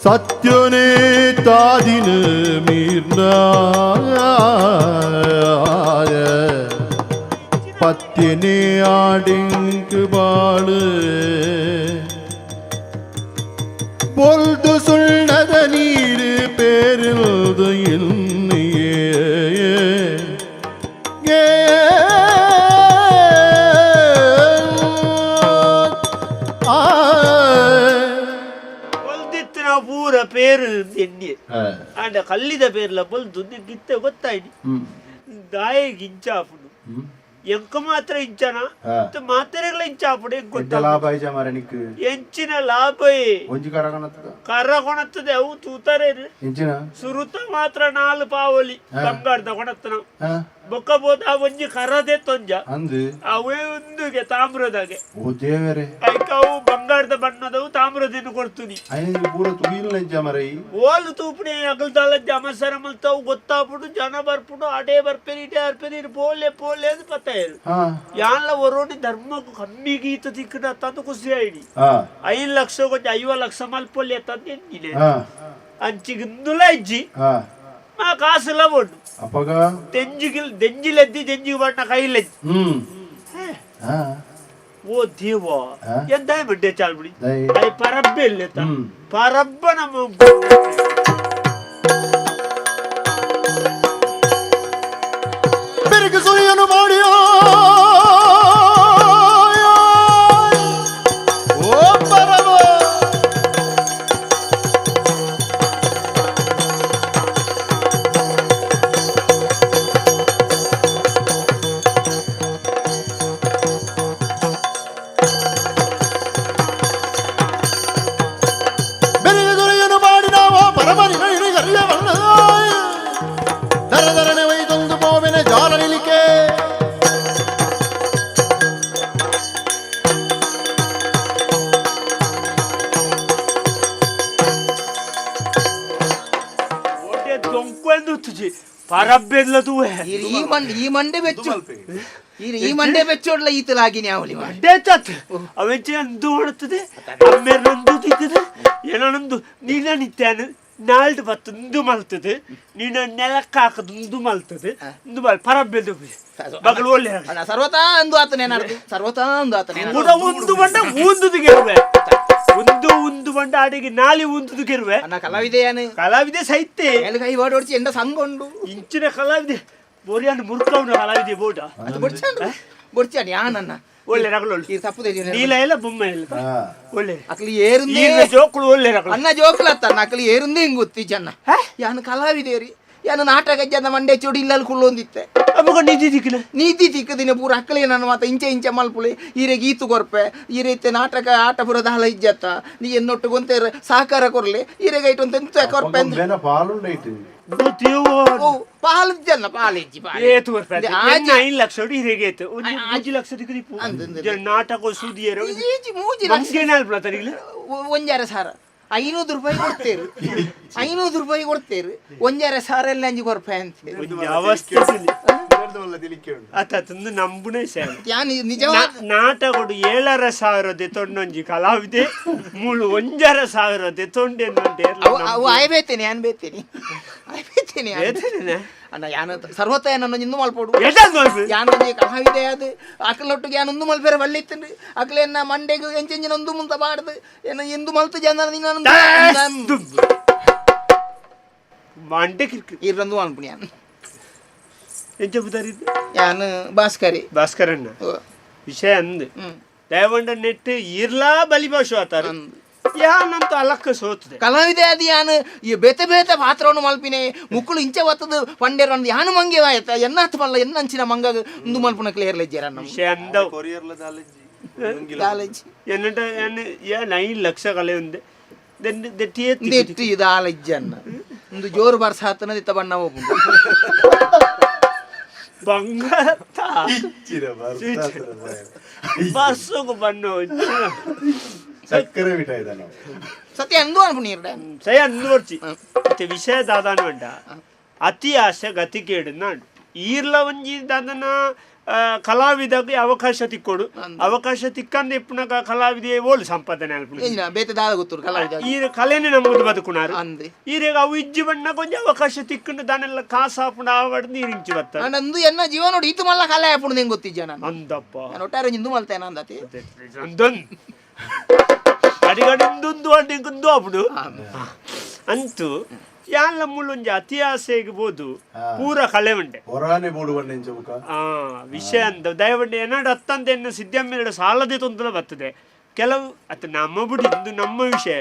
ಸತ್ಯನೇ ತಾದಿನ ಮೀರ್ನ ಪತ್ಯನೇ ಆಡಿಂಕ್ ಬಾಳು பொல்து சுள்ளத நீர் பேரில்து இல்லையே ಪೂರ ಪೇರು ಎಣ್ಣೆ ಅಂಡ ಕಲ್ಲಿದ ಪೇರ್ಲ ಬಲ್ದು ಗಿತ್ತ ಗೊತ್ತಾಯ್ತು ದಾಯ ಗಿಂಚಾಪುಡು ಎಂಕ ಮಾತ್ರ ಇಂಚನ ಮಾತ್ರೆಗಳ ಇಂಚಾಪುಡು ಎಂಚಿನ ಲಾಭ ಕರ್ರ ಅವು ತೂತಾರೆ ಸುರುತ ಮಾತ್ರ 4 ಪಾವಲಿ ಬಂಗಾರದ ಕೊಣತ್ತನ ಬೊಕ್ಕ ಬೋದ ಒಂಜಿ ಕರ್ರದೆ ತೊಂಜ ಅವೇ ಒಂದುಗೆ ತಾಮ್ರದಾಗೆ ಅವು ಬಂಗಾರದ ಬಣ್ಣದವು ತಾಮ್ರದೇನು ಕೊಡ್ತೀನಿ ಓಲು ತೂಪಣೆ ಅಗಲ್ದಾಲ ಜಮಸರ ಮಲ್ತಾವು ಗೊತ್ತಾಗ್ಬಿಡು ಜನ ಬರ್ಬಿಡು ಅಡೇ ಬರ್ಪೇರಿ ಇಡೇ ಬರ್ಪೇರಿ ಪೋಲೆ ಪೋಲೆ ಅಂತ ಪತ್ತಾಯಿರು ಯಾನ್ಲ ಒರೋಡಿ ಧರ್ಮಕ್ಕೂ ಕಮ್ಮಿ ಗೀತ ತಿಕ್ಕಡ ತಂದು ಖುಷಿ ಆಯ್ಡಿ 5 ಲಕ್ಷ ಕೊಂಚ 5 ಲಕ್ಷ ಮಲ್ಪೊಲ್ಲಿ ತಂದು ಎನ್ನಿಲೆ ಅಂಚಿಗಿಂದುಲ ಇಜ್ಜಿ మా కాసులో పోడు దెంజిలెద్ది దెంజికి పడిన కైలెద్ది ఓ దేవా ఎంత బిడ్డే చాలు అది పరబ్బెళ్ళేత పరబ్బన పెరుగు సుయ్యను మాడియో ಈ ಮಂಡೆ ಬೆಚ್ಚು ಈ ಮಂಡೆ ಬೆಚ್ಚೋಡ್ಲ ಈತಲಾಗಿ ನ್ಯಾವಲಿ ಅವೆಂಚೆ ಅಂದು ಮಾಡುತ್ತದೆ ಅಮ್ಮೆ ನಂದು ತಿಕ್ಕದು ಏನೋ ನಂದು ನೀನ ನಿತ್ಯಾನು ನಾಲ್ದು ಬತ್ತೊಂದು ಮಲ್ತದೆ ನೀನು ನೆಲಕ್ಕೆ ಹಾಕದೊಂದು ಮಲ್ತದೆ ಒಂದು ಪರಬ್ಬೆದು ಮಗಳು ಒಳ್ಳೆ ಸರ್ವತಾ ಅಂದು ಆತನೇ ನಾಡ್ದು ಸರ್ವತಾ ಅಂದು ಆತನೇ ಒಂದು ಬಂಡ ಊಂದುದು ಗೆರುವೆ ಒಂದು ಬಂಡ ಅಡಿಗೆ ನಾಲಿ ಊಂದುದು ಗೆರುವೆ ಕಲಾವಿದೆ ಸೈತೆ ಕೈ ಓಡೋಡ್ಸಿ ಎಂಡ ಸಂಗೊಂಡು ಇಂಚಿನ ಕಲಾವಿದೆ ಬೋರಿಯನ್ನು ಮುರ್ಕವನು ಕಲಾವಿದೆ ಬೋಟ ಅದು ಬೊಡ್ಚಾಡಿ ಯಾನನ್ನ ಒಳ್ಳೆ ರಗಳು ತಪ್ಪು ನೀಲ ಇಲ್ಲ ಬೊಮ್ಮ ಇಲ್ಲ ಒಳ್ಳೆ ಅಕ್ಲಿ ಏರುಂದೇ ಜೋಕುಳು ಒಳ್ಳೆ ರಗಳು ಅನ್ನ ಜೋಕುಲತ್ತ ಅಕ್ಲಿ ಏರುಂದೇ ಹಿಂಗ್ ಗೊತ್ತಿ ಜನ ಯಾನು ಕಲಾವಿದೇರಿ ಯಾನು ನಾಟಕ ಜನ ಮಂಡೆ ಚೂಡಿ ಇಲ್ಲಲ್ಲಿ ಕುಳ್ಳೊಂದಿತ್ತೆ ಅವಾಗ ನೀತಿ ತಿಕ್ಕದಿನ ಪೂರ ಅಕ್ಕಲಿ ನಾನು ಮಾತ ಇಂಚೆ ಮಲ್ಪುಳಿ ಈರೆ ಗೀತು ಕೊರ್ಪೆ ಈ ರೀತಿ ನಾಟಕ ಆಟ ಪುರದ ಹಲ ಇಜ್ಜತ್ತ ನೀ ಎನ್ನೊಟ್ಟು ಗೊಂತೇರ ಸಹಕಾರ ಕೊರ್ಲಿ ಈರೆಗ ಇಟ್ಟು ಅಂತ ಕೊರ್ಪೆ ಪಾಲು ಜನ ಪಾಲಿಜ್ಜಿ ಲಕ್ಷ ಹಿರೇಗೇತು 5 ಲಕ್ಷ ನಾಟಕ ಸುದಿಯರು ಒಂಜಾರ ಸಾರ 500 ರೂಪಾಯಿ ಕೊಡ್ತೇರು 500 ರೂಪಾಯಿ ಕೊಡ್ತೇರು ಒಂಜಾರ ಸಾರ ಎಲ್ಲ ಅಂಜಿ ಕೊರ್ಪೆ ಅತ್ತಂದು ನಂಬುನೇ ನಿಜ ನಾಟಕ 7,000 ದೆತ್ತೊಂಡೊಂಜಿ ಕಲಾವಿದೆ ಮೂಳು 1,000 ದೆತ್ತೊಂಡೆ ಅವು ಆಯ್ಬೇತೇನೆ ಅಣ್ಣ ಯಾನ ಸರ್ವತ ಏನನ್ನ ಇಂದು ಮಲ್ಪೋಡು ಯಾನೊಂದು ಕಲಾವಿದೆ ಅದು ಅಕ್ಕಲೊಟ್ಟಿಗೆ ಯಾನೊಂದು ಮಲ್ಪೇರೆ ಬಳ್ಳಿತ್ತಂಡು ಅಕ್ಕಲೆನ್ನ ಮಂಡೆಗೆ ಎಂಚೆಂಜಿನ ಒಂದು ಮುಂತ ಬಾಡ್ದು ಏನ ಇಂದು ಮಲ್ತು ಜನ ಮಂಡೆ ಇರೊಂದು ಅನ್ಪುಣಿ ಯಾನು ಎಂಚ ಬುದಾರಿದ್ದು ಯಾನು ಭಾಸ್ಕರಣ್ಣ ವಿಷಯ ಅಂದು ದಯವಂಡ ನೆಟ್ ಇರ್ಲಾ ಬಲಿ ಭಾಷೆ ಆತಾರ ಯಾನಂತ ಅಲಕ್ಕ ಸೋತದೆ ಕಲಾವಿದೆ ಅದು ಯಾನು ಈ ಬೇತೆ ಬೇತೆ ಪಾತ್ರವನ್ನು ಮಲ್ಪಿನೆ ಮುಕ್ಕಳು ಇಂಚೆ ಒತ್ತದು ಪಂಡೇರ ಯಾನು ಮಂಗೆ ಆಯ್ತ ಎನ್ನಾತ್ ಮಲ್ಲ ಎನ್ನಂಚಿನ ಮಂಗ ಒಂದು ಮಲ್ಪುನ ಕ್ಲಿಯರ್ ಲೆಜ್ಜರ ವಿಷಯ ಅಂದ ಎನ್ನಟ 9 ಲಕ್ಷ ಕಲೆ ఉంది ದೆಟ್ಟಿ ಇದು ಆಲಜ್ಜನ್ನ ಒಂದು ಜೋರು ಬರ್ಸ ಹತ್ತನ ದಿತ್ತ ಬಣ್ಣ ಹೋಗ್ಬೋದು ಬಂಗಾರ ಬಸ್ಸುಗು ಬಣ್ಣ ಸಕ್ಕರೆ ಮಿಠಾಯಿ ಇದ ನಾವು ಸತ್ಯ ಅಂದು ಅನ್ಪುಣೀರ್ಡ ಸೈ ಅಂದುವರ್ಚಿ ಮತ್ತೆ ವಿಷಯ ದಾದಾನು ಅಂಡ ಅತಿ ಆಸೆ ಗತಿ ಕೇಡುನ್ನಾಡು ಈರ್ಲ ಒಂಜಿ ದಾದನ ಕಲಾವಿದಗೆ ಅವಕಾಶ ತಿಕ್ಕೊಡು ಅವಕಾಶ ತಿಕ್ಕಂದು ಎಪ್ಪುನಗ ಕಲಾವಿದೆ ಓಳು ಸಂಪಾದನೆ ಅಲ್ಪುಣ ಬೇತೆ ದಾದ ಗೊತ್ತುರು ಕಲಾವಿದ ಈ ಕಲೆನೇ ನಮ್ಮದು ಬದುಕುನಾರು ಅಂದೆ ಈರೆಗ ಅವು ಇಜ್ಜಿ ಬಣ್ಣ ಕೊಂಚ ಅವಕಾಶ ತಿಕ್ಕೊಂಡು ದಾನೆಲ್ಲ ಕಾಸಾಪುಣ ಆವಡ್ ನೀರಿಂಚಿ ಬತ್ತ ನಂದು ಎನ್ನ ಜೀವ ನೋಡಿ ಈತು ಮಲ್ಲ ಕಲೆ ಆಪುಣ ಹೆಂಗ್ ಗೊತ್ತಿಜ್ಜ ನಾನು ಅಂದಪ್ಪ ನಾನು ಒಟ್ಟಾರೆ ಇಂದು ಮಲ್ತೇನ ಅಂದತಿ ಅಡಿಗಡಿಂದು ಅಡಿಗುಂದು ಅప్పుడు ಅಂತೂ ಯಾನ್ಲ ಮುಳ್ಳೊಂಜಿ ಅತಿ ಆಸೆಗೆ ಬೋದು ಪೂರ ಕಲೆ ಉಂಡೆ ಹೊರಾನೆ ಬೋಡುವಂಡೆ ವಿಷಯ ಅಂತ ದಯವಂಡೆ ಏನಾಡು ಹತ್ತಂತ ಎನ್ನ ಸಿದ್ಧಮ್ಮೆರಡು ಸಾಲದೆ ತೊಂದರೆ ಬರ್ತದೆ ಕೆಲವು ಅತ್ತ ನಮ್ಮ ಬಿಡಿ ಇದು ನಮ್ಮ ವಿಷಯ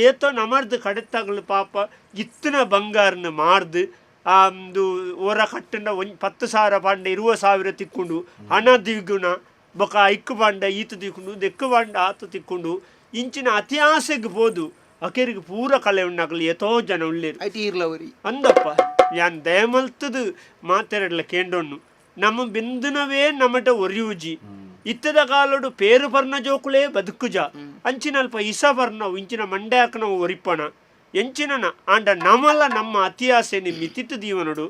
ಏತೋ ನಮರ್ದು ಕಡೆತ್ತಾಗಲು ಪಾಪ ಇತ್ತಿನ ಬಂಗಾರನ ಮಾರ್ದು ಒಂದು ಓರ ಕಟ್ಟಂಡ 10,000 ಪಾಂಡ 20,000 ತಿಕ್ಕೊಂಡು ಹಣ ದಿಗುಣ ಬೊಕ ಇಕ್ಕು ಬಾಂಡ ಈತು ತಿಕ್ಕೊಂಡು ದೆಕ್ಕು ಬಾಂಡ ಆತು ತಿಕ್ಕೊಂಡು ಇಂಚಿನ ಅತಿ ಆಸೆಗೆ ಬೋದು ಅಕೇರಿಗೆ ಪೂರ ಕಲೆ ಉಣ್ಣಾಗಲಿ ಎತೋ ಜನ ಉಳ್ಳೇರು ಐಟಿ ಇರ್ಲವರಿ ಅಂದಪ್ಪ ಯಾನ್ ದಯಮಲ್ತದು ಮಾತೆರಡ್ಲ ಕೇಂಡೊಣ್ಣು ನಮ್ಮ ಬಿಂದುನವೇ ನಮಟ ಒರಿಯುಜಿ ಇತ್ತದ ಕಾಲಡು ಪೇರು ಬರ್ನ ಜೋಕುಳೇ ಬದುಕುಜ ಅಂಚಿನಲ್ಪ ಇಸ ಬರ್ನವು ಇಂಚಿನ ಮಂಡ್ಯಾಕನವು ಒರಿಪಣ ಎಂಚಿನ ಆಂಡ ನಮಲ ನಮ್ಮ ಅತಿ ಆಸೆ ಮಿತಿತ್ತು ದೀವನಡು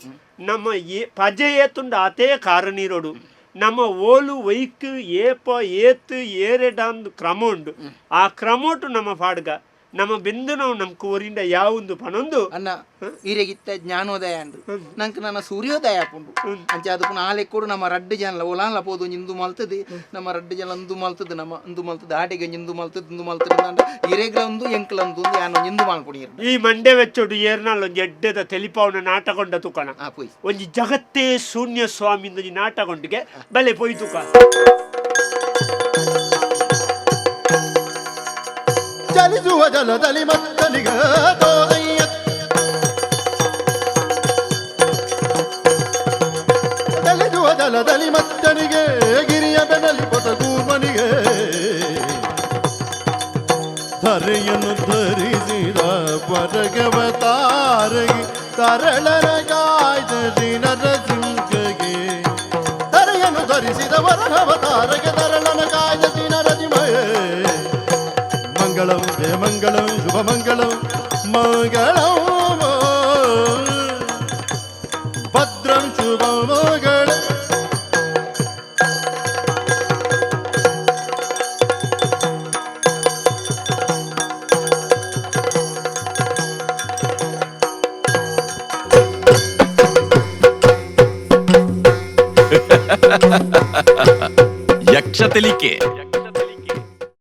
ನಮ್ಮ ಪಜೆ ಏತುಂಡ ಅತೇ ಕಾರಣೀರೋಡು ನಮ್ಮ ಓಲು ವೈಕ್ ಏಪ ಏತ್ ಏರೆಡಂದು ಕ್ರಮ ಉಂಡು ಆ ಕ್ರಮೋಟು ನಮ್ಮ ಪಾಡ್ಗ ನಮ್ಮ ಬೆಂದು ನಾವು ನಮ್ಮ ಕೋರಿಂದ ಯಾವೊಂದು ಪಣೊಂದು ಅನ್ನ ಈರೆಗಿತ್ತ ಜ್ಞಾನೋದಯ ಅಂಡು ನಂಗೆ ನನ್ನ ಸೂರ್ಯೋದಯ ಆಪುಂಡು ಅಂಚೆ ಅದಕ್ಕೆ ನಾಳೆ ಕೂಡ ನಮ್ಮ ರಡ್ಡು ಜನ ಒಲಾನ್ಲ ಪೋದು ಇಂದು ಮಲ್ತದೆ ನಮ್ಮ ರಡ್ಡು ಜನ ಇಂದು ಮಲ್ತದೆ ನಮ್ಮ ಇಂದು ಮಲ್ತದೆ ಆಟೆಗೆ ಇಂದು ಮಲ್ತದೆ ಅಂಡ ಇರೆಗ್ಲ ಒಂದು ಎಂಕ್ಲ ಒಂದು ಯಾನೋ ಇಂದು ಮಾಡ್ಕೊಡಿ ಈ ಮಂಡೆ ವೆಚ್ಚೋಡು ಏರ್ನಾಲ್ ಒಂದು ಎಡ್ಡೆದ ತೆಲಿಪಾವನ ನಾಟಕೊಂಡ ತುಕಣ ಪೋಯ್ ಒಂಜಿ ಜಗತ್ತೇ ಶೂನ್ಯ ಸ್ವಾಮಿಂದ ನಾಟಕೊಂಡಿಗೆ ಬಲೆ ಪೊಯ್ ತುಕ ಚಲಿಸುವ ಜಲದಲ್ಲಿ ಮತ್ತನಿಗ ಚಲಿಸುವ ಜಲದಲ್ಲಿ ಮತ್ತನಿಗೆ ಗಿರಿಯ ಬೆನಲಿ ಪೊತ ಕೂರ್ಮನಿಗೆ ಧರೆಯನ್ನು ಧರಿಸಿದ ಪರಗವತಾರಗಿ ತರಳರ ಕಾಯ್ದ ದಿನದ ಸಿಂಹಗೆ ಧರೆಯನ್ನು ಧರಿಸಿದ ವರಗವತಾರಗೆ ತರಳನ ಕಾಯ್ದ ದಿನದ ಸಿಂಹಗೆ ಮಂಗಳಂ ಜಯ ಮಂಗಳಂ ಶುಭ ಮಂಗಳಂ ಮಂಗಳಂ ಭದ್ರಂ ಶುಭ ಮಂಗಳ ಯಕ್ಷತೆಲಿಕೆ